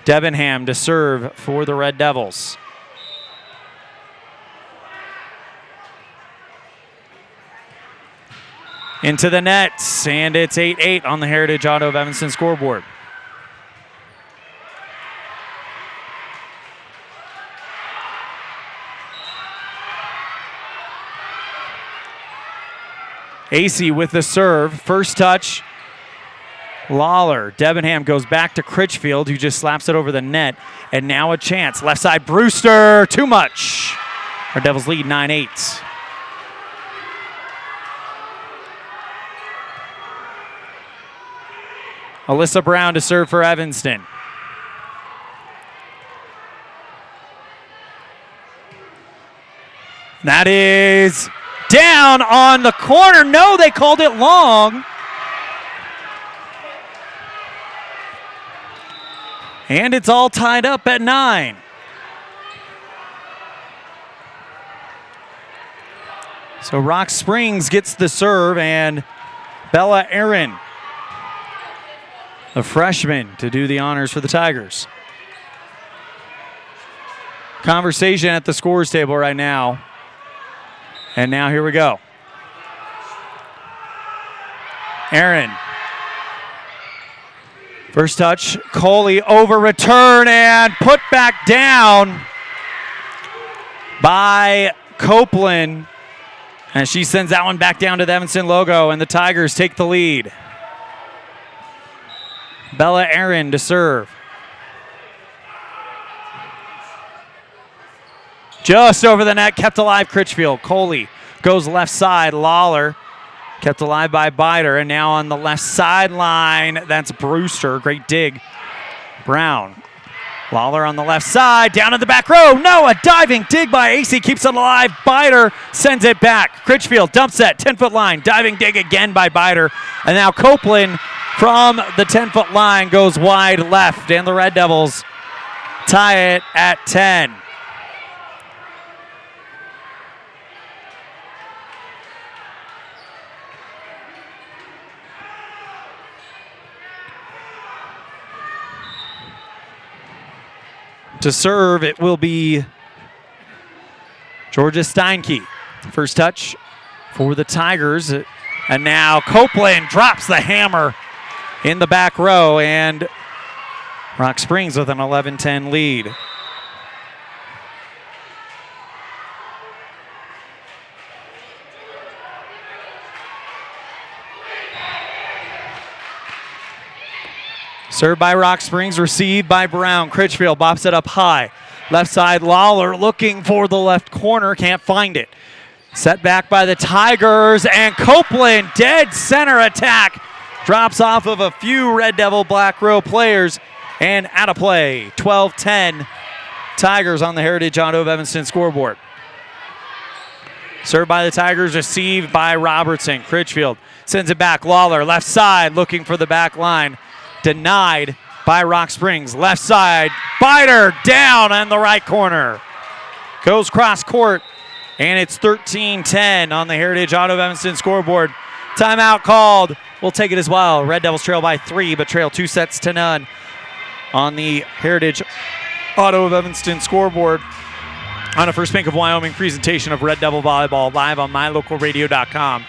Debenham to serve for the Red Devils. Into the nets, and it's 8-8 on the Heritage Auto of Evanston scoreboard. AC with the serve. First touch, Lawler. Debenham goes back to Critchfield, who just slaps it over the net. And now a chance. Left side, Brewster. Too much. Our Devils lead 9-8. Alyssa Brown to serve for Evanston. That is down on the corner. No, they called it long. And it's all tied up at 9. So Rock Springs gets the serve, and Bella Aaron, the freshman, to do the honors for the Tigers. Conversation at the scores table right now. And now here we go. Aaron. First touch, Coley over return and put back down by Copeland. And she sends that one back down to the Evanston logo, and the Tigers take the lead. Bella Aaron to serve. Just over the net, kept alive Critchfield. Coley goes left side, Lawler. Kept alive by Bider, and now on the left sideline, that's Brewster. Great dig. Brown. Lawler on the left side, down in the back row. No, a diving dig by AC keeps it alive. Bider sends it back. Critchfield dumps it, 10-foot line. Diving dig again by Bider. And now Copeland from the 10-foot line goes wide left, and the Red Devils tie it at 10. To serve, it will be Georgia Steinke. First touch for the Tigers. And now Copeland drops the hammer in the back row, and Rock Springs with an 11-10 lead. Served by Rock Springs, received by Brown. Critchfield bops it up high. Left side, Lawler looking for the left corner, can't find it. Set back by the Tigers, and Copeland, dead center attack. Drops off of a few Red Devil Black Row players, and out of play. 12-10, Tigers on the Heritage Auto of Evanston scoreboard. Served by the Tigers, received by Robertson. Critchfield sends it back. Lawler, left side, looking for the back line. Denied by Rock Springs. Left side, Bider down in the right corner. Goes cross court, and it's 13-10 on the Heritage Auto of Evanston scoreboard. Timeout called. We'll take it as well. Red Devils trail by 3, but trail 2-0 on the Heritage Auto of Evanston scoreboard on a First Bank of Wyoming presentation of Red Devil Volleyball live on mylocalradio.com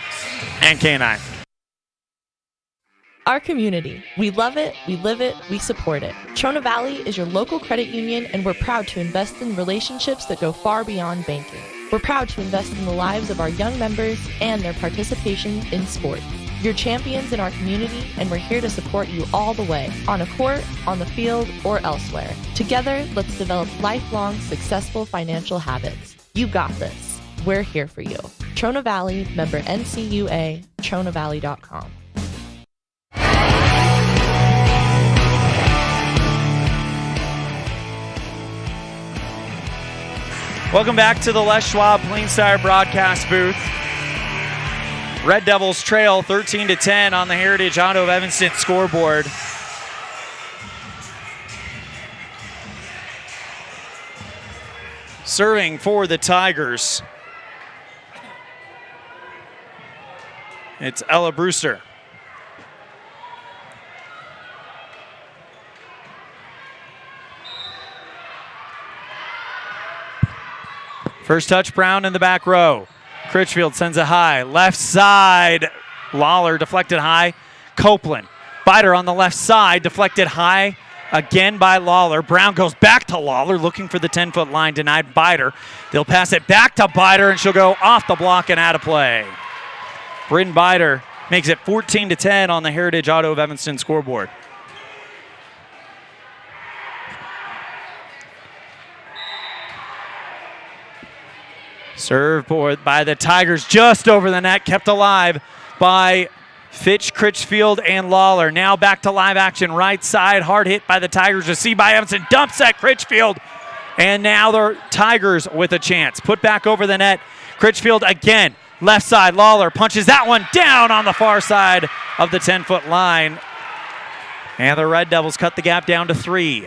and K9. Our community. We love it, we live it, we support it. Trona Valley is your local credit union, and we're proud to invest in relationships that go far beyond banking. We're proud to invest in the lives of our young members and their participation in sports. You're champions in our community, and we're here to support you all the way, on a court, on the field, or elsewhere. Together, let's develop lifelong, successful financial habits. You got this. We're here for you. Trona Valley, member NCUA, TronaValley.com. Welcome back to the Les Schwab Plains Tire broadcast booth. Red Devils trail 13-10 on the Heritage Auto of Evanston scoreboard. Serving for the Tigers, it's Ella Brewster. First touch, Brown in the back row. Critchfield sends it high. Left side, Lawler deflected high. Copeland. Bider on the left side, deflected high again by Lawler. Brown goes back to Lawler, looking for the 10-foot line, denied Bider. They'll pass it back to Bider, and she'll go off the block and out of play. Bryn Bider makes it 14-10 on the Heritage Auto of Evanston scoreboard. Served by the Tigers just over the net, kept alive by Fitch, Critchfield, and Lawler. Now back to live action, right side, hard hit by the Tigers, received by Evanston, dumps at Critchfield, and now the Tigers with a chance. Put back over the net, Critchfield again, left side, Lawler punches that one down on the far side of the 10-foot line, and the Red Devils cut the gap down to 3.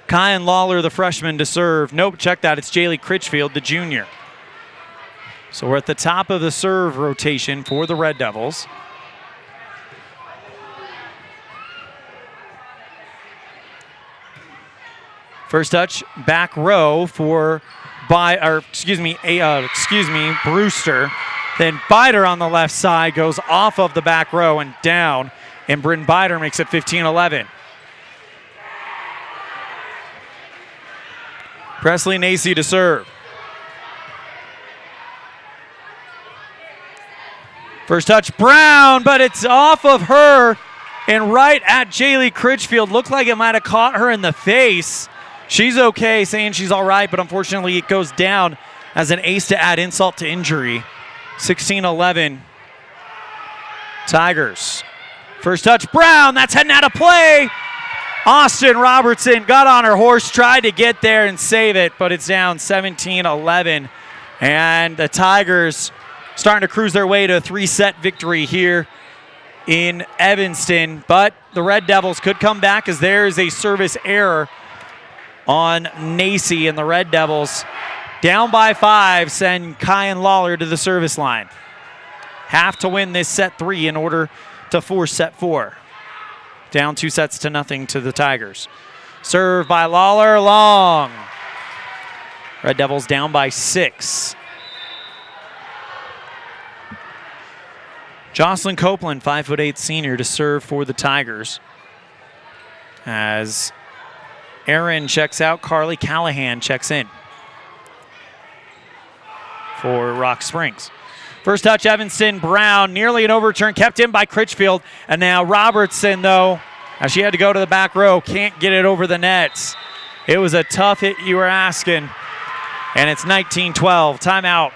Kyan Lawler, the freshman, to serve. Nope, check that. It's Jaylee Critchfield, the junior. So we're at the top of the serve rotation for the Red Devils. First touch, back row for Brewster. Then Bider on the left side goes off of the back row and down, and Bryn Bider makes it 15-11. Presley Nacy to serve. First touch, Brown, but it's off of her and right at Jaylee Critchfield. Looked like it might have caught her in the face. She's okay, saying she's all right, but unfortunately it goes down as an ace to add insult to injury. 16-11, Tigers. First touch, Brown, that's heading out of play. Austin Robertson got on her horse, tried to get there and save it, but it's down 17-11. And the Tigers starting to cruise their way to a 3-set victory here in Evanston. But the Red Devils could come back as there is a service error on Nacy, and the Red Devils down by 5 send Kyan Lawler to the service line. Have to win this set 3 in order to force set 4. Down 2-0 to the Tigers. Serve by Lawler, long. Red Devils down by 6. Jocelyn Copeland, 5'8" senior, to serve for the Tigers. As Aaron checks out, Carly Callahan checks in for Rock Springs. First touch, Evanston, Brown, nearly an overturn, kept in by Critchfield. And now Robertson, though, as she had to go to the back row, can't get it over the nets. It was a tough hit, you were asking. And it's 19-12, timeout.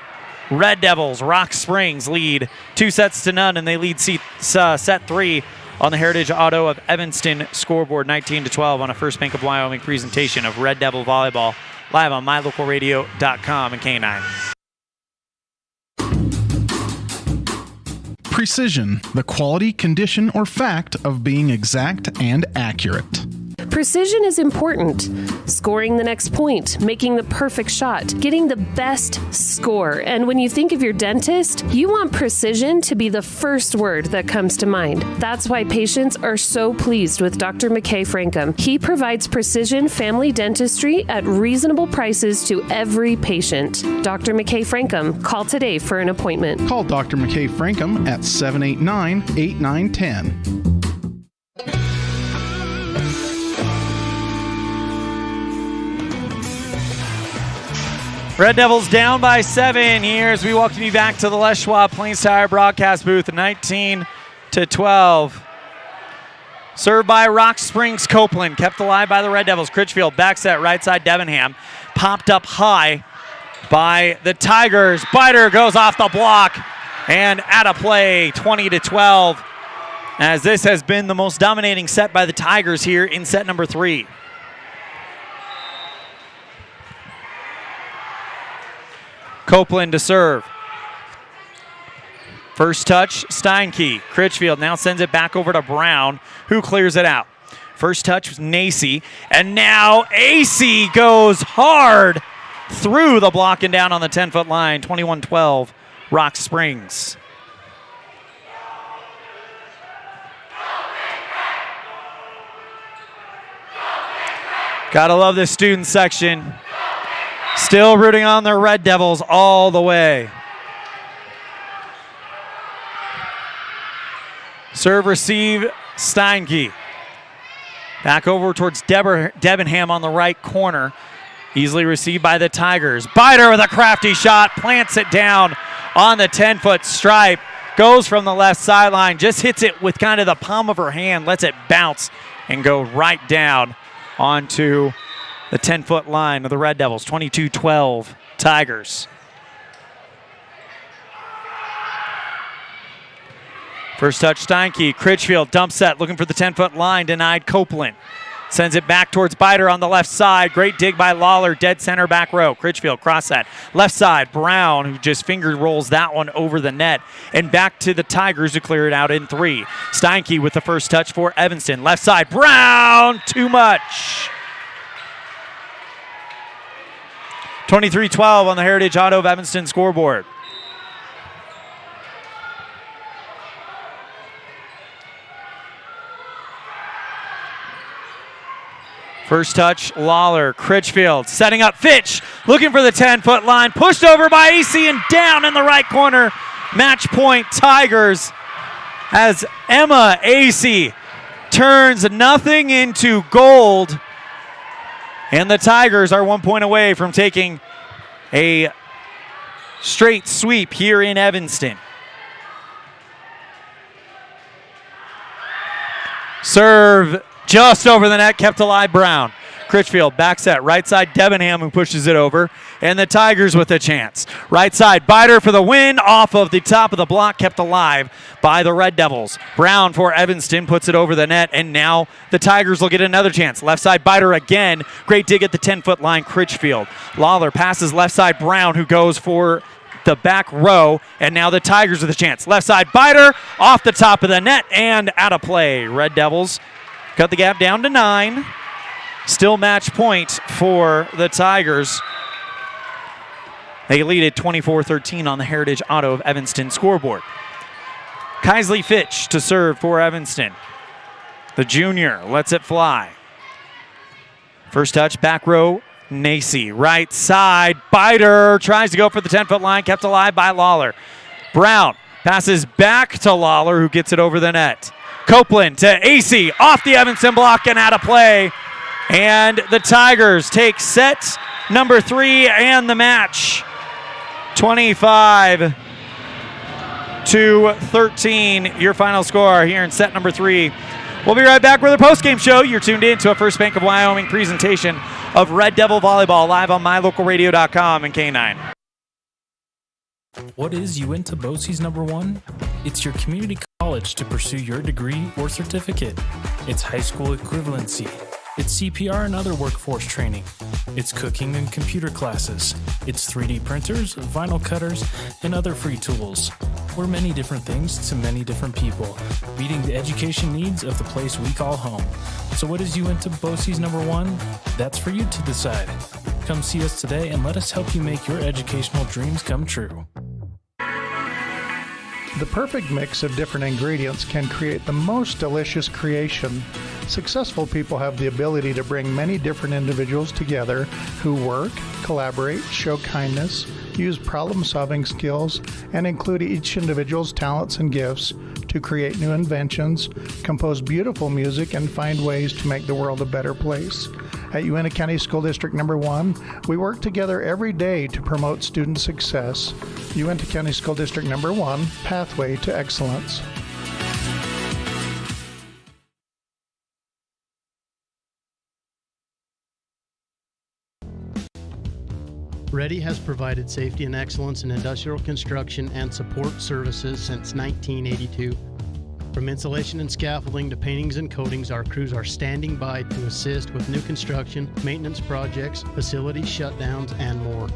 Red Devils, Rock Springs lead 2-0, and they lead set 3 on the Heritage Auto of Evanston scoreboard, 19-12 on a First Bank of Wyoming presentation of Red Devil Volleyball, live on mylocalradio.com and K9. Precision, the quality, condition, or fact of being exact and accurate. Precision is important. Scoring the next point, making the perfect shot, getting the best score. And when you think of your dentist, you want precision to be the first word that comes to mind. That's why patients are so pleased with Dr. McKay Frankum. He provides precision family dentistry at reasonable prices to every patient. Dr. McKay Frankum, call today for an appointment. Call Dr. McKay Frankum at 789-8910. Red Devils down by 7 here as we welcome you back to the Les Schwab Plains Tire broadcast booth, 19-12. Served by Rock Springs Copeland, kept alive by the Red Devils. Critchfield, back set, right side Debenham. Popped up high by the Tigers. Bider goes off the block and out of play, 20-12. As this has been the most dominating set by the Tigers here in set number 3. Copeland to serve. First touch, Steinke. Critchfield now sends it back over to Brown, who clears it out. First touch was Nacy, and now AC goes hard through the block and down on the 10-foot line. 21-12, Rock Springs. Gotta love this student section. Still rooting on the Red Devils all the way. Serve, receive, Steinke. Back over towards Debenham on the right corner. Easily received by the Tigers. Bider with a crafty shot, plants it down on the 10-foot stripe. Goes from the left sideline, just hits it with kind of the palm of her hand, lets it bounce and go right down onto the 10-foot line of the Red Devils. 22-12 Tigers. First touch, Steinke. Critchfield, dump set, looking for the 10-foot line, denied Copeland. Sends it back towards Bider on the left side. Great dig by Lawler, dead center back row. Critchfield, cross set. Left side, Brown, who just finger rolls that one over the net. And back to the Tigers to clear it out in 3. Steinke with the first touch for Evanston. Left side, Brown, too much. 23-12 on the Heritage Auto of Evanston scoreboard. First touch, Lawler, Critchfield setting up Fitch, looking for the 10-foot line, pushed over by AC and down in the right corner. Match point Tigers as Emma AC turns nothing into gold. And the Tigers are 1 point away from taking a straight sweep here in Evanston. Serve just over the net, kept alive Brown. Critchfield back set, right side Debenham who pushes it over, and the Tigers with a chance. Right side, Biter for the win, off of the top of the block, kept alive by the Red Devils. Brown for Evanston puts it over the net, and now the Tigers will get another chance. Left side, Biter again. Great dig at the 10-foot line, Critchfield. Lawler passes left side, Brown who goes for the back row, and now the Tigers with a chance. Left side, Biter off the top of the net and out of play. Red Devils cut the gap down to 9. Still match point for the Tigers. They lead it 24-13 on the Heritage Auto of Evanston scoreboard. Kaisley Fitch to serve for Evanston. The junior lets it fly. First touch, back row, Nacy. Right side, Biter tries to go for the 10-foot line, kept alive by Lawler. Brown passes back to Lawler, who gets it over the net. Copeland to AC, off the Evanston block and out of play. And the Tigers take set number 3 and the match. 25-13, your final score here in set number 3. We'll be right back with a post-game show. You're tuned in to a First Bank of Wyoming presentation of Red Devil Volleyball live on mylocalradio.com and K9. What is Uinta BOCES number 1? It's your community college to pursue your degree or certificate. It's high school equivalency. It's CPR and other workforce training. It's cooking and computer classes. It's 3D printers, vinyl cutters, and other free tools. We're many different things to many different people, meeting the education needs of the place we call home. So what is Uinta BOCES number 1? That's for you to decide. Come see us today and let us help you make your educational dreams come true. The perfect mix of different ingredients can create the most delicious creation. Successful people have the ability to bring many different individuals together who work, collaborate, show kindness, use problem-solving skills, and include each individual's talents and gifts to create new inventions, compose beautiful music, and find ways to make the world a better place. At Uinta County School District Number 1, we work together every day to promote student success. Uinta County School District Number 1, Pathway to Excellence. Ready has provided safety and excellence in industrial construction and support services since 1982. From insulation and scaffolding to paintings and coatings, our crews are standing by to assist with new construction, maintenance projects, facility shutdowns, and more.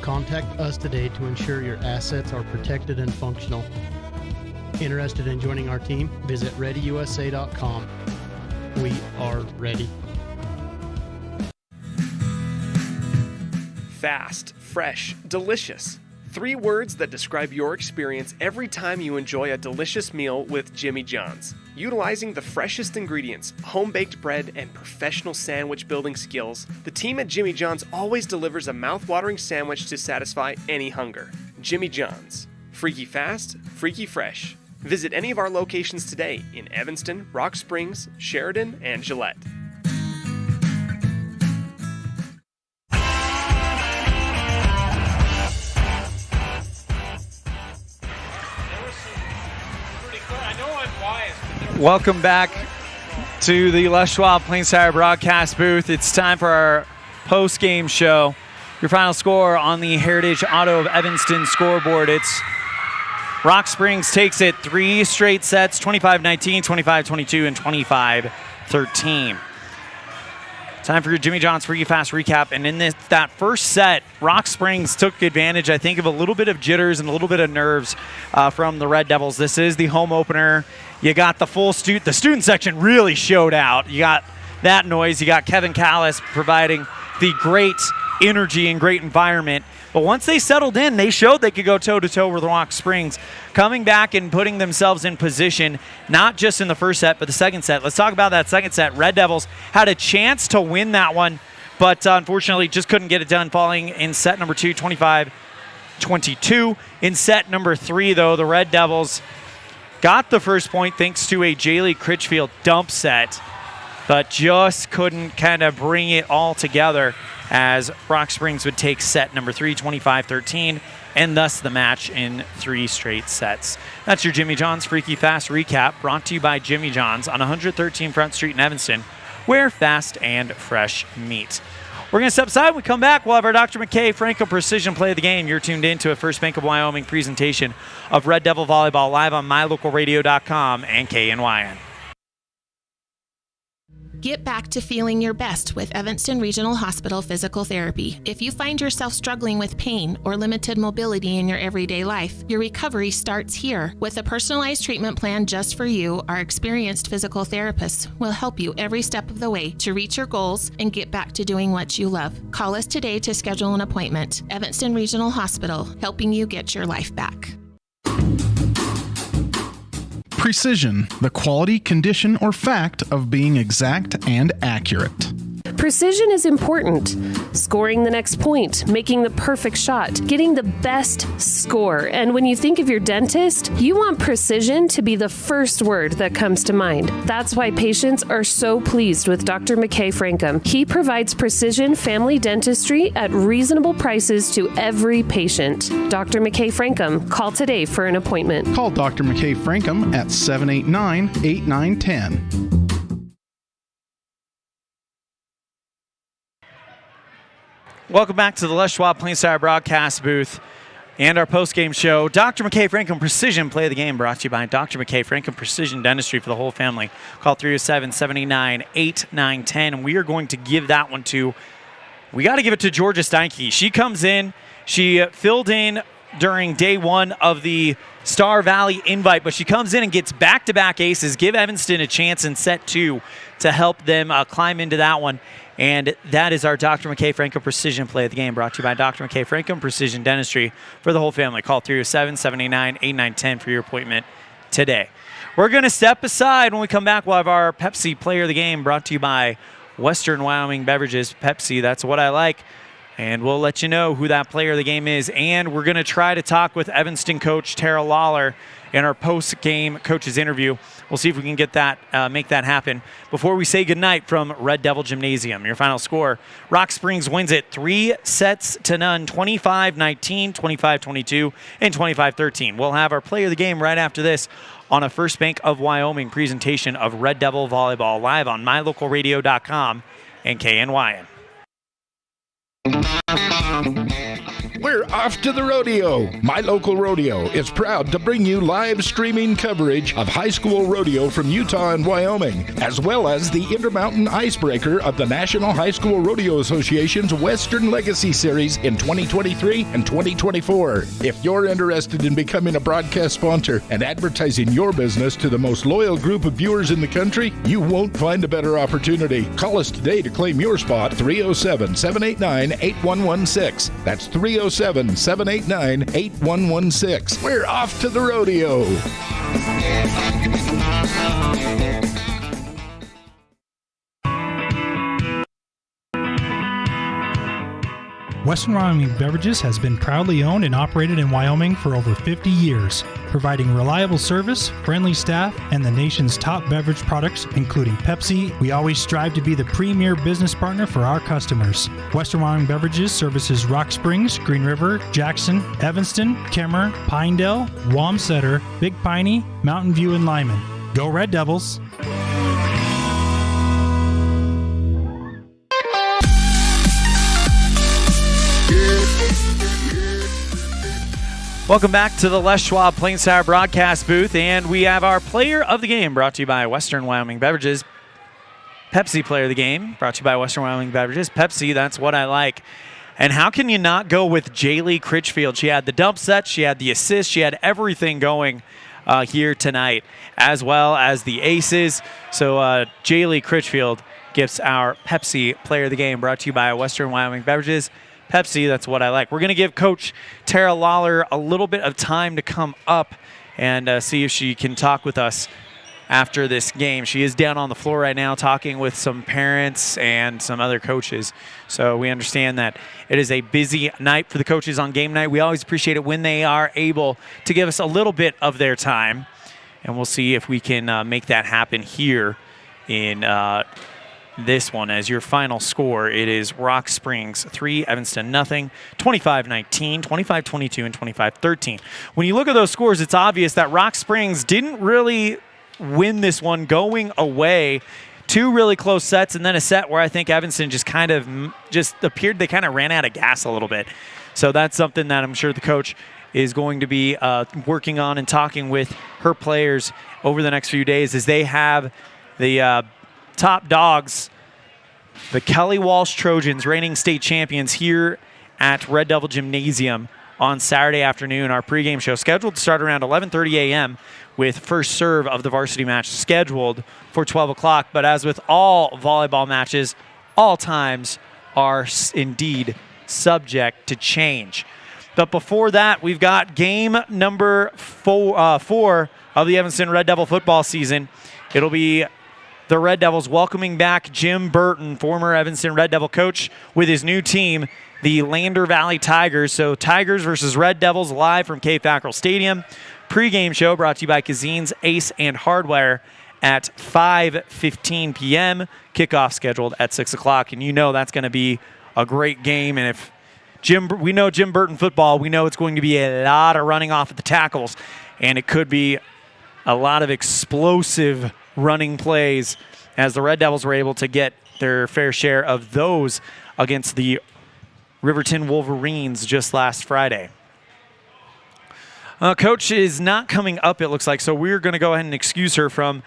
Contact us today to ensure your assets are protected and functional. Interested in joining our team? Visit ReadyUSA.com. We are ready. Fast, fresh, delicious. 3 words that describe your experience every time you enjoy a delicious meal with Jimmy John's. Utilizing the freshest ingredients, home-baked bread, and professional sandwich building skills, the team at Jimmy John's always delivers a mouth-watering sandwich to satisfy any hunger. Jimmy John's. Freaky fast, freaky fresh. Visit any of our locations today in Evanston, Rock Springs, Sheridan, and Gillette. Welcome back to the Les Schwab Plains Tire broadcast booth. It's time for our post-game show. Your final score on the Heritage Auto of Evanston scoreboard. It's Rock Springs takes it 3 straight sets, 25-19, 25-22, and 25-13. Time for your Jimmy John's Freaky Fast recap. And in that first set, Rock Springs took advantage, I think, of a little bit of jitters and a little bit of nerves from the Red Devils. This is the home opener. You got the full the student section really showed out. You got that noise. You got Kevin Callis providing the great energy and great environment. But once they settled in, they showed they could go toe-to-toe with Rock Springs, coming back and putting themselves in position, not just in the first set, but the second set. Let's talk about that second set. Red Devils had a chance to win that one, but unfortunately just couldn't get it done, falling in set number 2, 25-22. In set number 3, though, the Red Devils got the first point thanks to a Jaylee Critchfield dump set, but just couldn't kind of bring it all together as Rock Springs would take set number 3, 25-13, and thus the match in 3 straight sets. That's your Jimmy John's Freaky Fast recap, brought to you by Jimmy John's on 113 Front Street in Evanston, where fast and fresh meat. We're going to step aside. When we come back, we'll have our Dr. McKay Franco Precision Play of the Game. You're tuned in to a First Bank of Wyoming presentation of Red Devil Volleyball live on mylocalradio.com and KNYN. Get back to feeling your best with Evanston Regional Hospital Physical Therapy. If you find yourself struggling with pain or limited mobility in your everyday life, your recovery starts here. With a personalized treatment plan just for you, our experienced physical therapists will help you every step of the way to reach your goals and get back to doing what you love. Call us today to schedule an appointment. Evanston Regional Hospital, helping you get your life back. Precision, the quality, condition, or fact of being exact and accurate. Precision is important. Scoring the next point, making the perfect shot, getting the best score. And when you think of your dentist, you want precision to be the first word that comes to mind. That's why patients are so pleased with Dr. McKay Frankum. He provides precision family dentistry at reasonable prices to every patient. Dr. McKay Frankum, call today for an appointment. Call Dr. McKay Frankum at 789-8910. Welcome back to the Les Schwab Plainsire broadcast booth and our post-game show. Dr. McKay Frankum Precision Play of the Game, brought to you by Dr. McKay Frankum Precision Dentistry for the whole family. Call 307-789-8910, and we are going to give that one to, we got to give it to Georgia Steinke. She comes in, she filled in during day 1 of the Star Valley invite, but she comes in and gets back-to-back aces, give Evanston a chance in set 2 to help them climb into that one. And that is our Dr. McKay Frankum Precision Play of the Game, brought to you by Dr. McKay Frankum Precision Dentistry for the whole family. Call 307-789-8910 for your appointment today. We're going to step aside. When we come back, we'll have our Pepsi Player of the Game, brought to you by Western Wyoming Beverages. Pepsi, that's what I like. And we'll let you know who that Player of the Game is. And we're going to try to talk with Evanston coach Tara Lawler in our post-game coaches interview. We'll see if we can get that, make that happen. Before we say goodnight from Red Devil Gymnasium, your final score: Rock Springs wins it 3-0, 25-19, 25-22, and 25-13. We'll have our Player of the Game right after this on a First Bank of Wyoming presentation of Red Devil Volleyball live on mylocalradio.com and KNYN. We're off to the rodeo. My Local Rodeo is proud to bring you live streaming coverage of high school rodeo from Utah and Wyoming, as well as the Intermountain Icebreaker of the National High School Rodeo Association's Western Legacy Series in 2023 and 2024. If you're interested in becoming a broadcast sponsor and advertising your business to the most loyal group of viewers in the country, you won't find a better opportunity. Call us today to claim your spot, 307-789-8116. That's 307-789-8116. We're off to the rodeo. Western Wyoming Beverages has been proudly owned and operated in Wyoming for over 50 years, providing reliable service, friendly staff, and the nation's top beverage products, including Pepsi. We always strive to be the premier business partner for our customers. Western Wyoming Beverages services Rock Springs, Green River, Jackson, Evanston, Kemmer, Pinedale, Wamsutter, Big Piney, Mountain View, and Lyman. Go Red Devils! Welcome back to the Les Schwab Plainsire broadcast booth, and we have our Player of the Game, brought to you by Western Wyoming Beverages. Pepsi Player of the Game, brought to you by Western Wyoming Beverages. Pepsi, that's what I like. And how can you not go with Jaylee Critchfield? She had the dump set, she had the assist, she had everything going here tonight, as well as the aces. So Jaylee Critchfield gets our Pepsi Player of the Game, brought to you by Western Wyoming Beverages. Pepsi. That's what I like. We're going to give Coach Tara Lawler a little bit of time to come up and see if she can talk with us after this game. She is down on the floor right now talking with some parents and some other coaches. So we understand that it is a busy night for the coaches on game night. We always appreciate it when they are able to give us a little bit of their time. And we'll see if we can make that happen here in this one. As your final score, it is Rock Springs 3, Evanston nothing, 25-19, 25-22, and 25-13. When you look at those scores, it's obvious that Rock Springs didn't really win this one going away. 2 really close sets, and then a set where I think Evanston just kind of appeared they kind of ran out of gas a little bit. So that's something that I'm sure the coach is going to be working on and talking with her players over the next few days as they have the top dogs, the Kelly Walsh Trojans, reigning state champions, here at Red Devil Gymnasium on Saturday afternoon. Our pregame show scheduled to start around 11:30 a.m. with first serve of the varsity match scheduled for 12 o'clock. But as with all volleyball matches, all times are indeed subject to change. But before that, we've got game number four of the Evanston Red Devil football season. It'll be the Red Devils welcoming back Jim Burton, former Evanston Red Devil coach, with his new team, the Lander Valley Tigers. So Tigers versus Red Devils live from K. Fackrell Stadium. Pre-game show brought to you by Cazin's Ace and Hardware at 5:15 p.m. Kickoff scheduled at 6 o'clock. And you know that's going to be a great game. And if we know Jim Burton football, we know it's going to be a lot of running off at the tackles. And it could be a lot of explosive running plays as the Red Devils were able to get their fair share of those against the Riverton Wolverines just last Friday. Coach is not coming up, it looks like, so we're going to go ahead and excuse her from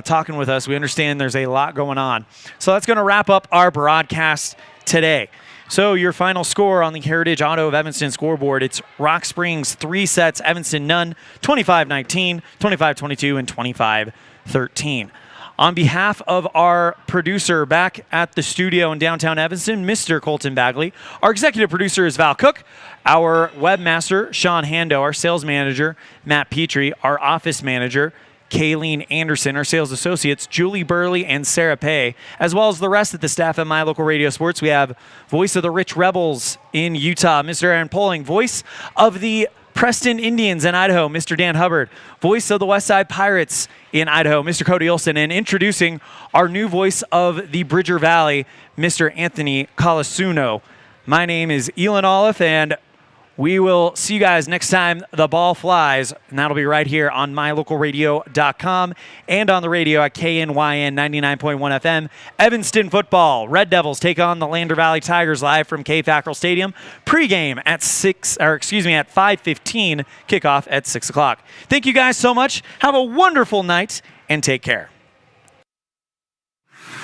talking with us. We understand there's a lot going on. So that's going to wrap up our broadcast today. So your final score on the Heritage Auto of Evanston scoreboard, it's Rock Springs 3 sets, Evanston none, 25-19, 25-22, and 25-13. On behalf of our producer back at the studio in downtown Evanston, Mr. Colton Bagley, our executive producer is Val Cook, our webmaster, Sean Hando, our sales manager, Matt Petrie, our office manager, Kayleen Anderson, our sales associates, Julie Burley and Sarah Pay, as well as the rest of the staff at My Local Radio Sports. We have voice of the Rich Rebels in Utah, Mr. Aaron Poling, voice of the Preston Indians in Idaho, Mr. Dan Hubbard, voice of the Westside Pirates in Idaho, Mr. Cody Olson, and introducing our new voice of the Bridger Valley, Mr. Anthony Colasuno. My name is Elan Olliff, and we will see you guys next time the ball flies, and that'll be right here on mylocalradio.com and on the radio at KNYN 99.1 FM. Evanston football. Red Devils take on the Lander Valley Tigers live from K. Fackrell Stadium. Pre-game at 5:15. Kickoff at 6 o'clock. Thank you guys so much. Have a wonderful night and take care.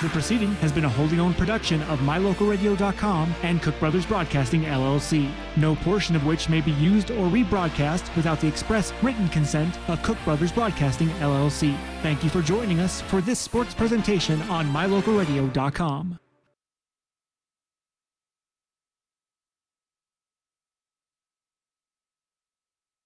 The proceeding has been a wholly owned production of mylocalradio.com and Cook Brothers Broadcasting, LLC, no portion of which may be used or rebroadcast without the express written consent of Cook Brothers Broadcasting, LLC. Thank you for joining us for this sports presentation on mylocalradio.com.